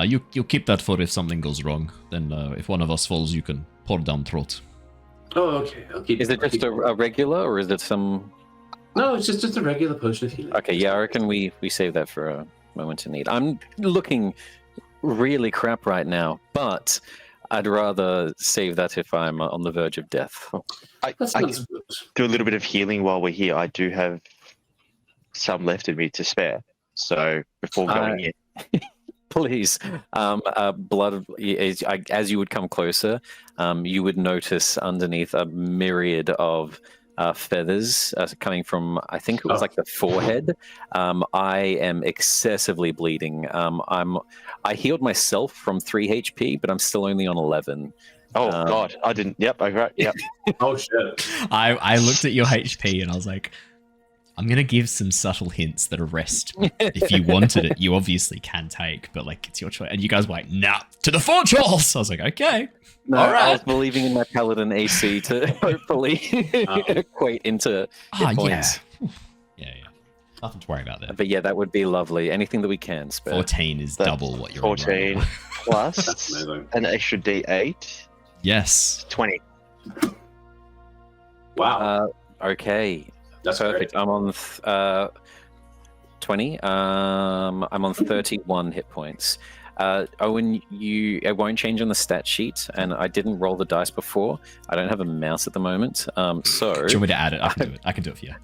You keep that for if something goes wrong. Then if one of us falls, you can pour down throat. Oh, okay. I'll keep. Is it just a regular, or is it some? No, it's just a regular potion of healing. Okay, yeah, I reckon we save that for a moment of need. I'm looking really crap right now, but I'd rather save that if I'm on the verge of death. I can do a little bit of healing while we're here. I do have some left in me to spare. So before going in. Please. Blood, as you would come closer, you would notice underneath a myriad of feathers coming from, I think it was like the forehead. I am excessively bleeding. I healed myself from 3 HP, but I'm still only on 11. Oh God, I didn't. Yep, I got. Yep. Oh shit. I looked at your HP and I was like, I'm gonna give some subtle hints that a rest, if you wanted it, you obviously can take, but like it's your choice. And you guys were like, nah, to the forge halls. So I was like, okay. No, all right. I was believing in my Paladin AC to hopefully equate into hit points. Yeah. Nothing to worry about there. But yeah, that would be lovely. Anything that we can spare. 14 is double what you're 14 on right plus an extra D8. Yes. 20. Wow. Okay. That's perfect. Great. I'm on 20. I'm on 31 hit points. Owen, it won't change on the stat sheet, and I didn't roll the dice before. I don't have a mouse at the moment, so... Do you want me to add it? I can do it for you.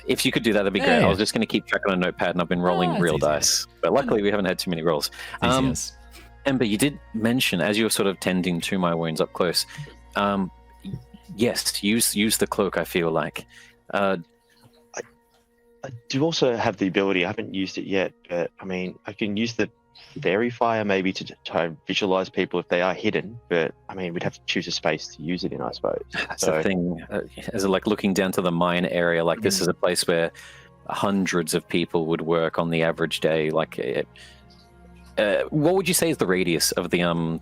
If you could do that, that'd be great. I was just going to keep track on a notepad, and I've been rolling real dice. But luckily, we haven't had too many rolls. Ember, you did mention, as you were sort of tending to my wounds up close, yes, use the cloak, I feel like. I do also have the ability, I haven't used it yet, but I mean, I can use the Fairy Fire maybe to try and visualize people if they are hidden, but I mean, we'd have to choose a space to use it in, I suppose. That's the thing. As like looking down to the mine area, like this is a place where hundreds of people would work on the average day. Like, what would you say is the radius of the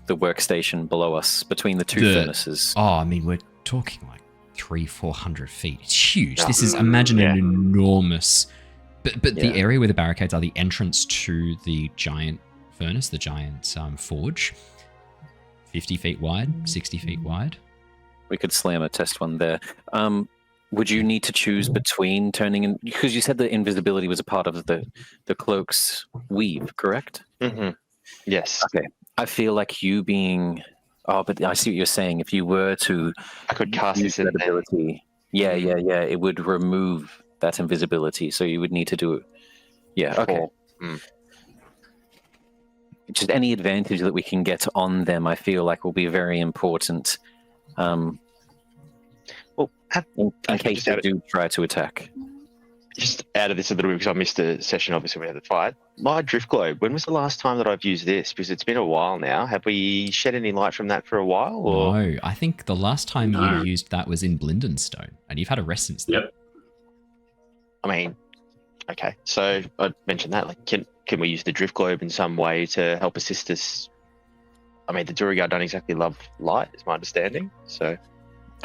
workstation below us between the two furnaces? Oh, I mean, we're talking like 300-400 feet. It's huge. This is, imagine an enormous... But the area where the barricades are the entrance to the giant furnace, the giant forge. 50 feet wide, 60 feet wide. We could slam a test one there. Would you need to choose between turning in... Because you said the invisibility was a part of the cloak's weave, correct? Mm-hmm. Yes. Okay. I feel like you being... Oh, but I see what you're saying. If you were to... I could cast this invisibility. Yeah. It would remove that invisibility. So you would need to do it. Yeah, okay. Just any advantage that we can get on them, I feel like will be very important. In case they do try to attack. Just out of this a little bit because I missed a session, obviously, we had the fight. My drift globe, when was the last time that I've used this? Because it's been a while now. Have we shed any light from that for a while? Or? No, I think the last time you used that was in Blindenstone, and you've had a rest since then. Yep. I mean, okay, so I mentioned that. Like, can we use the drift globe in some way to help assist us? I mean, the Duergar don't exactly love light, is my understanding. So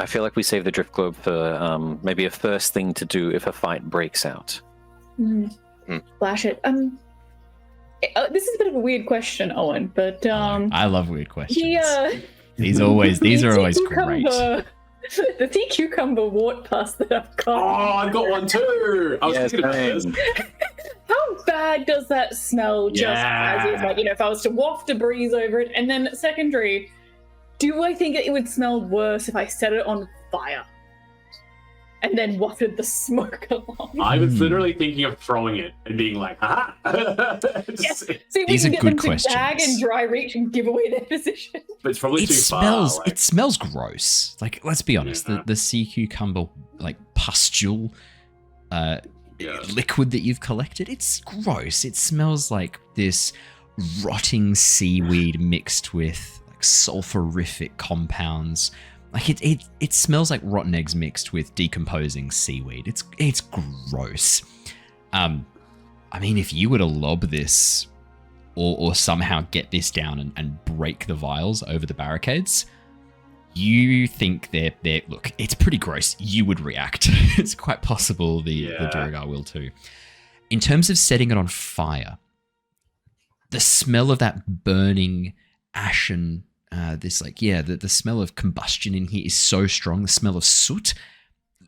I feel like we save the drift globe for maybe a first thing to do if a fight breaks out. Flash it. This is a bit of a weird question, Owen, but I love weird questions. These are the always sea great. cucumber- The sea cucumber wart pass that I've got. Oh, I've got one too. I was thinking about this. How bad does that smell just as is? Like, if I was to waft a breeze over it, and then secondary, do I think it would smell worse if I set it on fire and then wafted the smoke along? I was literally thinking of throwing it and being like, "Ha!" Yes. See if These we are can get good them questions. to tag and dry reach and give away their position. But it's probably It too smells. far. Like, It smells gross. Like, let's be honest. The sea cucumber, like pustule, liquid that you've collected, it's gross. It smells like this rotting seaweed mixed with like sulfurific compounds. Like it smells like rotten eggs mixed with decomposing seaweed. It's gross. I mean, if you were to lob this or somehow get this down and break the vials over the barricades, you think they're look, it's pretty gross. You would react. It's quite possible the Duergar will too. In terms of setting it on fire, the smell of that burning ashen, the smell of combustion in here is so strong. The smell of soot.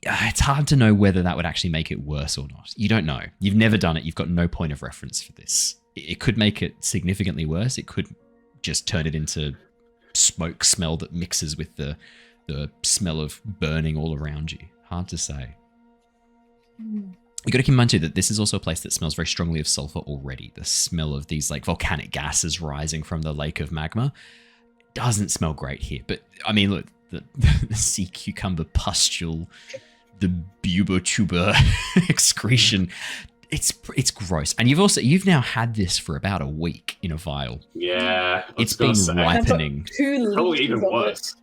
It's hard to know whether that would actually make it worse or not. You don't know. You've never done it. You've got no point of reference for this. It could make it significantly worse. It could just turn it into smoke smell that mixes with the smell of burning all around you. Hard to say. You got to keep in mind too that this is also a place that smells very strongly of sulfur already. The smell of these like volcanic gases rising from the lake of magma doesn't smell great here. But I mean, look, the sea cucumber pustule, the bubotuber excretion, it's gross. And you've now had this for about a week in a vial. Yeah, it's been ripening. Probably even worse.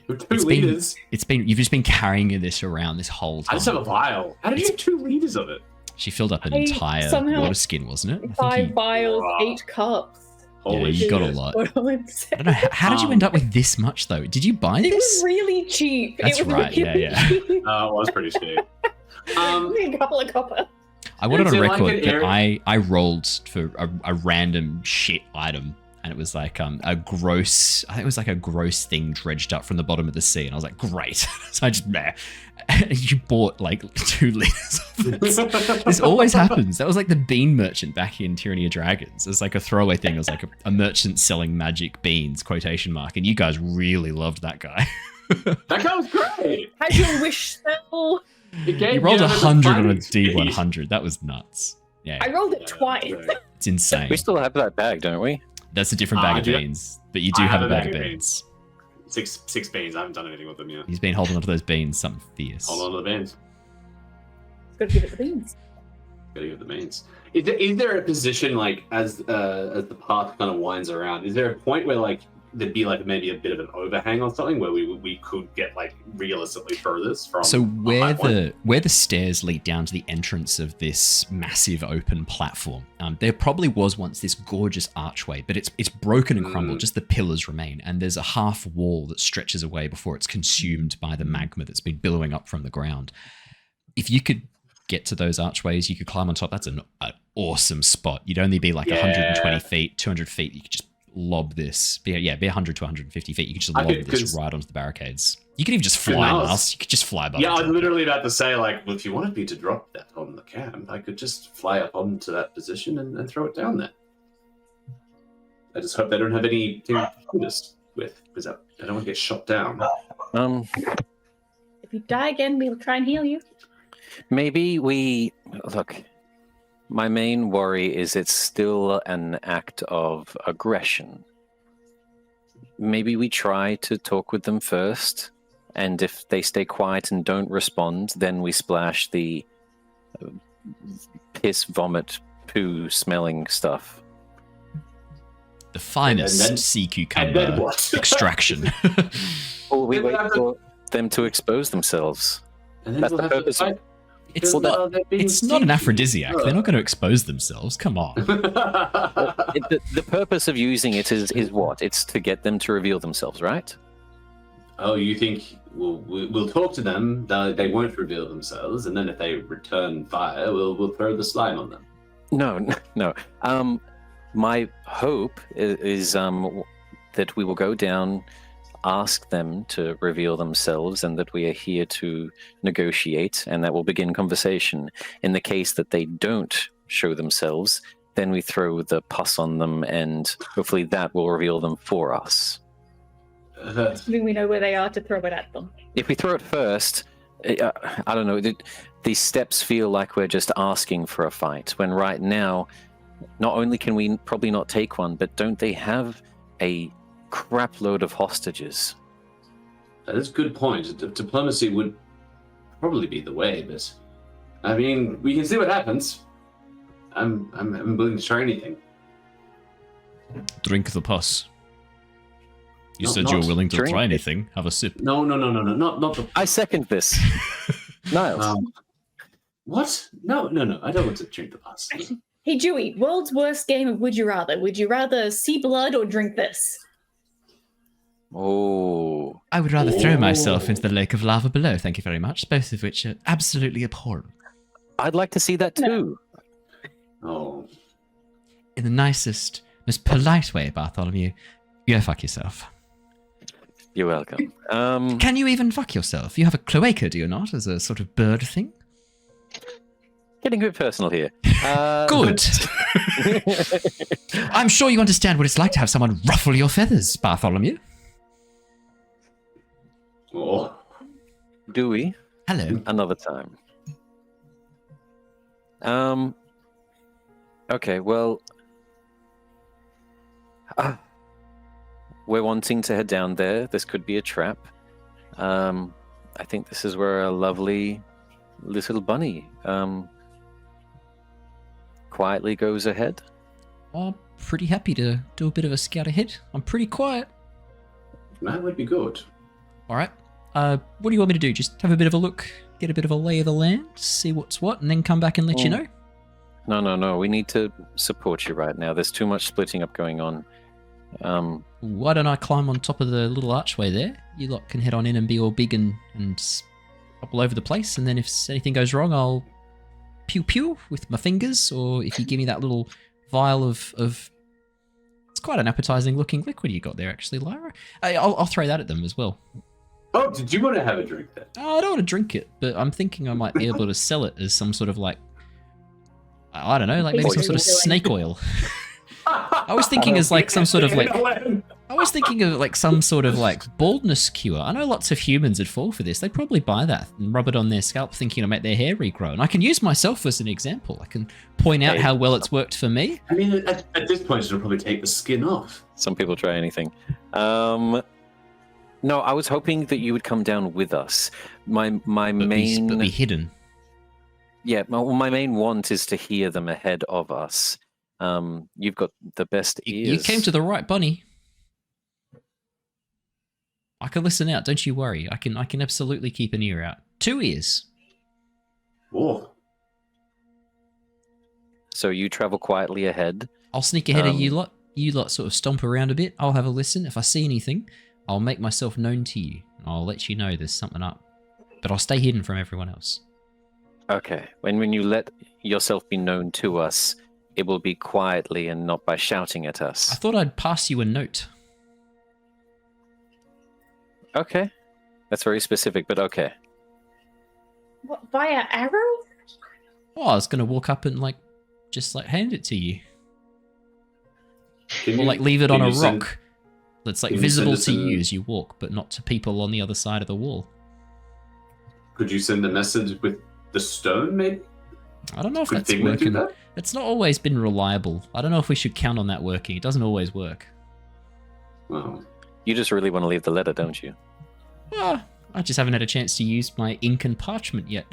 2 liters. You've just been carrying this around this whole time. I just have a vial. How did you have 2 liters of it? She filled up an entire water skin, wasn't it? 5 vials, 8 cups. Holy you shit. got a lot. I don't know. How did you end up with this much though? Did you buy this? It was really cheap. That's it was right. Really Yeah. cheap. It was pretty cheap. A couple of copper. I wanted Is on it like record an that area- I rolled for a random shit item, and it was like a gross. I think it was like a gross thing dredged up from the bottom of the sea, and I was like, great. So I just you bought like 2 liters of this. This always happens. That was like the bean merchant back in Tyranny of Dragons. It was like a throwaway thing. It was like a merchant selling magic beans, quotation mark, and you guys really loved that guy. That guy was great. How'd your wish spell? You rolled 100 on a D100. That was nuts. Yeah, I rolled it twice. it's insane. We still have that bag, don't we? That's a different bag of beans, but you do have a bag of beans. 6 beans. I haven't done anything with them yet. He's been holding onto those beans, something fierce. Hold on to the beans. Gotta give it the beans. Gotta give it the beans. Is there a position like as the path kind of winds around? Is there a point where like there'd be like maybe a bit of an overhang or something where we could get like realistically furthest from? So a high point? where the stairs lead down to the entrance of this massive open platform, there probably was once this gorgeous archway, but it's broken and crumbled. Just the pillars remain, and there's a half wall that stretches away before it's consumed by the magma that's been billowing up from the ground. If you could get to those archways, you could climb on top. That's an awesome spot. You'd only be like 120 feet, 200 feet. You could just lob this. Be 100 to 150 feet. You could just lob this right onto the barricades. You could even just fly, Niles. You could just fly above. Yeah, I was literally about to say, like, well, if you wanted me to drop that on the camp, I could just fly up onto that position and throw it down there. I just hope they don't have anything to do this with, because I don't want to get shot down. If you die again, we'll try and heal you. Maybe we look. My main worry is it's still an act of aggression. Maybe we try to talk with them first, and if they stay quiet and don't respond, then we splash the piss, vomit, poo smelling stuff. The finest sea cucumber extraction. Or we wait for them to expose themselves. And then That's we'll the have to purpose. fight. It's Well, not. they're being It's not an sneaky. aphrodisiac. They're not going to expose themselves. Come on. The purpose of using it is what? It's to get them to reveal themselves, right? Oh, you think we'll talk to them? They won't reveal themselves, and then if they return fire, we'll throw the slime on them. No. My hope is that we will go down, ask them to reveal themselves, and that we are here to negotiate, and that will begin conversation. In the case that they don't show themselves, then we throw the pus on them, and hopefully that will reveal them for us. Assuming we know where they are to throw it at them. If we throw it first, I don't know, these steps feel like we're just asking for a fight, when right now, not only can we probably not take one, but don't they have a crap load of hostages? That's a good point. Diplomacy would probably be the way, but I mean, we can see what happens. I'm willing to try anything. Drink the pus. You No, said not you were willing to drink try it. anything. Have a sip. No, not the. I second this. Niles. What? No. I don't want to drink the pus. Hey, Dewey, world's worst game of Would You Rather. Would you rather see blood or drink this? Oh. I would rather throw myself into the lake of lava below, thank you very much, both of which are absolutely abhorrent. I'd like to see that too. Oh. In the nicest, most polite way, Bartholomew, go fuck yourself. You're welcome. Can you even fuck yourself? You have a cloaca, do you not, as a sort of bird thing? Getting a bit personal here. Good. I'm sure you understand what it's like to have someone ruffle your feathers, Bartholomew. Oh. Do we? Hello. Another time. Okay, well... we're wanting to head down there. This could be a trap. I think this is where a lovely little bunny quietly goes ahead. I'm pretty happy to do a bit of a scout ahead. I'm pretty quiet. That would be good. All right. What do you want me to do? Just have a bit of a look, get a bit of a lay of the land, see what's what, and then come back and let you know? No. We need to support you right now. There's too much splitting up going on. Why don't I climb on top of the little archway there? You lot can head on in and be all big and all over the place, and then if anything goes wrong, I'll pew pew with my fingers, or if you give me that little vial of it's quite an appetizing looking liquid you got there, actually, Lyra. I'll throw that at them as well. Oh, did you want to have a drink then? Oh, I don't want to drink it, but I'm thinking I might be able to sell it as some sort of like, I don't know, like maybe some sort of snake oil. I was thinking as like some sort of like, I was thinking of like some sort of like baldness cure. I know lots of humans would fall for this. They'd probably buy that and rub it on their scalp thinking it'll make their hair regrow. And I can use myself as an example. I can point out how well it's worked for me. I mean, at this point, it'll probably take the skin off. Some people try anything. No, I was hoping that you would come down with us. My main... But be hidden. Yeah, my main want is to hear them ahead of us. You've got the best ears. You came to the right bunny. I can listen out, don't you worry. I can absolutely keep an ear out. 2 ears. Oh. So you travel quietly ahead. I'll sneak ahead of you lot. You lot sort of stomp around a bit. I'll have a listen. If I see anything, I'll make myself known to you. I'll let you know there's something up. But I'll stay hidden from everyone else. Okay. When you let yourself be known to us, it will be quietly and not by shouting at us. I thought I'd pass you a note. Okay. That's very specific, but okay. What, via arrow? Oh, I was going to walk up and just hand it to you. Or leave it on a rock that's visible to you as you walk, but not to people on the other side of the wall. Could you send a message with the stone, maybe? I don't know if that's working. It's not always been reliable. I don't know if we should count on that working. It doesn't always work. Well, you just really want to leave the letter, don't you? Well, I just haven't had a chance to use my ink and parchment yet.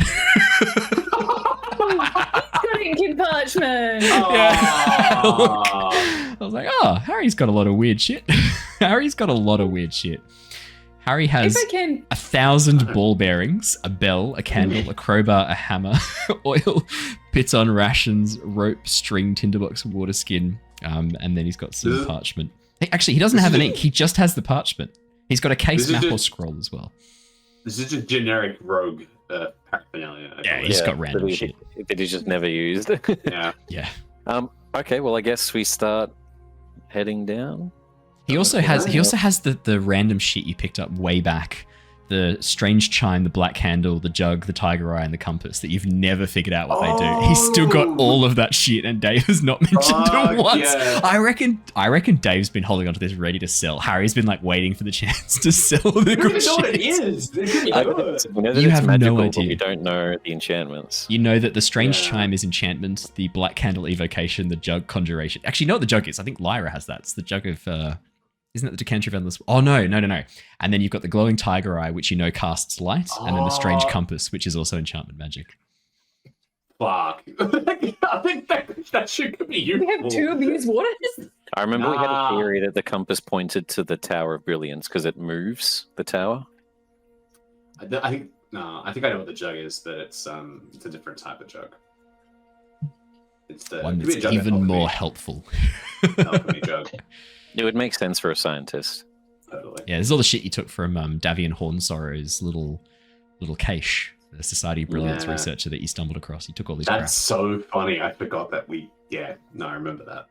Ink and parchment! Yeah. I was like, oh, Harry's got a lot of weird shit. Harry's got a lot of weird shit. Harry has If I can, 1,000 ball bearings, a bell, a candle, a crowbar, a hammer, oil, piton rations, rope, string, tinderbox, water skin, and then he's got some parchment. Hey, actually, he doesn't have an ink. He just has the parchment. He's got a case map or scroll as well. This is just generic rogue paraphernalia. Yeah, he's got random shit that he's just never used. Yeah. Yeah. Okay, well, I guess we start heading down. He also has the random shit you picked up way back. The strange chime, the black candle, the jug, the tiger eye, and the compass that you've never figured out what they do. He's still got all of that shit, and Dave has not mentioned it once. Yeah. I reckon Dave's been holding onto this ready to sell. Harry's been like waiting for the chance to sell the good shit. What it is. We know that You it's have magical, no but idea. we don't know the enchantments. You know that the strange chime is enchantment, the black candle evocation, the jug conjuration. Actually, you know what the jug is? I think Lyra has that. It's the jug of isn't it the decanter of endless? Oh no. And then you've got the glowing tiger eye, which you know casts light, and then the strange compass, which is also enchantment magic. Fuck. I think that shit could be useful. we have 2 of these waters. I remember we had a theory that the compass pointed to the Tower of Brilliance because it moves the tower. I think I know what the jug is, but it's a different type of jug. It's the One it could be a that's jug of even alchemy. more helpful. Alchemy jug. It would make sense for a scientist. Totally. Yeah, there's all the shit you took from Davian Hornsorrow's little cache, the Society of Brilliance Yeah. researcher that you stumbled across. You took all these That's crap. so funny. I forgot that I remember that.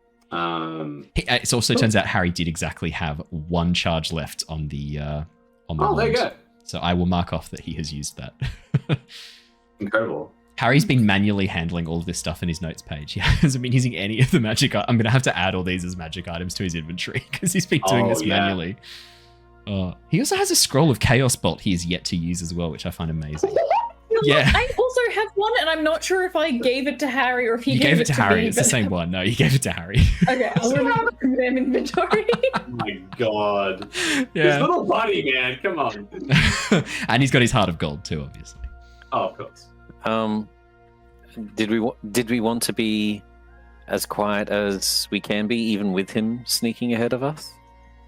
It also turns out Harry did exactly have 1 charge left on the there you wand. go. So I will mark off that he has used that. Incredible. Harry's been manually handling all of this stuff in his notes page. He hasn't been using any of the magic. I'm going to have to add all these as magic items to his inventory because he's been doing this manually. He also has a scroll of Chaos Bolt he has yet to use as well, which I find amazing. Yeah. I also have one, and I'm not sure if I gave it to Harry or if he You gave it to Harry. me, It's the but- same one. No, you gave it to Harry. Okay, I'll remember to them inventory. Oh my god. This Yeah. little buddy, man. Come on. And he's got his heart of gold too, obviously. Oh, of course. Did we want to be as quiet as we can be, even with him sneaking ahead of us?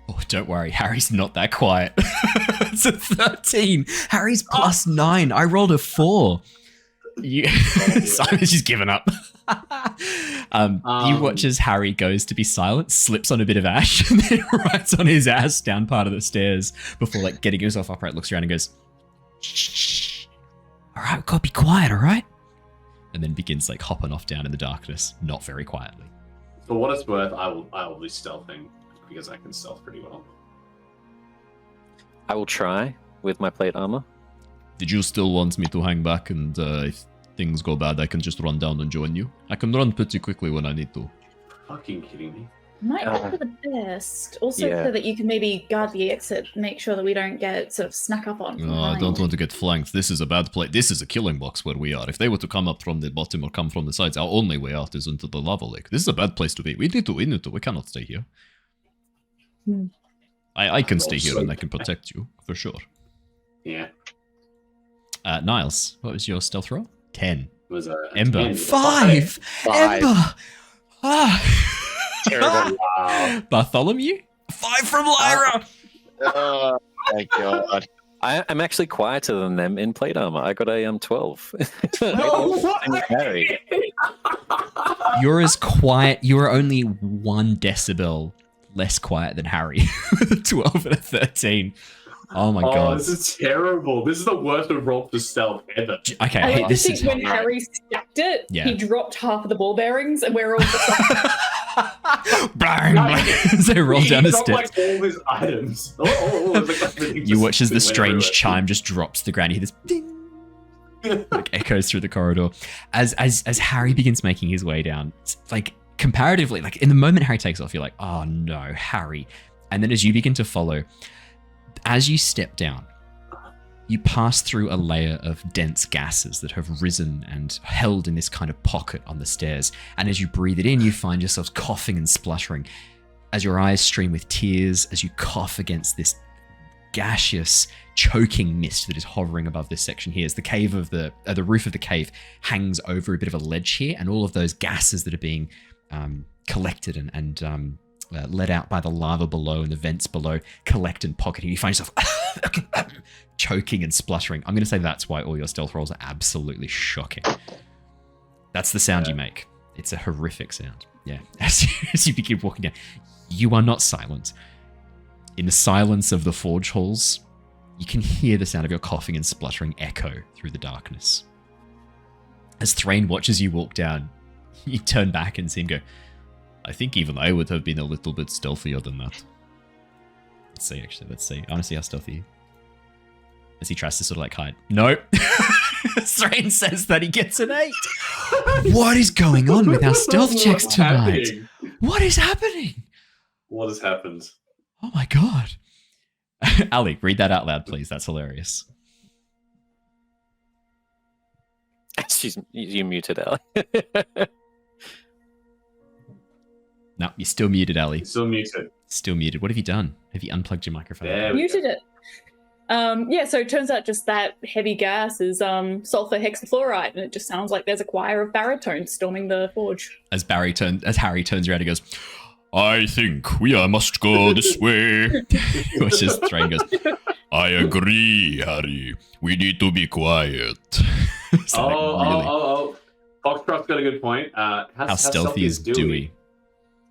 Oh, don't worry. Harry's not that quiet. It's a 13. Harry's plus 9. I rolled a 4. Simon's just given up. You watch as Harry goes to be silent, slips on a bit of ash, and then writes on his ass down part of the stairs before like getting himself upright, looks around and goes, shh. All right, we've got to be quiet, all right? And then begins like hopping off down in the darkness, not very quietly. For what it's worth, I will be stealthing because I can stealth pretty well. I will try with my plate armor. Did you still want me to hang back and if things go bad, I can just run down and join you? I can run pretty quickly when I need to. Fucking kidding me. Might be for the best. Also, Yeah. so that you can maybe guard the exit, make sure that we don't get sort of snuck up on. from I behind. don't want to get flanked. This is a bad place. This is a killing box where we are. If they were to come up from the bottom or come from the sides, our only way out is into the lava lake. This is a bad place to be. We need to. We cannot stay here. I can stay here and I can protect you, for sure. Yeah. Niles, what was your stealth roll? 10. It was a Ember. 10. 5! Ember! Terrible. Wow. Bartholomew? 5 from Lyra! Oh my god. I'm actually quieter than them in plate armor. I got a 12. Harry. You're as quiet. You're only 1 decibel less quiet than Harry with a 12 and a 13. Oh my god. This is terrible. This is the worst of roll for stealth ever. Okay, I hey, like this to is. think when Harry stacked it, Yeah. he dropped half of the ball bearings, and we're all just like, Bang, bang, as they roll down the He's got, steps. like all his items. You watch as the strange chime just drops to the ground. You hear this ding, like echoes through the corridor. As Harry begins making his way down, it's like comparatively, like in the moment Harry takes off, you're like, oh no, Harry. And then as you begin to follow, as you step down, you pass through a layer of dense gases that have risen and held in this kind of pocket on the stairs. And as you breathe it in, you find yourselves coughing and spluttering. As your eyes stream with tears, as you cough against this gaseous, choking mist that is hovering above this section here, as the cave of the roof of the cave hangs over a bit of a ledge here, and all of those gases that are being collected and let out by the lava below and the vents below collect and pocket you. You find yourself choking and spluttering. I'm going to say that's why all your stealth rolls are absolutely shocking. That's the sound you make. It's a horrific sound. Yeah. As you begin walking down, you are not silent. In the silence of the forge halls, you can hear the sound of your coughing and spluttering echo through the darkness. As Threign watches you walk down, you turn back and see him go, I think even I would have been a little bit stealthier than that. Let's see, actually. Let's see. I want to see how stealthy he is. As he tries to sort of like hide. No. Threign says that he gets an 8. What is going on with our stealth checks tonight? What is happening? What has happened? Oh my god. Ali, read that out loud, please. That's hilarious. You muted, Ali. No, you're still muted, Ali. Still muted. Still muted. What have you done? Have you unplugged your microphone? There we Muted it. So it turns out just that heavy gas is sulfur hexafluoride, and it just sounds like there's a choir of baritones storming the forge. As Harry turns around, he goes, I think we must go this way. Which is Threign goes, I agree, Harry. We need to be quiet. Foxtrot's got a good point. How stealthy is Dewey?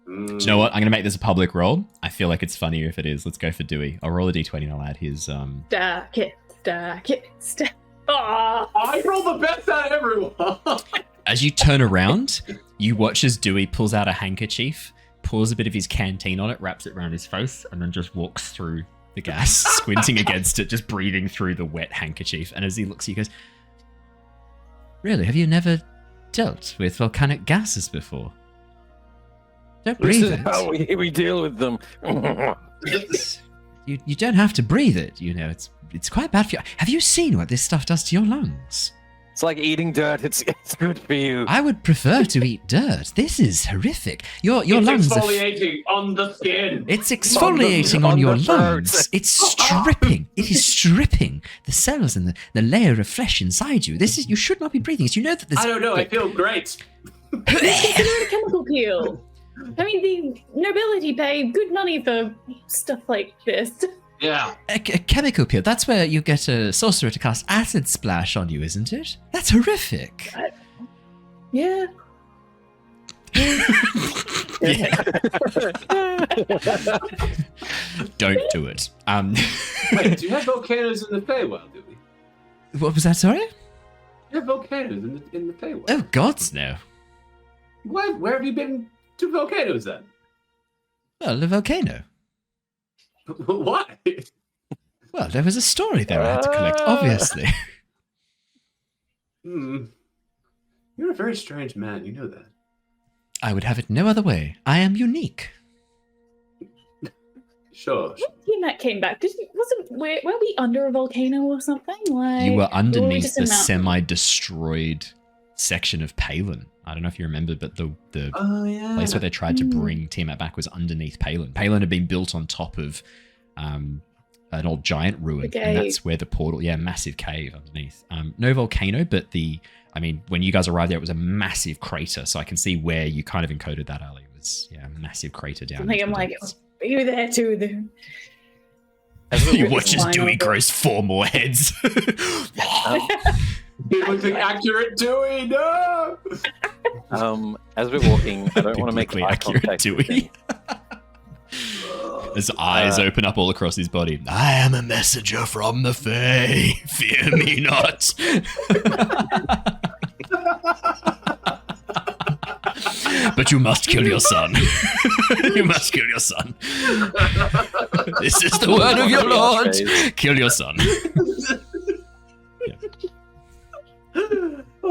Do you know what? I'm going to make this a public roll. I feel like it's funnier if it is. Let's go for Dewey. I'll roll a d20 and I'll add his... Stack it. I roll the best out of everyone. As you turn around, you watch as Dewey pulls out a handkerchief, pours a bit of his canteen on it, wraps it around his face, and then just walks through the gas, squinting against it, just breathing through the wet handkerchief. And as he looks, he goes, really? Have you never dealt with volcanic gases before? Don't breathe it. How we deal with them. You don't have to breathe it. You know, it's quite bad for you. Have you seen what this stuff does to your lungs? It's like eating dirt. It's good for you. I would prefer to eat dirt. This is horrific. Your lungs are exfoliating on the skin. It's exfoliating on your lungs. It's stripping. It is stripping the cells and the layer of flesh inside you. You should not be breathing it. You know that this. I don't know. I feel great. Consider it a chemical peel. I mean, the nobility pay good money for stuff like this. Yeah. A chemical peel. That's where you get a sorcerer to cast acid splash on you, isn't it? That's horrific. Yeah. Don't do it. Wait, do you have volcanoes in the Feywild, do we? What was that, sorry? You have volcanoes in the Feywild. Oh, gods, no. Where have you been to volcanoes then? Well, the volcano. Why? Well, there was a story there I had to collect, obviously. You're a very strange man, you know that. I would have it no other way. I am unique. Sure. When that came back, were we under a volcano or something? You were underneath the semi-destroyed section of Palin. I don't know if you remember, but the place where they tried to bring Tiamat back was underneath Palin. Palin had been built on top of an old giant ruin, and that's where the portal, massive cave underneath. No volcano, but when you guys arrived there, it was a massive crater, so I can see where you kind of encoded that, Ali. It was, a massive crater down. I'm like, are you there too? Then. You watch as Dewey grows 4 more heads. It was an accurate Dewey, no! As we're walking, I don't want to make eye contact with him. His eyes open up all across his body. I am a messenger from the Fae. Fear me not. But you must kill your son. You must kill your son. This is the word of your Lord. Kill your son.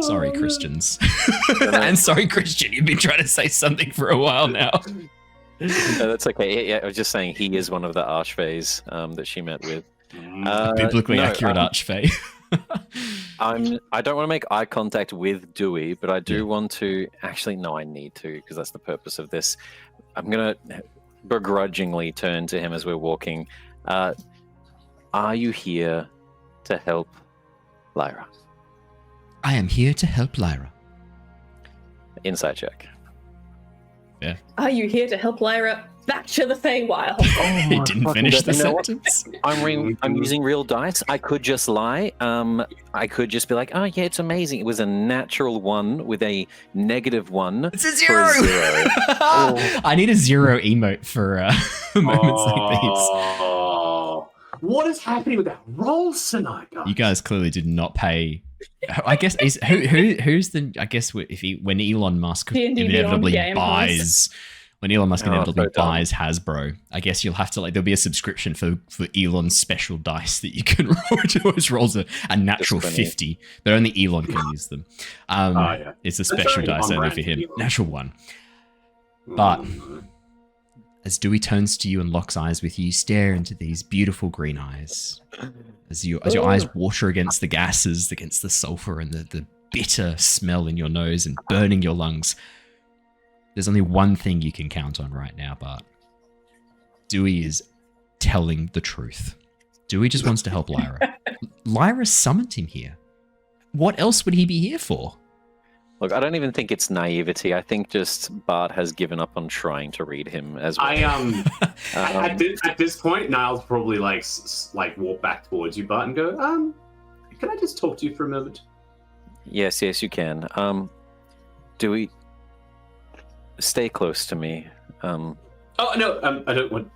Sorry, Christians. And sorry, Christian, you've been trying to say something for a while now. No, that's okay. Yeah, I was just saying he is one of the archfays that she met with. Biblically accurate archfey. I don't want to make eye contact with Dewey, but I do want to. Actually, no, I need to, because that's the purpose of this. I'm going to begrudgingly turn to him as we're walking. Are you here to help Lyra? I am here to help Lyra. Insight check. Yeah. Are you here to help Lyra? back to the Feywild. He didn't finish the You know what? sentence. I'm using real dice. I could just lie. I could just be like, oh yeah, it's amazing. It was a natural 1 with a -1. It's a for zero. I need a 0 emote for moments like these. Oh, what is happening with that roll tonight, guys? You guys clearly did not pay. I guess who's the? I guess when Elon Musk D&D inevitably Beyond game buys. When Elon Musk inevitably so dumb. buys Hasbro, I guess you'll have to there'll be a subscription for Elon's special dice that you can roll, which always rolls a natural 50, but only Elon can use them. Yeah. It's a That's special very dice only on-brand for him. Elon. Natural 1. But Mm. as Dewey turns to you and locks eyes with you, stare into these beautiful green eyes. As your eyes water against the gases, against the sulfur and the bitter smell in your nose and burning your lungs. There's only one thing you can count on right now, Bart. Dewey is telling the truth. Dewey just wants to help Lyra. Lyra summoned him here. What else would he be here for? Look, I don't even think it's naivety. I think just Bart has given up on trying to read him as well. At this point, Niles probably like walk back towards you, Bart, and go, can I just talk to you for a moment? Yes, you can. Dewey, stay close to me. Oh no, I don't want.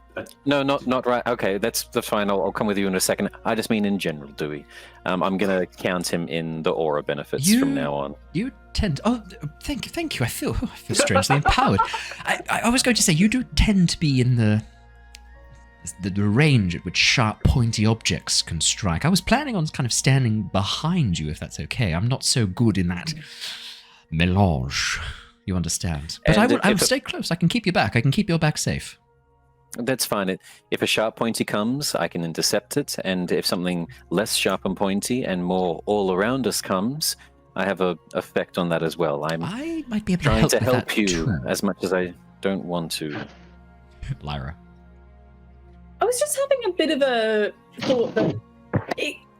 No, not right. Okay, that's fine. I'll come with you in a second. I just mean in general, Dewey. I'm gonna count him in the aura benefits from now on. You tend. Oh, thank you. I feel strangely empowered. I was going to say you do tend to be in the range at which sharp, pointy objects can strike. I was planning on kind of standing behind you, if that's okay. I'm not so good in that melange. You understand? But And I would stay close. I can keep you back. I can keep your back safe. That's fine. If a sharp pointy comes, I can intercept it, and if something less sharp and pointy and more all around us comes, I have an effect on that as well. I might be able trying to to help help with you that too. as much as I don't want to. Lyra. I was just having a bit of a thought that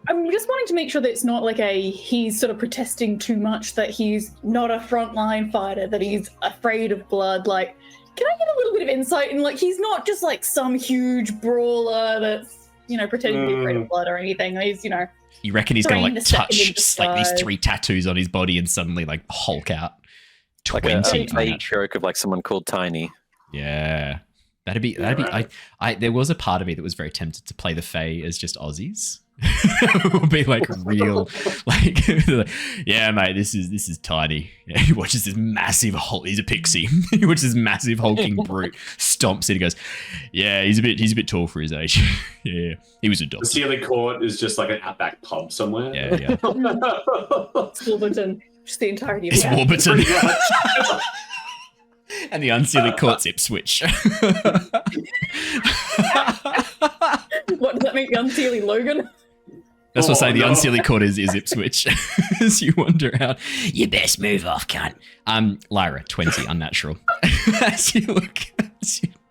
I'm just wanting to make sure that it's not like he's sort of protesting too much, that he's not a frontline fighter, that he's afraid of blood. Like, can I get a little bit of insight? And he's not just like some huge brawler that's, pretending to be afraid of blood or anything. He's, You reckon he's going to trained a second in touch like these 3 tattoos on his body and suddenly Hulk out 20 Like a vague unnatural. joke of someone called Tiny. Yeah. That'd be there was a part of me that was very tempted to play the Fae as just Aussies. It would be real yeah, mate, this is Tiny. Yeah, he watches this massive Hulk. He's a pixie. He watches this massive hulking brute, stomps in and goes, yeah, he's a bit tall for his age. Yeah, he was a dog. The Sealy Court is just like an outback pub somewhere. Yeah. It's Warburton, just the entirety of It's it. Warburton. And the Unsealy Court's Ipswich. What does that make the Unsealy Logan? That's what I say. The Unsealy Court is Ipswich. As you wander out, you best move off, cunt. Lyra, 20, unnatural. As you look,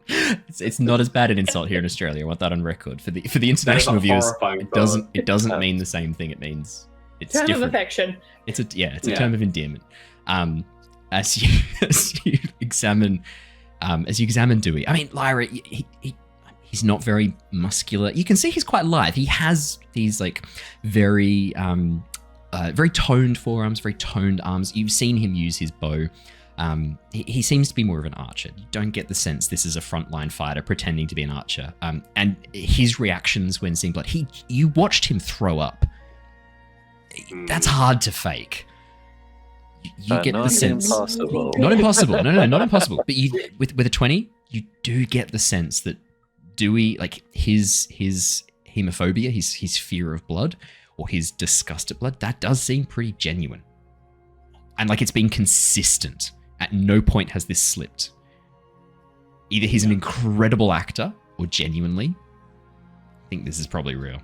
it's not as bad an insult here in Australia. I want that on record for the international viewers. It doesn't mean the same thing. It means it's Term different. of affection. It's a term of endearment. As you examine Dewey, I mean, Lyra, he's not very muscular. You can see he's quite lithe. He has these very toned forearms, very toned arms. You've seen him use his bow. He seems to be more of an archer. You don't get the sense this is a frontline fighter pretending to be an archer. And his reactions when seeing blood, you watched him throw up. That's hard to fake. You get the sense. Impossible. Not impossible. No, not impossible. But with a 20, you do get the sense that Dewey, his hemophobia, his fear of blood, or his disgust at blood, that does seem pretty genuine. And it's been consistent. At no point has this slipped. Either he's an incredible actor, or genuinely, I think this is probably real.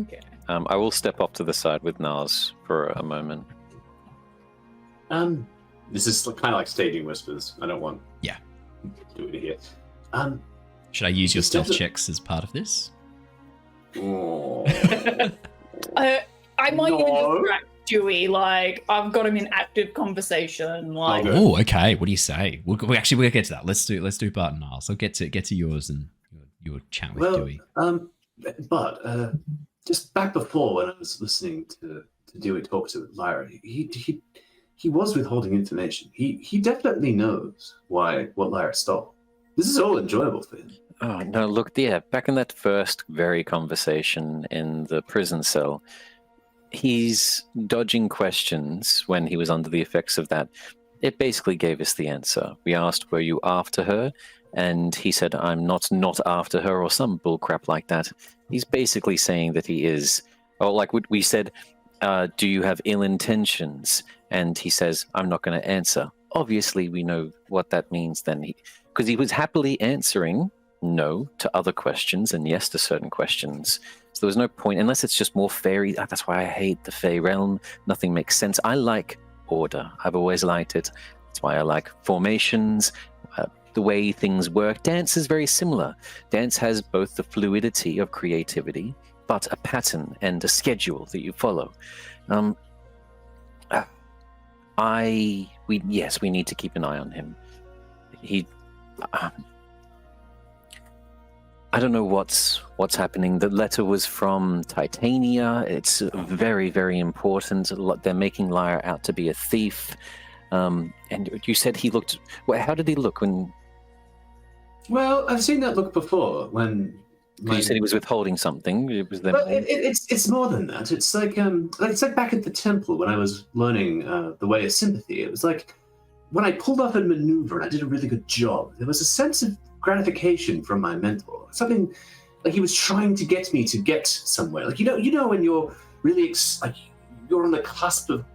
Okay. I will step off to the side with Niles for a moment. This is kind of like staging whispers. I don't want. Yeah. To do it here. Should I use your stealth checks as part of this? Oh. I might even just Dewey. Like, I've got him in active conversation. Like, Oh, okay. What do you say? We'll get to that. Let's do Bart and Niles. I'll get to yours and your chat with Dewey. But just back before, when I was listening to Dewey talk to Lyra, he was withholding information. He definitely knows what Lyra stole. This is all enjoyable for him. Oh, no, look, yeah, back in that first very conversation in the prison cell, he's dodging questions when he was under the effects of that. It basically gave us the answer. We asked, were you after her? And he said, I'm not after her, or some bullcrap like that. He's basically saying that he is. Or like we said, do you have ill intentions? And he says, I'm not going to answer. Obviously, we know what that means then. Because he was happily answering no to other questions and yes to certain questions. So there was no point, unless it's just more fairy. That's why I hate the Fey realm. Nothing makes sense. I like order. I've always liked it. That's why I like formations, the way things work. Dance is very similar. Dance has both the fluidity of creativity, but a pattern and a schedule that you follow. We need to keep an eye on him. I don't know what's happening. The letter was from Titania. It's very, very important. They're making Lyra out to be a thief. And you said he looked. Well, how did he look when? Well, I've seen that look before. When you said he was withholding something. It was. Well, it's more than that. It's like back at the temple when I was learning the way of sympathy. It was like when I pulled off a maneuver and I did a really good job. There was a sense of gratification from my mentor. Something like he was trying to get me to get somewhere. Like you know when you're really you're on the cusp of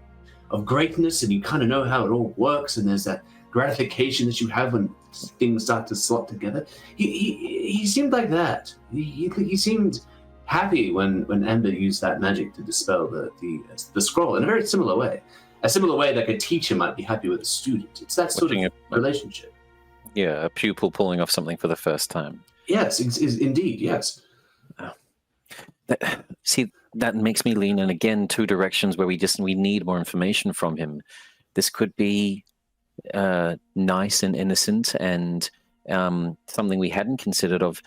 greatness and you kind of know how it all works, and there's that gratification that you have when things start to slot together. He seemed like that. He seemed happy when Ember used that magic to dispel the scroll in a very similar way. A similar way that a teacher might be happy with a student. It's that sort of relationship. Yeah, a pupil pulling off something for the first time. Yes, indeed, yes. That makes me lean in again two directions where we need more information from him. This could be nice and innocent and something we hadn't considered of.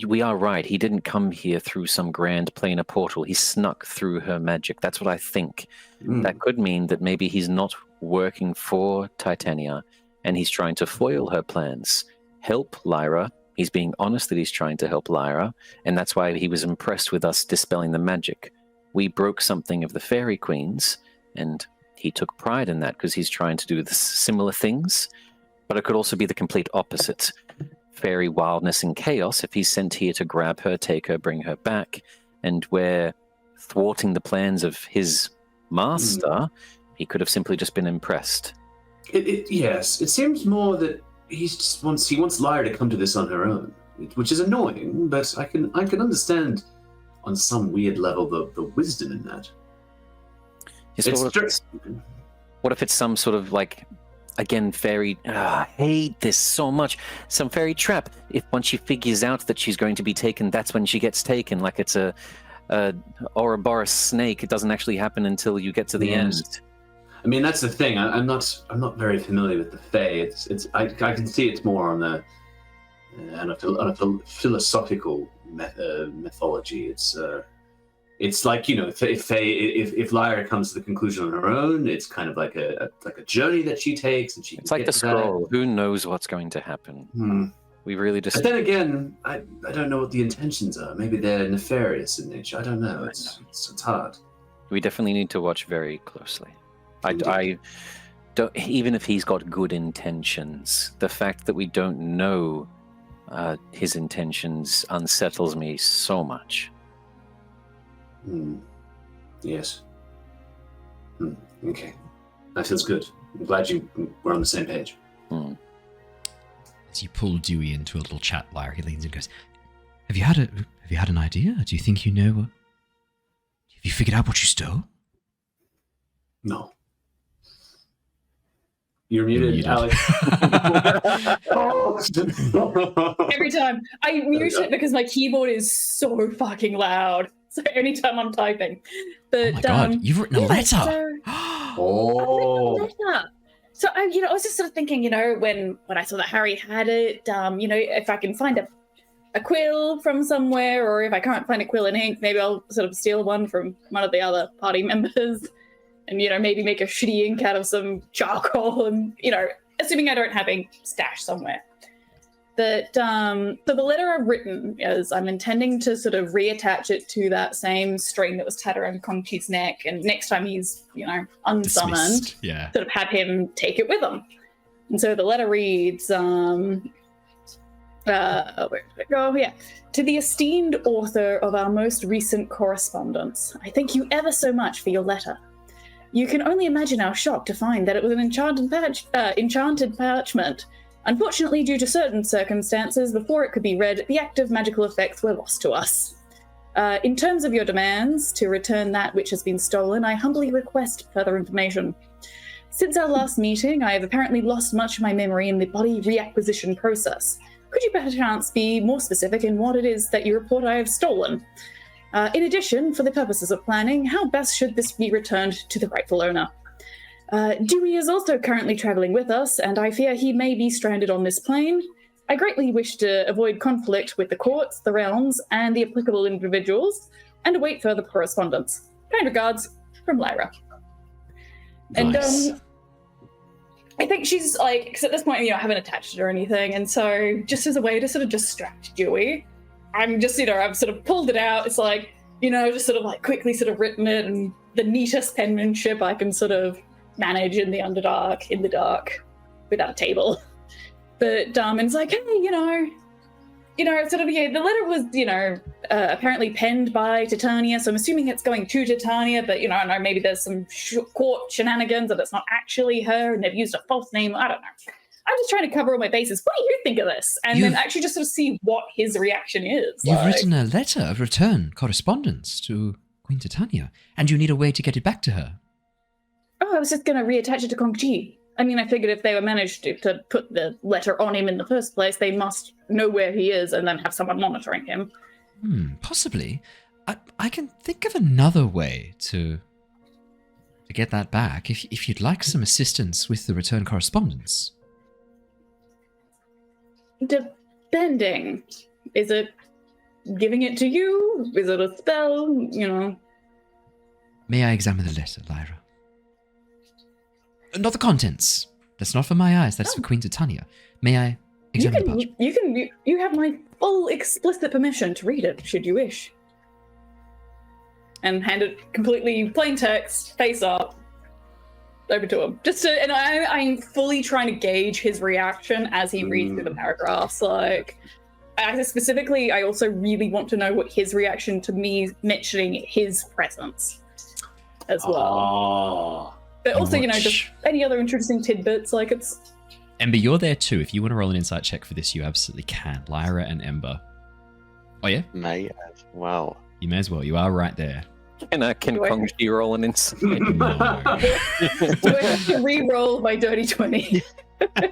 We are right. He didn't come here through some grand planar portal. He snuck through her magic. That's what I think. That could mean that maybe he's not working for Titania and he's trying to foil her plans, help Lyra. He's being honest that he's trying to help Lyra, and that's why he was impressed with us dispelling the magic. We broke something of the Fairy Queens, and he took pride in that because he's trying to do similar things, but it could also be the complete opposite. Fairy wildness and chaos if he's sent here to grab her, take her, bring her back, and we're thwarting the plans of his master. He could have simply just been impressed. Yes, it seems more that he wants Lyra to come to this on her own, which is annoying, but I can understand on some weird level the wisdom in that. Yes, what if it's some sort of again, fairy. I hate this so much. Some fairy trap. If once she figures out that she's going to be taken, that's when she gets taken. Like it's a Ouroboros snake. It doesn't actually happen until you get to the end. I mean, that's the thing. I'm not very familiar with the Fae. I can see it's more on a philosophical mythology. It's like, if Lyra comes to the conclusion on her own, it's kind of like a journey that she takes, and it's like the scroll. Who knows what's going to happen? We really just. But then again, I don't know what the intentions are. Maybe they're nefarious in nature. I don't know. It's hard. We definitely need to watch very closely. I don't. Even if he's got good intentions, the fact that we don't know his intentions unsettles me so much. Yes. Okay. That feels good. I'm glad we're on the same page. As you pull Dewey into a little chat, Lyra, he leans and goes, Have you had an idea? Do you think you know? Have you figured out what you stole? No. You're muted, Alex. Every time I mute it because my keyboard is so fucking loud. So anytime I'm typing. But, Oh my god, you've written a letter. So, Oh. letter. So I was just sort of thinking, when I saw that Harry had it, if I can find a quill from somewhere, or if I can't find a quill and ink, maybe I'll sort of steal one from one of the other party members, and maybe make a shitty ink out of some charcoal, and assuming I don't have ink stashed somewhere. But so the letter I've written is I'm intending to sort of reattach it to that same string that was tied around Kong Chi's neck, and next time he's unsummoned, Dismissed. Yeah. sort of have him take it with him. And so the letter reads, where did it go? Yeah. To the esteemed author of our most recent correspondence, I thank you ever so much for your letter. You can only imagine our shock to find that it was an enchanted parchment. Unfortunately, due to certain circumstances, before it could be read, the active magical effects were lost to us. In terms of your demands to return that which has been stolen, I humbly request further information. Since our last meeting, I have apparently lost much of my memory in the body reacquisition process. Could you perchance be more specific in what it is that you report I have stolen? In addition, for the purposes of planning, how best should this be returned to the rightful owner? Dewey is also currently traveling with us, and I fear he may be stranded on this plane. I greatly wish to avoid conflict with the courts, the realms, and the applicable individuals, and await further correspondence. Kind regards, from Lyra. Nice. And I think she's because at this point, I haven't attached it or anything, and so just as a way to sort of distract Dewey, I'm just, I've sort of pulled it out. It's just sort of quickly sort of written it, and the neatest penmanship I can sort of manage in the Underdark, in the dark, without a table. But and it's hey, sort of, the letter was, apparently penned by Titania, so I'm assuming it's going to Titania, but, I don't know, maybe there's some court shenanigans that it's not actually her, and they've used a false name, I don't know. I'm just trying to cover all my bases. What do you think of this? And then actually just sort of see what his reaction is. You've written a letter of return correspondence to Queen Titania, and you need a way to get it back to her. Oh, I was just going to reattach it to Kong Chi. I mean, I figured if they were managed to put the letter on him in the first place, they must know where he is and then have someone monitoring him. Possibly. I can think of another way to get that back, if you'd like some assistance with the return correspondence. Depending. Is it giving it to you? Is it a spell? May I examine the letter, Lyra? Not the contents. That's not for my eyes. That's for Queen Titania. May I examine the parchment? You have my full explicit permission to read it, should you wish. And hand it completely plain text, face up, over to him. And I'm fully trying to gauge his reaction as he reads through the paragraphs. I also really want to know what his reaction to me mentioning his presence as well. But also, just any other interesting tidbits, it's... Ember, you're there too. If you want to roll an insight check for this, you absolutely can. Lyra and Ember. Oh, yeah? May as well. You may as well. You are right there. Can Kong Chi roll an insight? No. Do I have to re-roll my dirty 20?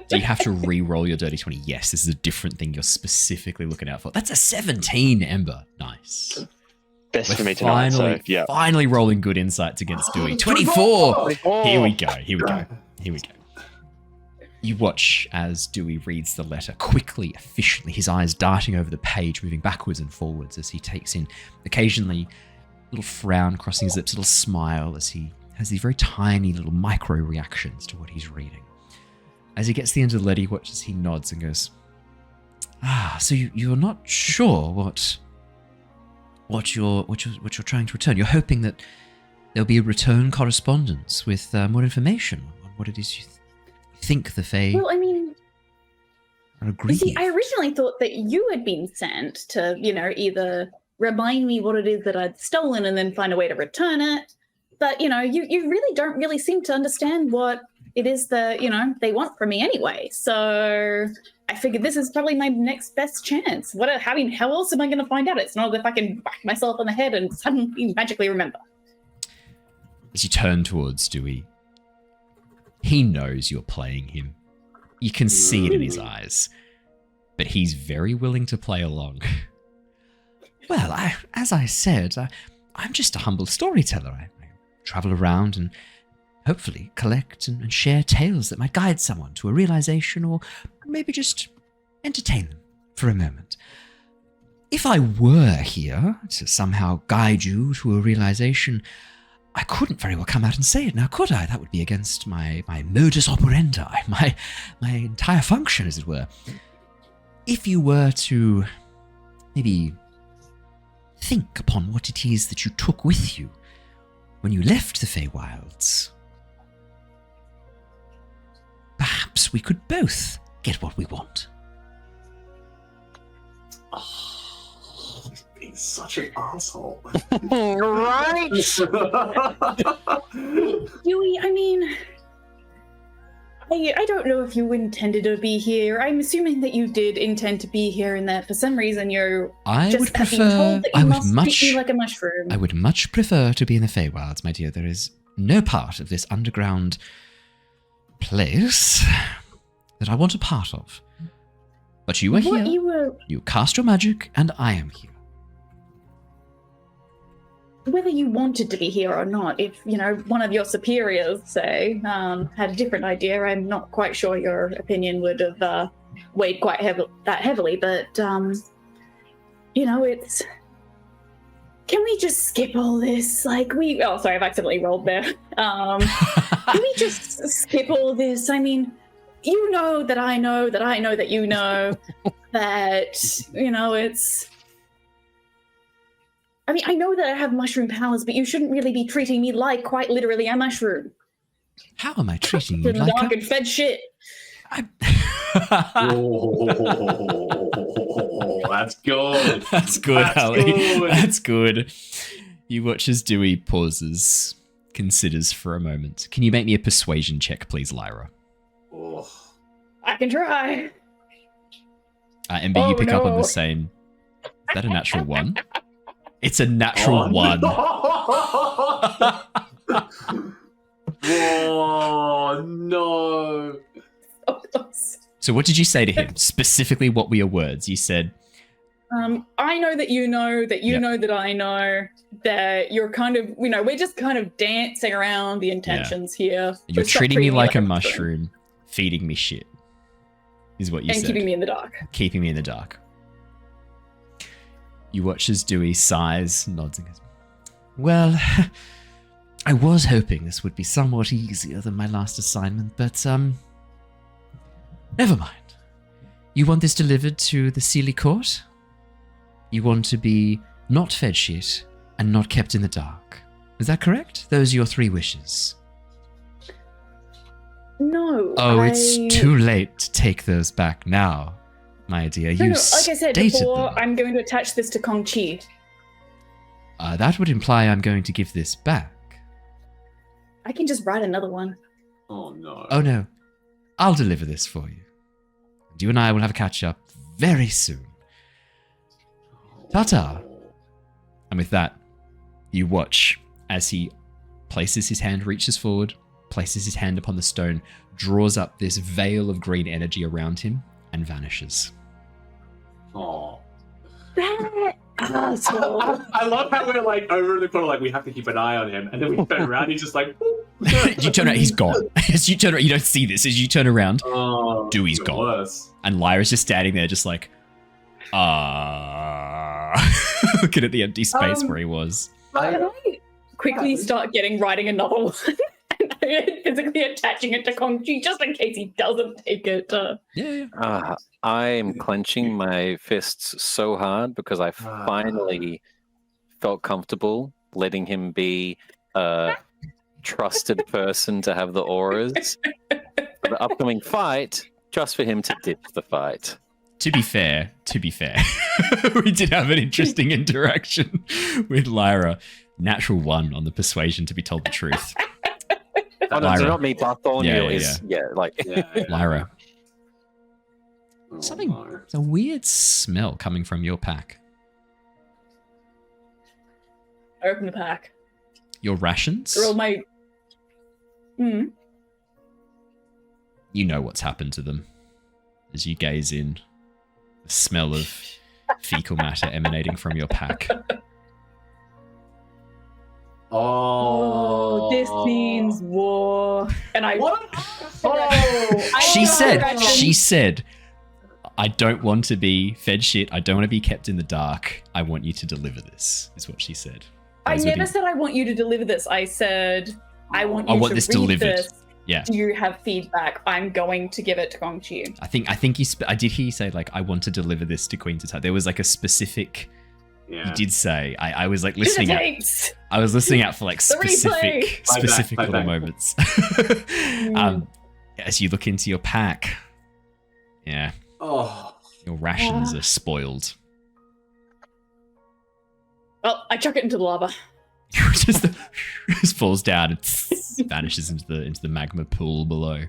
Do you have to re-roll your dirty 20? Yes, this is a different thing you're specifically looking out for. That's a 17, Ember. Nice. Best We're for me tonight, so yeah. Finally rolling good insights against Dewey. 24! Here we go. You watch as Dewey reads the letter quickly, efficiently, his eyes darting over the page, moving backwards and forwards as he takes in occasionally a little frown crossing his lips, a little smile as he has these very tiny little micro reactions to what he's reading. As he gets to the end of the letter, you watch as he nods and goes, so you're not sure what you're trying to return. You're hoping that there'll be a return correspondence with more information on what it is you think the Fae are agreeing. You see, I originally thought that you had been sent to, either remind me what it is that I'd stolen and then find a way to return it. But, you really don't really seem to understand what it is that, they want from me anyway. So I figured this is probably my next best chance. How else am I going to find out? It's not as if I can whack myself on the head and suddenly magically remember. As you turn towards Dewey, he knows you're playing him. You can see it in his eyes. But he's very willing to play along. Well, as I said, I'm just a humble storyteller. I travel around and hopefully collect and share tales that might guide someone to a realization or maybe just entertain them for a moment. If I were here to somehow guide you to a realization, I couldn't very well come out and say it now, could I? That would be against my modus operandi, my entire function, as it were. If you were to maybe think upon what it is that you took with you when you left the Feywilds, perhaps we could both get what we want. Oh, he's such an asshole. Right? Yui, I mean, I don't know if you intended to be here. I'm assuming that you did intend to be here and that for some reason you're I just would being prefer. told that you must treat me like a mushroom. I would much prefer to be in the Feywilds, my dear. There is no part of this underground place that I want a part of. But you are here. You cast your magic, and I am here. Whether you wanted to be here or not, if, one of your superiors, say, had a different idea, I'm not quite sure your opinion would have weighed quite heavily, but, it's... Can we just skip all this? Oh, sorry, I've accidentally rolled there. Can we just skip all this? I mean, you know that I know that I know that you know that, it's... I mean, I know that I have mushroom powers, but you shouldn't really be treating me like quite literally a mushroom. How am I treating you like dark and fed shit. Oh, that's good. That's good, Hallie. That's good. You watch as Dewey pauses, considers for a moment. Can you make me a persuasion check, please, Lyra? Oh. I can try. Ember, you pick up on the same. Is that a natural one? It's a natural one. Oh, no. So what did you say to him? Specifically, what were your words? You said... I know that you know that you know that I know that you're kind of, we're just kind of dancing around the intentions here. You're treating me like a mushroom, feeding me shit, is what you said. And keeping me in the dark. Keeping me in the dark. You watch as Dewey sighs, nods and goes, well, I was hoping this would be somewhat easier than my last assignment, but, never mind. You want this delivered to the Sealy Court? You want to be not fed shit and not kept in the dark. Is that correct? Those are your 3 wishes. No. Oh, it's too late to take those back now, my dear. No, like I said before, I'm going to attach this to Kong Chi. That would imply I'm going to give this back. I can just write another one. Oh, no. Oh, no. I'll deliver this for you. And you and I will have a catch-up very soon. Ta-ta. And with that, you watch as he places his hand, reaches forward, places his hand upon the stone, draws up this veil of green energy around him, and vanishes. Oh. That asshole. I love how we're over in the corner, we have to keep an eye on him, and then we turn around, he's just You turn around, he's gone. As you turn around, you don't see this. As you turn around, Dewey's gone. Worse. And Lyra's just standing there, just looking at the empty space where he was. Can I quickly start writing another one? And physically attaching it to Kong Chi just in case he doesn't take it. I'm clenching my fists so hard because I finally felt comfortable letting him be a trusted person to have the auras. For the upcoming fight, just for him to ditch the fight. To be fair, we did have an interesting interaction with Lyra. Natural 1 on the persuasion to be told the truth. Oh, no, not me. Bartholomew Lyra. Oh, It's a weird smell coming from your pack. I open the pack. Your rations? They're all my... You know what's happened to them. As you gaze in, the smell of fecal matter emanating from your pack. Oh, This means war. And I. What? She said, I don't want to be fed shit. I don't want to be kept in the dark. I want you to deliver this, is what she said. I never said I want you to deliver this. I said I want you to this read delivered. this. Yeah. Do you have feedback? I'm going to give it to Gongqi. I think I did hear you say like I want to deliver this to Queen Tata. There was like a specific. Yeah. You did say. I was like listening out. Tapes. I was listening out for like replay. specific My little back. moments. As you look into your pack, yeah, Oh. your rations are spoiled. Well, I chuck it into the lava. just falls down and vanishes into the magma pool below.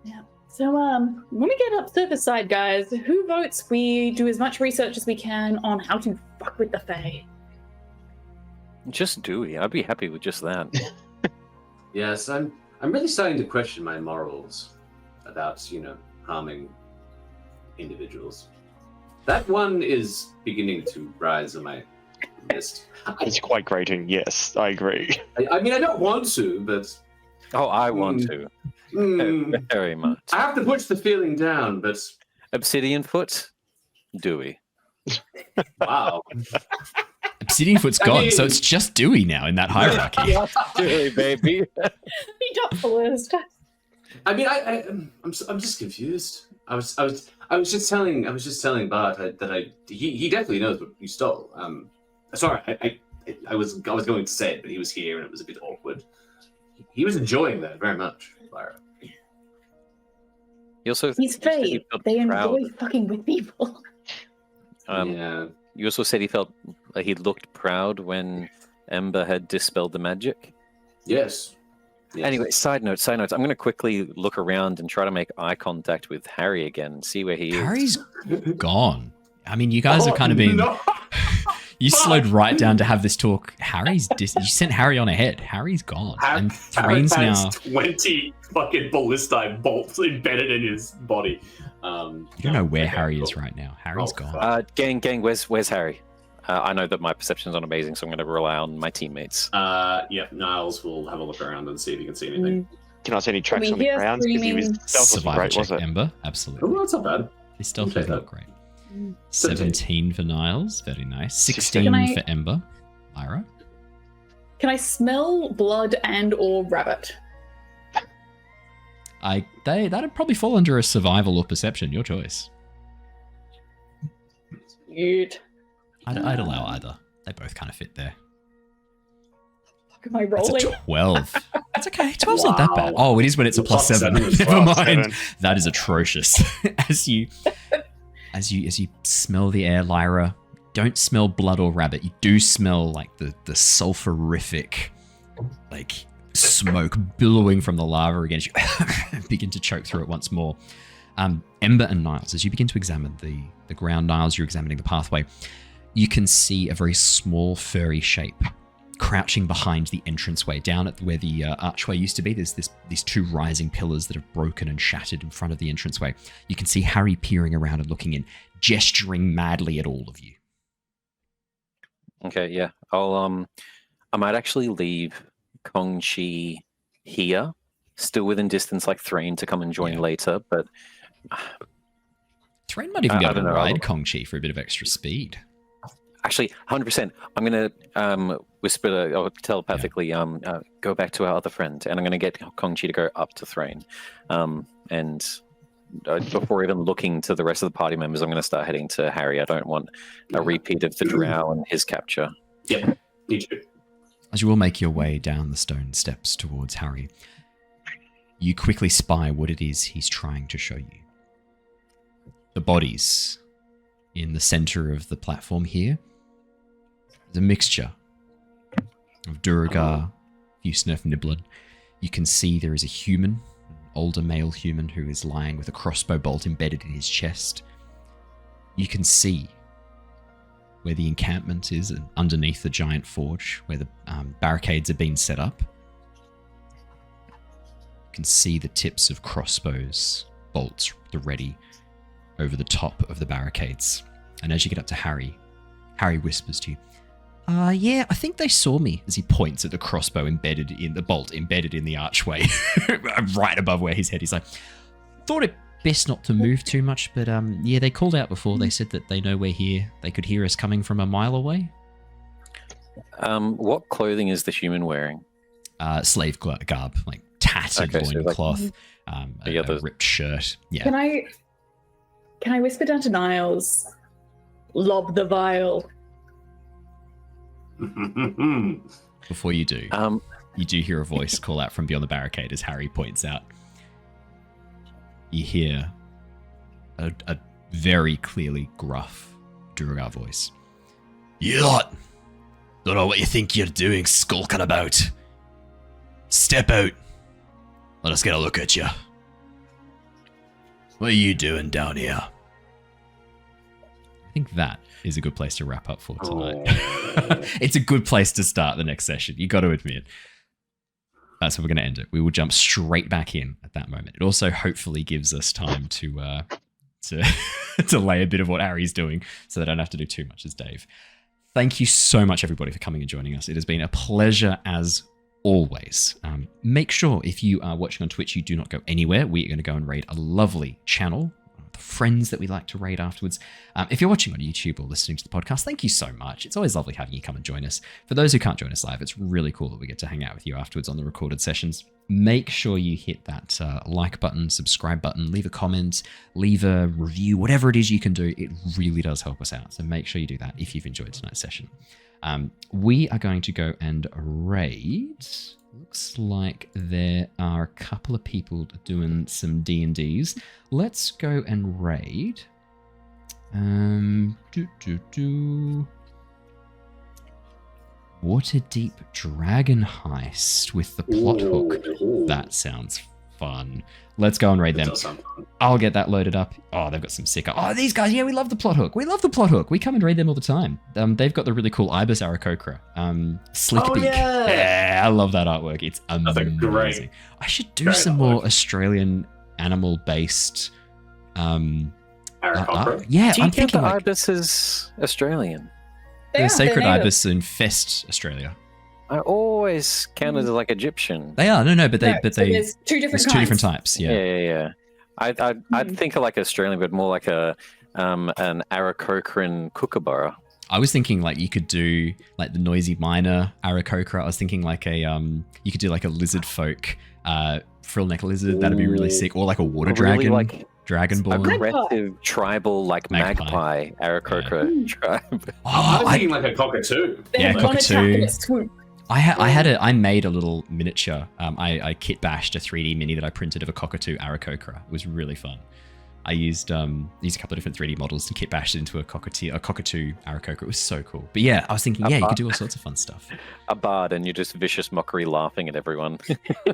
Yeah. So, when we get up surface side, guys, who votes we do as much research as we can on how to fuck with the Fae? Just Dewey. I'd be happy with just that. Yes, I'm really starting to question my morals about, harming individuals. That one is beginning to rise on my list. It's quite grating. Yes, I agree. I mean, I don't want to, but Oh, I want to. Very much. I have to push the feeling down, but Obsidian Foot, Dewey. wow. Obsidian Foot's gone, so it's just Dewey now in that hierarchy. Dewey, baby. He dropped the list. I mean, I'm just confused. I was just telling Bart that he definitely knows what you stole. Sorry, I was going to say it, but he was here and it was a bit awkward. He was enjoying that very much, Lyra. He's Fae. They enjoy fucking with people. Yeah. You also said he felt like he looked proud when Ember had dispelled the magic. Yes. Anyway, side notes. I'm going to quickly look around and try to make eye contact with Harry again, see where he is. Harry's gone. I mean, you guys have kind of been. No. You slowed right down to have this talk. You sent Harry on ahead. Harry's gone. And Threin's now 20 fucking ballistae bolts embedded in his body. You don't know where Harry is right now. Harry's gone. Gang, where's Harry? I know that my perception's not amazing, so I'm going to rely on my teammates. Niles will have a look around and see if he can see anything. Can I see any tracks on the ground? Because he was survival great, check, was it? Ember. Absolutely. Oh, that's not bad. His stealth was not great. 17 for Niles, very nice. 16 for Ember. Lyra. Can I smell blood and or rabbit? That'd probably fall under a survival or perception. Your choice. Good. I'd allow either. They both kind of fit there. Am I rolling? It's a 12. That's okay. 12's not that bad. Oh, it is when it's a +7. Never mind. That is atrocious. As you smell the air, Lyra, don't smell blood or rabbit. You do smell like the sulfurific, like smoke billowing from the lava again. As you begin to choke through it once more. Ember and Niles, as you begin to examine the ground, Niles, you're examining the pathway. You can see a very small furry shape crouching behind the entranceway. Down at where the archway used to be, there's these two rising pillars that have broken and shattered in front of the entranceway. You can see Harry peering around and looking in, gesturing madly at all of you. Okay, yeah. I might actually leave Gongqi here, still within distance like Threign to come and join later, but Threign might even be able to ride Gongqi for a bit of extra speed. Actually, 100%. I'm going to whisper or telepathically go back to our other friend, and I'm going to get Gongqi to go up to Threign. And before even looking to the rest of the party members, I'm going to start heading to Harry. I don't want a repeat of the drow and his capture. Yep, me too. As you all make your way down the stone steps towards Harry, you quickly spy what it is he's trying to show you. The bodies in the center of the platform here. There's a mixture of Duragar, Fusnerf, Niblin. You can see there is a human, an older male human who is lying with a crossbow bolt embedded in his chest. You can see where the encampment is underneath the giant forge, where the barricades have been set up. You can see the tips of crossbows, bolts, the ready. over the top of the barricades. And as you get up to Harry, Harry whispers to you, yeah, I think they saw me, as he points at the crossbow embedded in the bolt, embedded in the archway, right above where his head is. Like, thought it best not to move too much, but yeah, they called out before. They said that they know we're here. They could hear us coming from a mile away. What clothing is the human wearing? Slave garb, like tattered loincloth, a ripped shirt. Yeah. Can I whisper down to Niles? Lob the vial. Before you do, you do hear a voice call out from beyond the barricade as Harry points out. You hear a very clearly gruff Duergar voice. You lot! Don't know what you think you're doing, skulking about. Step out. Let us get a look at you. What are you doing down here? I think that is a good place to wrap up for tonight. It's a good place to start the next session. You got to admit. That's where we're going to end it. We will jump straight back in at that moment. It also hopefully gives us time to lay a bit of what Harry's doing so that I don't have to do too much as Dave. Thank you so much, everybody, for coming and joining us. It has been a pleasure as always. Make sure if you are watching on Twitch, you do not go anywhere. We are going to go and raid a lovely channel, the friends that we like to raid afterwards. If you're watching on YouTube or listening to the podcast, thank you so much. It's always lovely having you come and join us. For those who can't join us live, it's really cool that we get to hang out with you afterwards on the recorded sessions. Make sure you hit that like button, subscribe button, leave a comment, leave a review, whatever it is you can do. It really does help us out. So make sure you do that if you've enjoyed tonight's session. We are going to go and raid. Looks like there are a couple of people doing some D&Ds. Let's go and raid. Waterdeep Dragon Heist with the plot hook. That sounds fun. Let's go and raid them. I'll get that loaded up. Oh, they've got some sick... Oh, these guys, yeah, we love the plot hook. We love the plot hook. We come and raid them all the time. They've got the really cool Ibis Aarakocra. Slickbeak. Yeah, I love that artwork. It's amazing. Great. I should do some more Australian animal-based... Aarakocra? Yeah, Do you I'm think thinking the like... Ibis is Australian? The Sacred Ibis infest Australia. I always counted as like Egyptian. They are, no, but So there's two different there's kinds. two different types. Yeah. Yeah. I'd think of like Australian, but more like an Aarakocran kookaburra. I was thinking like you could do like the noisy miner Aarakocra. I was thinking like a you could do like a lizard folk frill neck lizard. That'd be really sick. Or like a water dragon. Like Dragonborn. Aggressive tribal like magpie Aarakocra tribe. I was thinking like a cockatoo. They Yeah, have one attack cockatoo. and a swoop. I made a little miniature. I kit bashed a 3D mini that I printed of a cockatoo Aarakocra. It was really fun. I used a couple of different 3D models to kit bash it into a cockatoo Aarakocra. It was so cool. But yeah, I was thinking, you could do all sorts of fun stuff. A bard, and you're just vicious mockery laughing at everyone.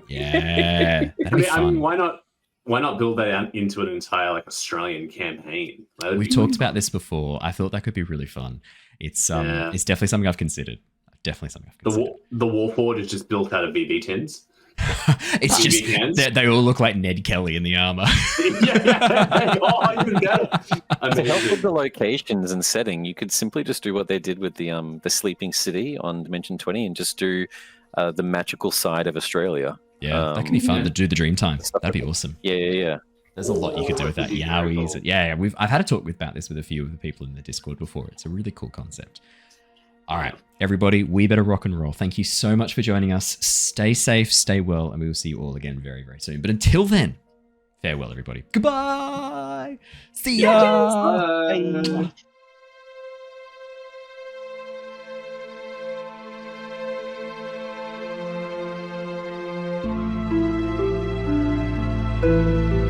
Yeah, that'd be fun. I mean, why not build that into an entire like Australian campaign? We've talked about this before. I thought that could be really fun. It's definitely something I've considered. Definitely something I've considered. The Warforged is just built out of BB-10s. It's just they all look like Ned Kelly in the armor. Yeah. Oh, even better. To help with the locations and setting, you could simply just do what they did with the Sleeping City on Dimension 20 and just do the magical side of Australia. Yeah, that could be fun to do the Dreamtime. That'd be awesome. Yeah. There's a lot you could do with that. Yowies. Cool. Yeah, I've had a talk about this with a few of the people in the Discord before. It's a really cool concept. All right, everybody, we better rock and roll. Thank you so much for joining us. Stay safe, stay well, and we will see you all again very, very soon. But until then, farewell, everybody. Goodbye. See ya. Bye. Bye.